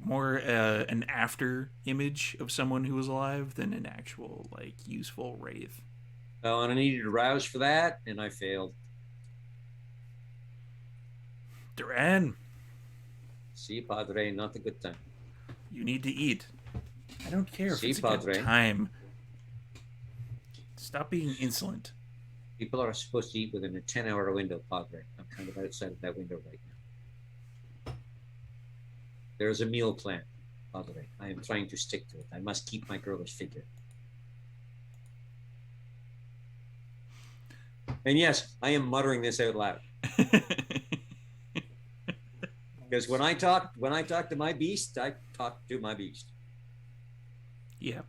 more an after image of someone who was alive than an actual, like, useful wraith. Oh, and I needed to rouse for that, and I failed. Duran. See, Padre, not the good time. You need to eat. I don't care if Si, it's a good padre. time. Stop being insolent. People are supposed to eat within a 10-hour window, Padre. I'm kind of outside of that window right now. There's a meal plan, Padre. I am trying to stick to it. I must keep my girlish figure. And yes, I am muttering this out loud. Because when I talk to my beast, I talk to my beast. Yeah.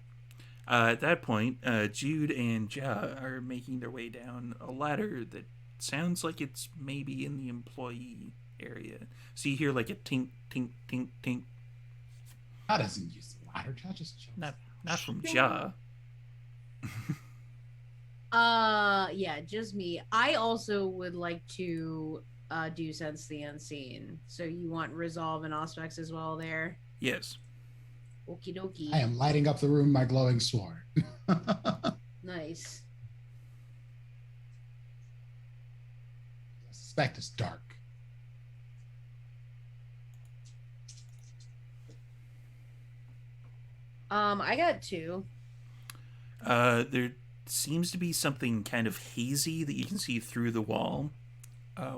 At that point, Jude and Ja are making their way down a ladder that sounds like it's maybe in the employee area. So you hear like a tink, tink, tink, tink. Ja doesn't use the ladder. Ja just jumps. Not from Ja. Yeah, just me. I also would like to do Sense the Unseen. So you want Resolve and Auspex as well there? Yes. Okie dokie. I am lighting up the room with my glowing sword. Nice. I suspect it's dark. I got 2. There seems to be something kind of hazy that you can see through the wall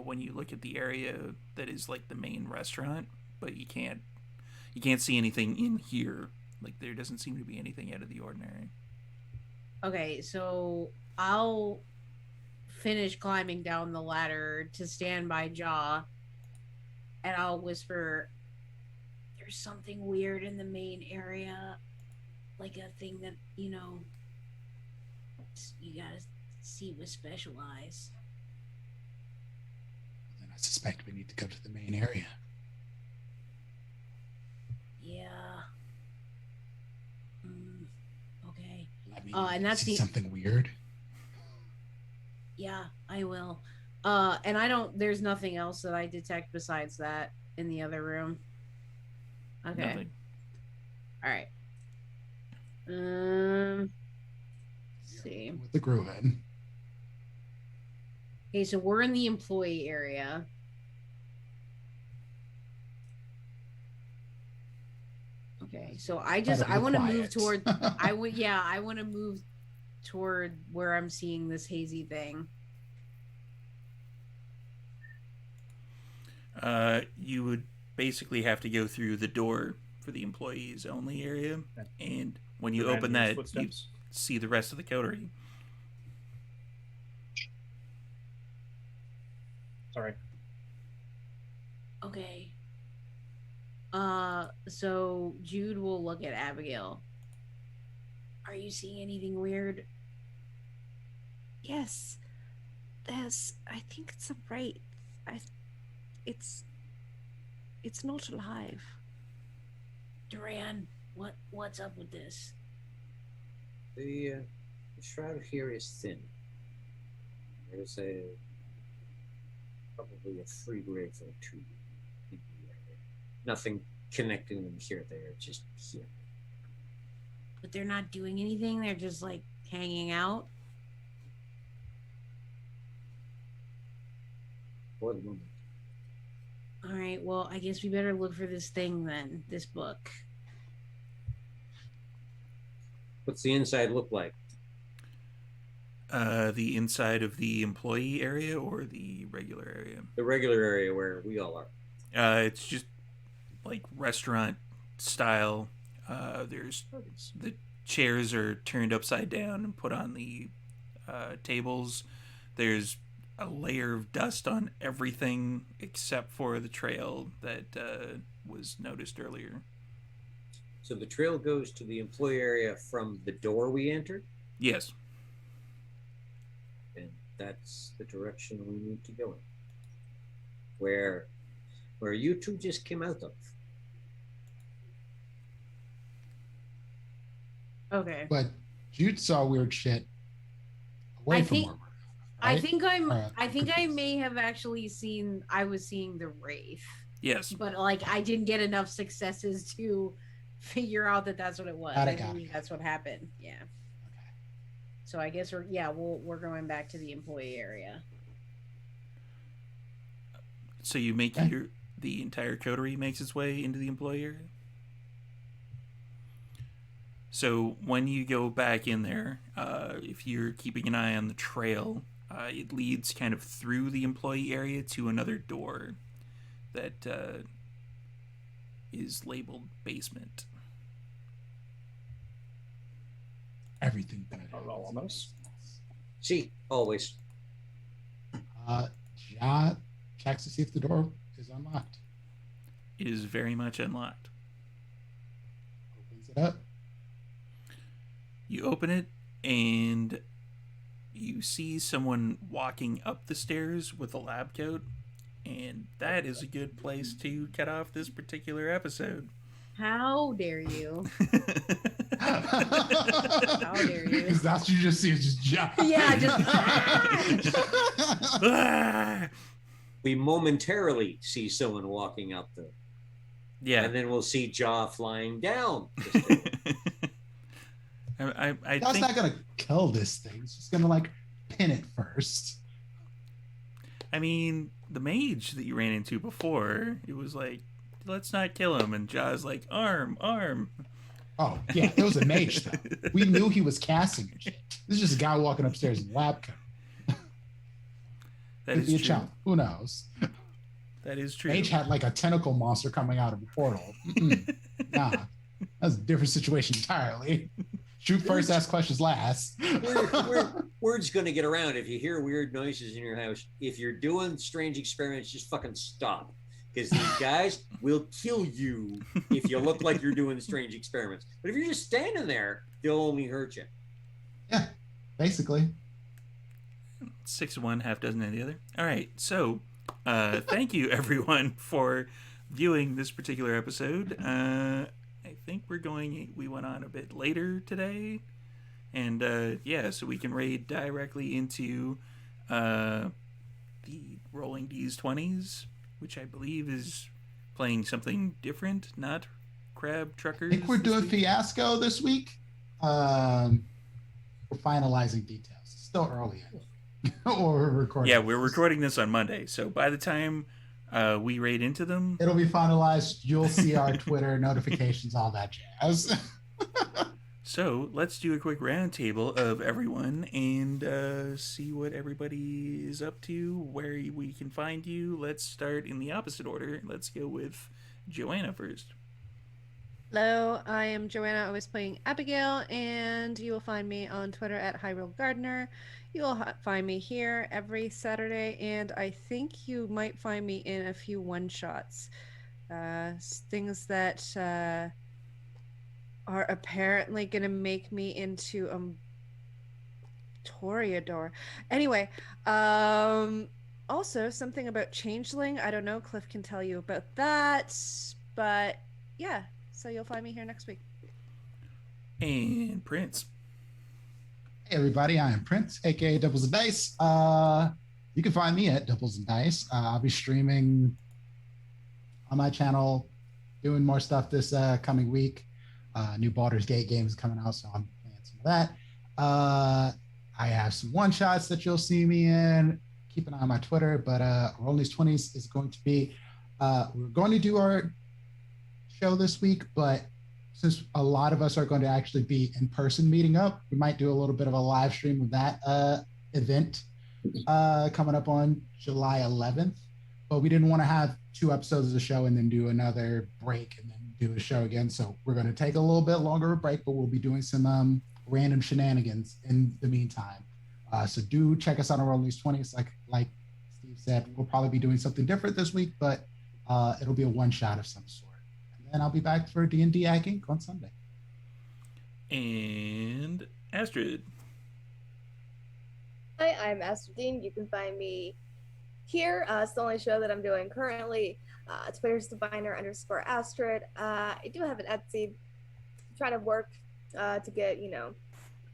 when you look at the area that is like the main restaurant, but you can't see anything in here. Like there doesn't seem to be anything out of the ordinary. Okay, so I'll finish climbing down the ladder to stand by Ja, and I'll whisper, "There's something weird in the main area, like a thing that, you gotta see with special eyes." Then I suspect we need to go to the main area. Yeah. Okay. Let me and that's see the something weird. Yeah, I will. And there's nothing else that I detect besides that in the other room. Okay. Nothing. All right. Let's see. With the Gruven. Okay, so we're in the employee area. Okay, so I want to move toward. I want to move toward where I'm seeing this hazy thing. You would basically have to go through the door for the employees only area, and when you open that, you see the rest of the coterie. Sorry. Okay. So Jude will look at Abigail. Are you seeing anything weird? Yes. I think it's a wraith. It's not alive. Duran, what's up with this? The shroud here is thin. There's probably a free grave or 2 in the area. Nothing connecting them here. They're just here. But they're not doing anything. They're just like hanging out. For the moment. All right. Well, I guess we better look for this thing then. This book. What's the inside look like? The inside of the employee area or the regular area? The regular area where we all are. It's just like restaurant style. There's the chairs are turned upside down and put on the tables. There's a layer of dust on everything except for the trail that was noticed earlier. So the trail goes to the employee area from the door we entered? Yes. And that's the direction we need to go in. Where you two just came out of. Okay. But Jude saw weird shit away from where we're at, right? I think I may have actually seen. I was seeing the wraith. Yes. But like, I didn't get enough successes to figure out that that's what it was. I believe that's what happened. Yeah. Okay. So I guess we're going back to the employee area. So you make the entire coterie makes its way into the employee area? So when you go back in there, if you're keeping an eye on the trail, it leads kind of through the employee area to another door that is labeled basement. Everything that Almost. See, always. Ja checks to see if the door is unlocked. It is very much unlocked. Opens it up. You open it, and you see someone walking up the stairs with a lab coat, and that is a good place to cut off this particular episode. How dare you? How dare you? Because that's what you just see is just Ja. Yeah, Ah! We momentarily see someone walking up the, Yeah. and then we'll see Jaw flying down. I That's think, not gonna kill this thing. It's just gonna like pin it first. I mean, the mage that you ran into before, it was like, let's not kill him, and Ja's like, arm. Oh yeah, it was a mage though. We knew he was casting and shit. This is just a guy walking upstairs in a lab coat. That Could is be a true. chump. Who knows? That is true. Mage had like a tentacle monster coming out of a portal. Nah, that's a different situation entirely. Shoot first, ask questions last. Word's going to get around. If you hear weird noises in your house, if you're doing strange experiments, just fucking stop. Because these guys will kill you if you look like you're doing strange experiments. But if you're just standing there, they'll only hurt you. Yeah, basically. 6 of one, half dozen of the other. All right, so thank you everyone for viewing this particular episode. I think we went on a bit later today, and yeah, so we can raid directly into the Rolling D's 20s, which I believe is playing something different, not Crab Truckers. I think we're doing Fiasco this week. We're finalizing details. It's still early. Or we're recording. Yeah, we're recording this on Monday, so by the time we raid into them, It'll be finalized. You'll see our Twitter notifications, all that jazz. so let's do a quick roundtable of everyone and see what everybody is up to, where we can find you. Let's start in the opposite order. Let's go with Joanna first. Hello, I am Joanna. I was playing Abigail, and you will find me on Twitter at Hyrule Gardener. You will find me here every Saturday, and I think you might find me in a few one-shots. Things that are apparently going to make me into a Toreador. Anyway, also something about Changeling. I don't know. Cliff can tell you about that, but yeah. So you'll find me here next week. And Prince. Hey everybody, I am Prince, aka Doubles and Dice. You can find me at Doubles and Dice. I'll be streaming on my channel, doing more stuff this coming week. New Baldur's Gate games coming out, so I'm playing some of that. I have some one shots that you'll see me in. Keep an eye on my Twitter, but Rollies 20s is going to be. We're going to do our show this week, but since a lot of us are going to actually be in person meeting up, we might do a little bit of a live stream of that event coming up on July 11th. But we didn't want to have 2 episodes of the show and then do another break and then do a show again. So we're going to take a little bit longer of a break, but we'll be doing some random shenanigans in the meantime. So do check us out on Rolling 20s. Like Steve said, we'll probably be doing something different this week, but it'll be a one shot of some sort. And I'll be back for D&D Ag Inc. on Sunday. And Astrid. Hi, I'm Astrid Dean. You can find me here. It's the only show that I'm doing currently. Twitter's diviner_Astrid. I do have an Etsy. I'm trying to work to get,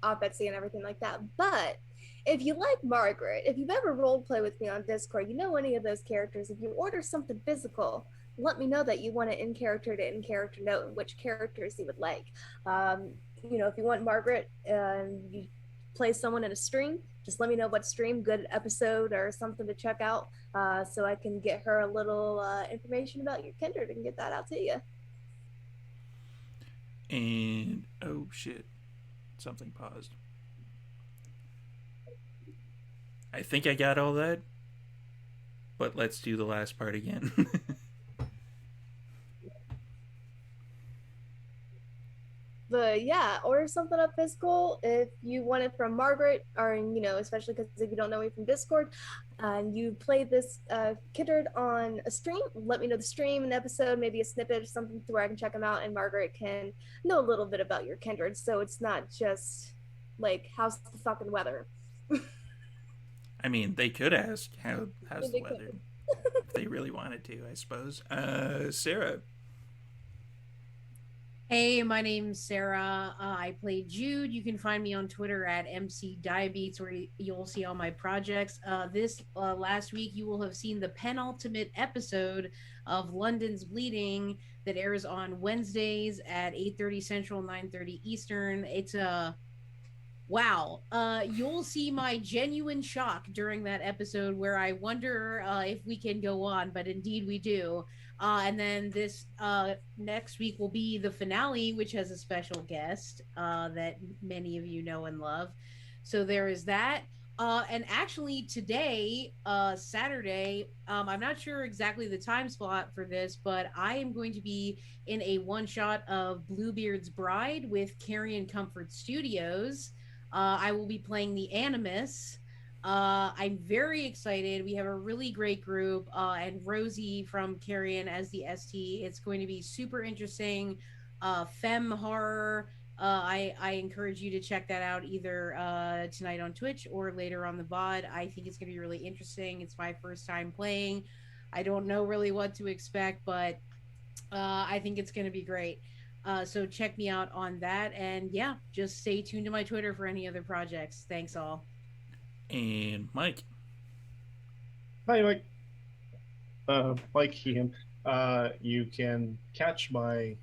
off Etsy and everything like that. But if you like Margaret, if you've ever role play with me on Discord, you know any of those characters, if you order something physical, let me know that you want to in-character note and which characters you would like. If you want Margaret and you play someone in a stream, just let me know what stream, good episode or something to check out, so I can get her a little information about your kindred and get that out to you. And oh shit, something paused. I think I got all that, but let's do the last part again. But yeah, order something up physical if you want it from Margaret, or especially because if you don't know me from Discord, and you play this Kindred on a stream, let me know the stream, an episode, maybe a snippet or something to where I can check them out, and Margaret can know a little bit about your Kindred, so it's not just like how's the fucking weather. I mean, they could ask how's the They could. weather if they really wanted to, I suppose. Sarah. Hey, my name's Sarah. I play Jude. You can find me on Twitter at MC Diabetes, where you'll see all my projects. This last week, you will have seen the penultimate episode of London's Bleeding that airs on Wednesdays at 8:30 Central, 9:30 Eastern. It's a wow. You'll see my genuine shock during that episode where I wonder if we can go on, but indeed we do. And then this next week will be the finale, which has a special guest that many of you know and love. So there is that. And actually today, Saturday, I'm not sure exactly the time slot for this, but I am going to be in a one-shot of Bluebeard's Bride with Carrion Comfort Studios. I will be playing the Animus. I'm very excited. We have a really great group, and Rosie from Carrion as the ST. It's going to be super interesting. Femme horror. I encourage you to check that out either tonight on Twitch or later on the VOD. I think it's going to be really interesting. It's my first time playing. I don't know really what to expect, but I think it's going to be great. So check me out on that. And yeah, just stay tuned to my Twitter for any other projects. Thanks all. And Mike. Hi, Mike. Mike, he, him. You can catch my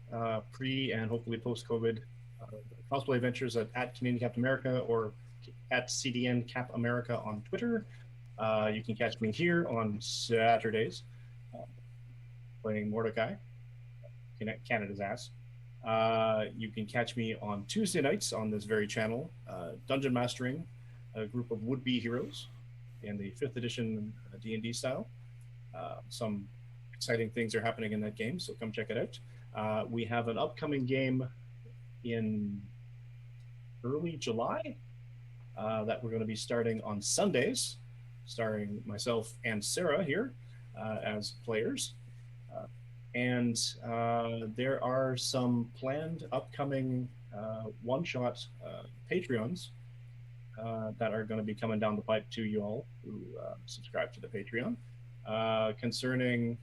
pre and hopefully post-COVID cosplay adventures at Canadian Cap America or at CDN Cap America on Twitter. You can catch me here on Saturdays playing Mordecai, Canada's ass. You can catch me on Tuesday nights on this very channel, Dungeon Mastering, a group of would-be heroes in the 5th edition D&D style. Some exciting things are happening in that game, so come check it out. We have an upcoming game in early July that we're going to be starting on Sundays, starring myself and Sara here as players. And there are some planned upcoming one-shot Patreons that are going to be coming down the pipe to you all who subscribe to the Patreon concerning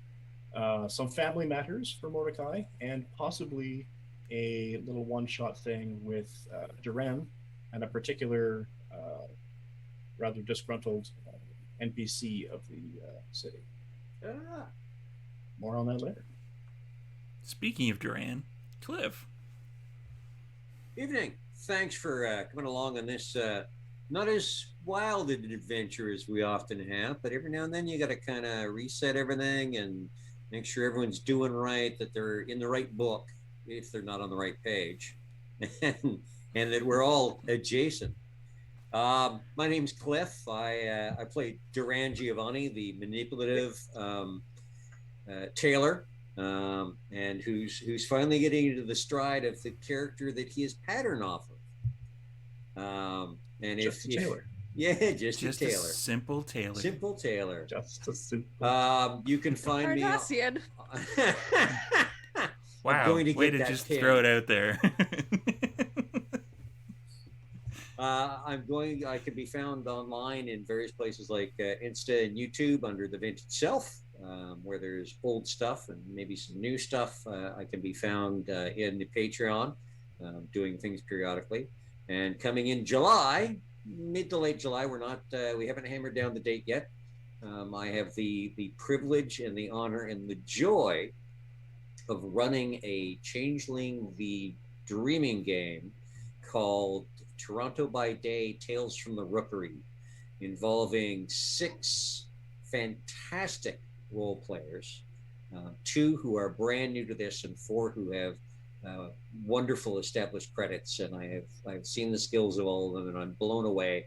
some family matters for Mordecai and possibly a little one-shot thing with Duran and a particular rather disgruntled NPC of the city. More on that later. Speaking of Duran, Cliff. Evening. Thanks for coming along on this not as wild an adventure as we often have, but every now and then you got to kind of reset everything and make sure everyone's doing right, that they're in the right book if they're not on the right page, and that we're all adjacent. My name's Cliff. I play Duran Giovanni, the manipulative tailor, and who's finally getting into the stride of the character that he is patterned off of. And Just a tailor. Just a tailor. Simple tailor. Simple tailor. Just a simple. You can find me. Cardassian. Wow, way to just throw it out there. I can be found online in various places like Insta and YouTube under the Vintage Self, where there's old stuff and maybe some new stuff. I can be found in the Patreon, doing things periodically. And coming in July, mid to late July, we haven't hammered down the date yet. I have the privilege and the honor and the joy of running a Changeling the Dreaming game called Toronto by Day, Tales from the Rookery, involving 6 fantastic role players, 2 who are brand new to this and 4 who have wonderful established credits, and I've seen the skills of all of them, and I'm blown away.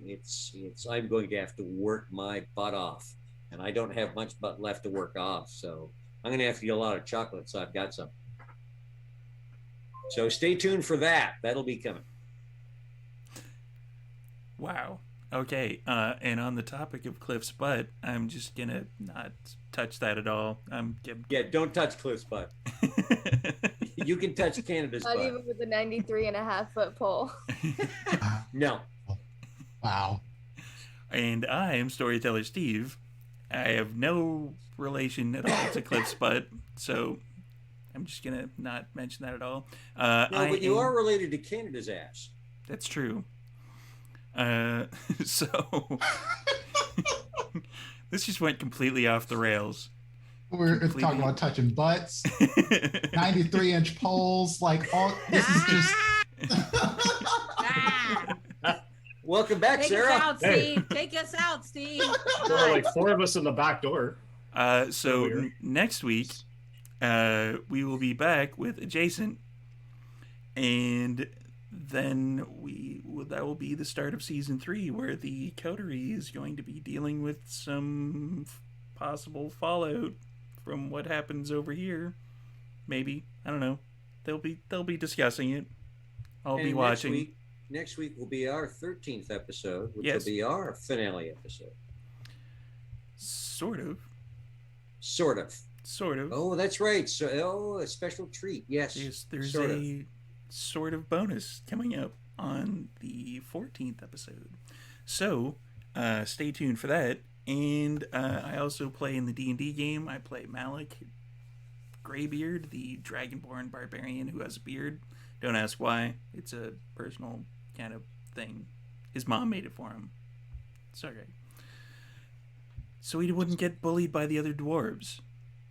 It's I'm going to have to work my butt off, and I don't have much butt left to work off, so I'm going to have to get a lot of chocolate. So I've got some. So stay tuned for that. That'll be coming. Wow. Okay. And on the topic of Cliff's butt, I'm just gonna not touch that at all. Yeah, don't touch Cliff's butt. You can touch Canada's Not butt. even with a 93.5-foot pole. No. Wow. And I am Storyteller Steve. I have no relation at all to Cliff's butt, so I'm just gonna not mention that at all. No, but you are related to Canada's ass. That's true. So this just went completely off the rails. We're talking about touching butts, 93-inch poles, like all. This is just. Welcome back, Take Sarah. us out, Steve. Take us out, Steve. There are like 4 of us in the back door. So next week, we will be back with Adjacent, and then that will be the start of season 3, where the coterie is going to be dealing with some possible fallout from what happens over here. Maybe, I don't know. They'll be discussing it. I'll be watching. Next week will be our 13th episode, which Yes. will be our finale episode. Sort of. Sort of. Oh, that's right. So, a special treat. Yes. There's sort a sort of bonus coming up on the 14th episode. So, stay tuned for that. And I also play in the D&D game. I play Malik Greybeard, the Dragonborn barbarian who has a beard. Don't ask why. It's a personal kind of thing. His mom made it for him. It's okay. So he wouldn't get bullied by the other dwarves.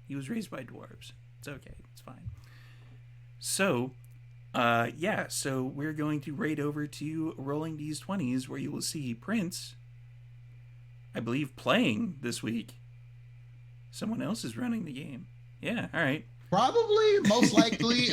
He was raised by dwarves. It's okay. It's fine. So, so we're going to raid over to Rolling These 20s, where you will see Prince, I believe, playing this week. Someone else is running the game. Yeah, all right. Probably, most likely.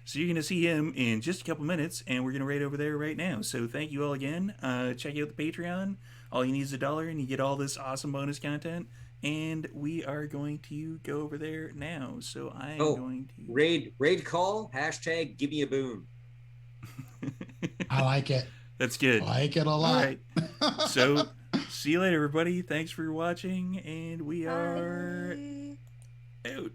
So you're going to see him in just a couple minutes, and we're going to raid over there right now. So thank you all again. Check out the Patreon. All you need is $1, and you get all this awesome bonus content. And we are going to go over there now. So I am going to... Raid call, hashtag give me a boon. I like it. That's good. I like it a lot. All right. So see you later, everybody. Thanks for watching, and we are out.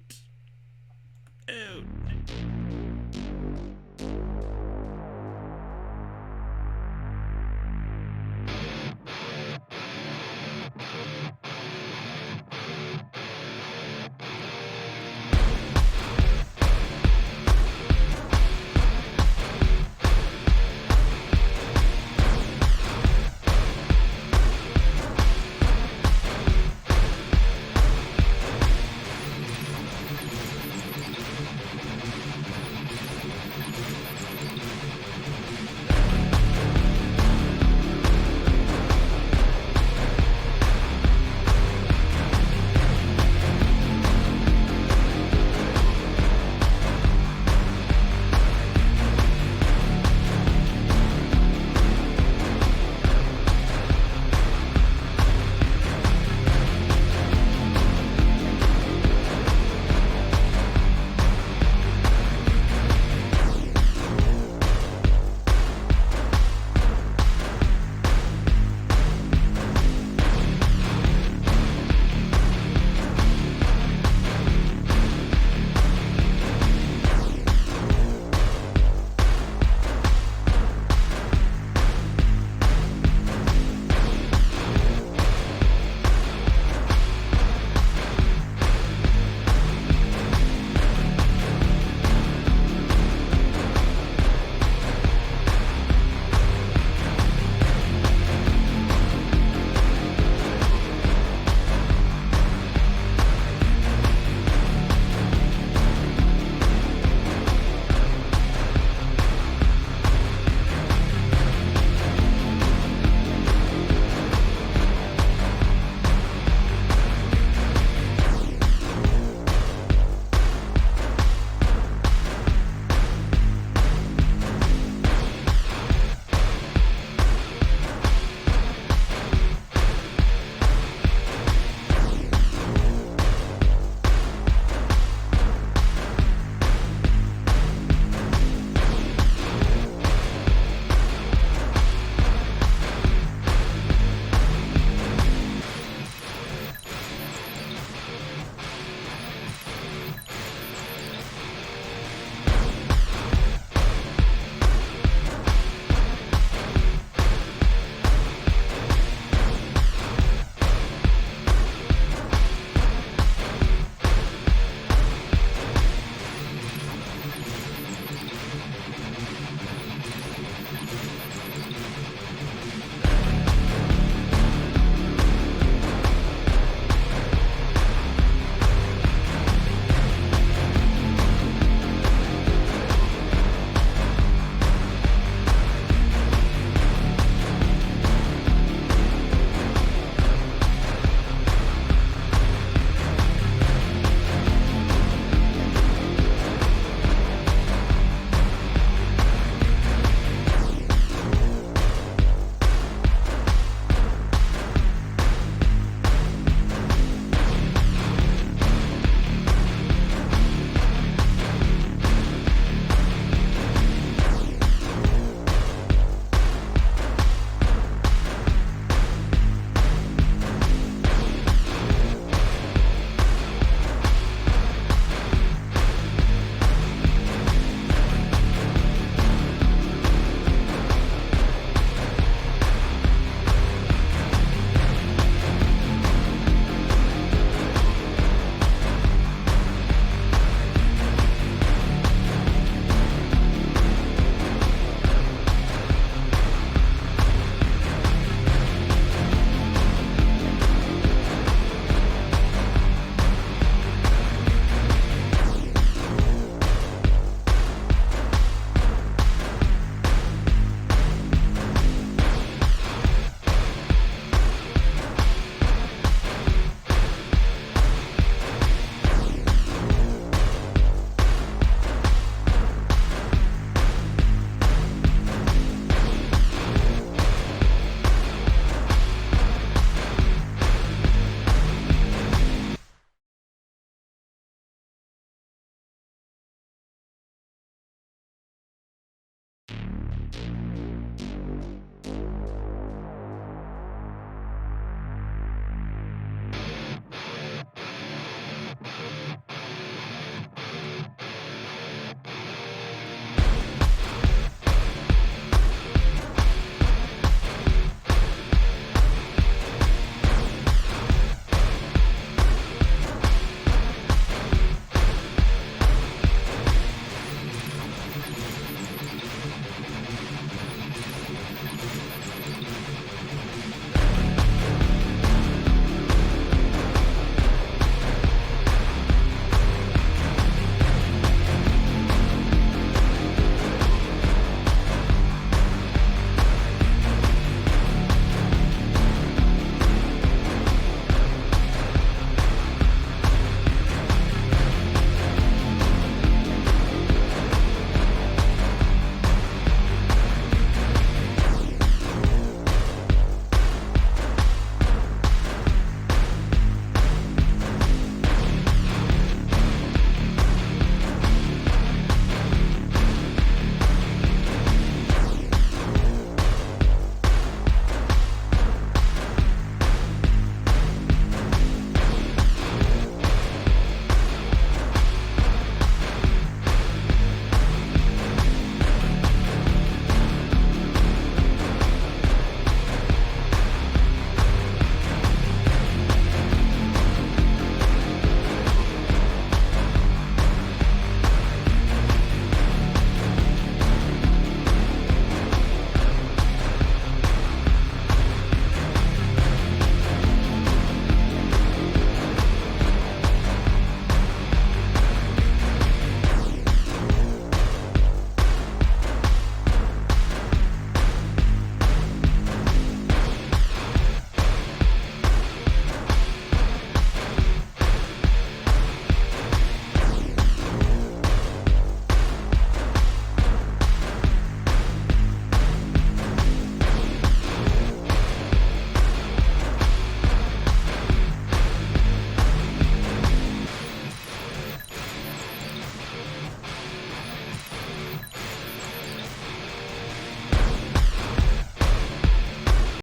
Bye.